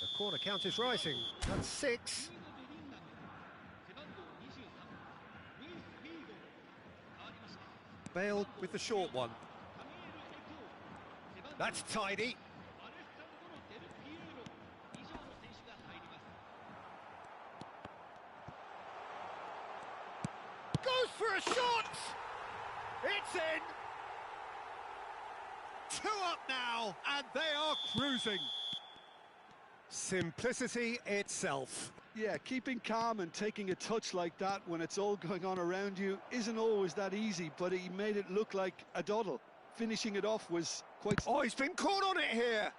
The corner count is rising. That's 6. Bale with the short one. That's tidy. Goes for a shot! It's in! 2 up now, and they are cruising. Simplicity itself. Yeah, keeping calm and taking a touch like that when it's all going on around you isn't always that easy, but he made it look like a doddle. Finishing it off was quite... Oh, he's been caught on it here!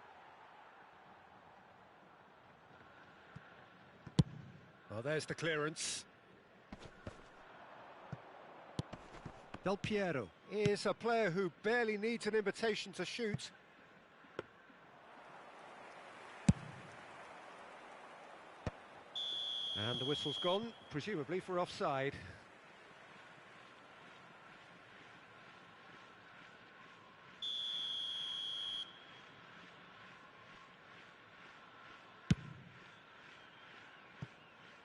Oh, there's the clearance. Del Piero is a player who barely needs an invitation to shoot. And the whistle's gone, presumably for offside.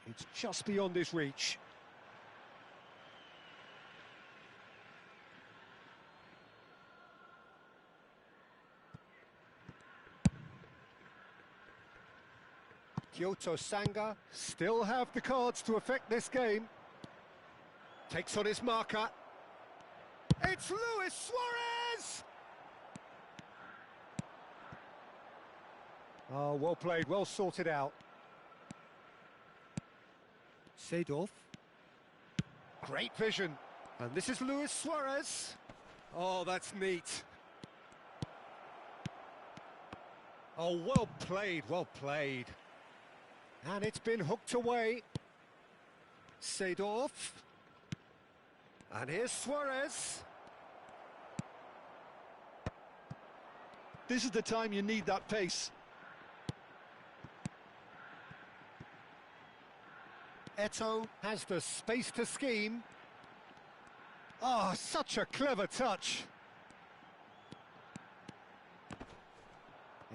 It's just beyond his reach. Kyoto Sanga still have the cards to affect this game. Takes on his marker. It's Luis Suarez! Oh, well played, well sorted out. Seedorf. Great vision. And this is Luis Suarez. Oh, that's neat. Oh, well played, well played. And it's been hooked away. Seedorf. And here's Suarez. This is the time you need that pace. Eto'o has the space to scheme. Oh, such a clever touch.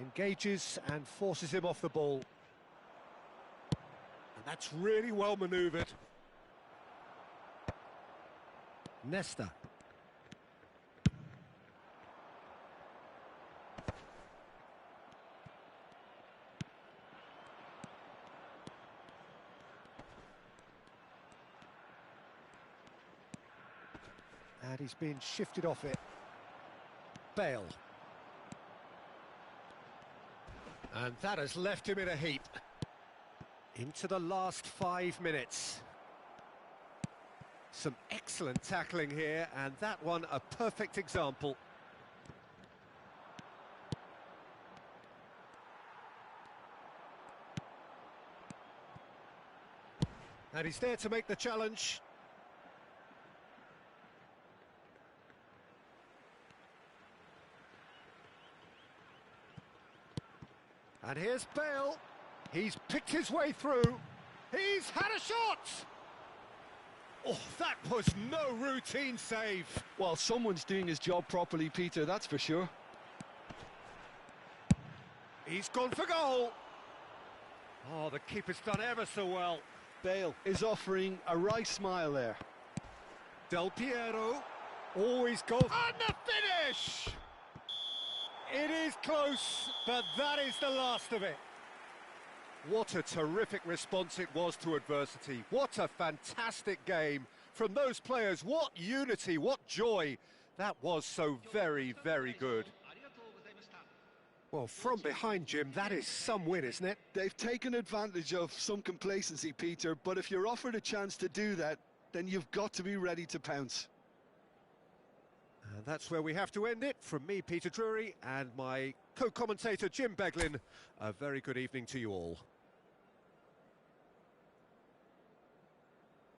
Engages and forces him off the ball. And that's really well manoeuvred. Nesta. And he's been shifted off it. Bale. And that has left him in a heap. Into the last 5 minutes. Some excellent tackling here, and that one a perfect example. And he's there to make the challenge. And here's Bale. He's picked his way through. He's had a shot! Oh, that was no routine save. Well, someone's doing his job properly, Peter, that's for sure. He's gone for goal. Oh, the keeper's done ever so well. Bale is offering a wry smile there. Del Piero. Always goes. And the finish! It is close, but that is the last of it. What a terrific response it was to adversity. What a fantastic game from those players. What unity, what joy. That was so very, very good. Well, from behind, Jim, that is some win, isn't it? They've taken advantage of some complacency, Peter, but if you're offered a chance to do that, then you've got to be ready to pounce. And that's where we have to end it. From me, Peter Drury, and my co-commentator, Jim Beglin, a very good evening to you all.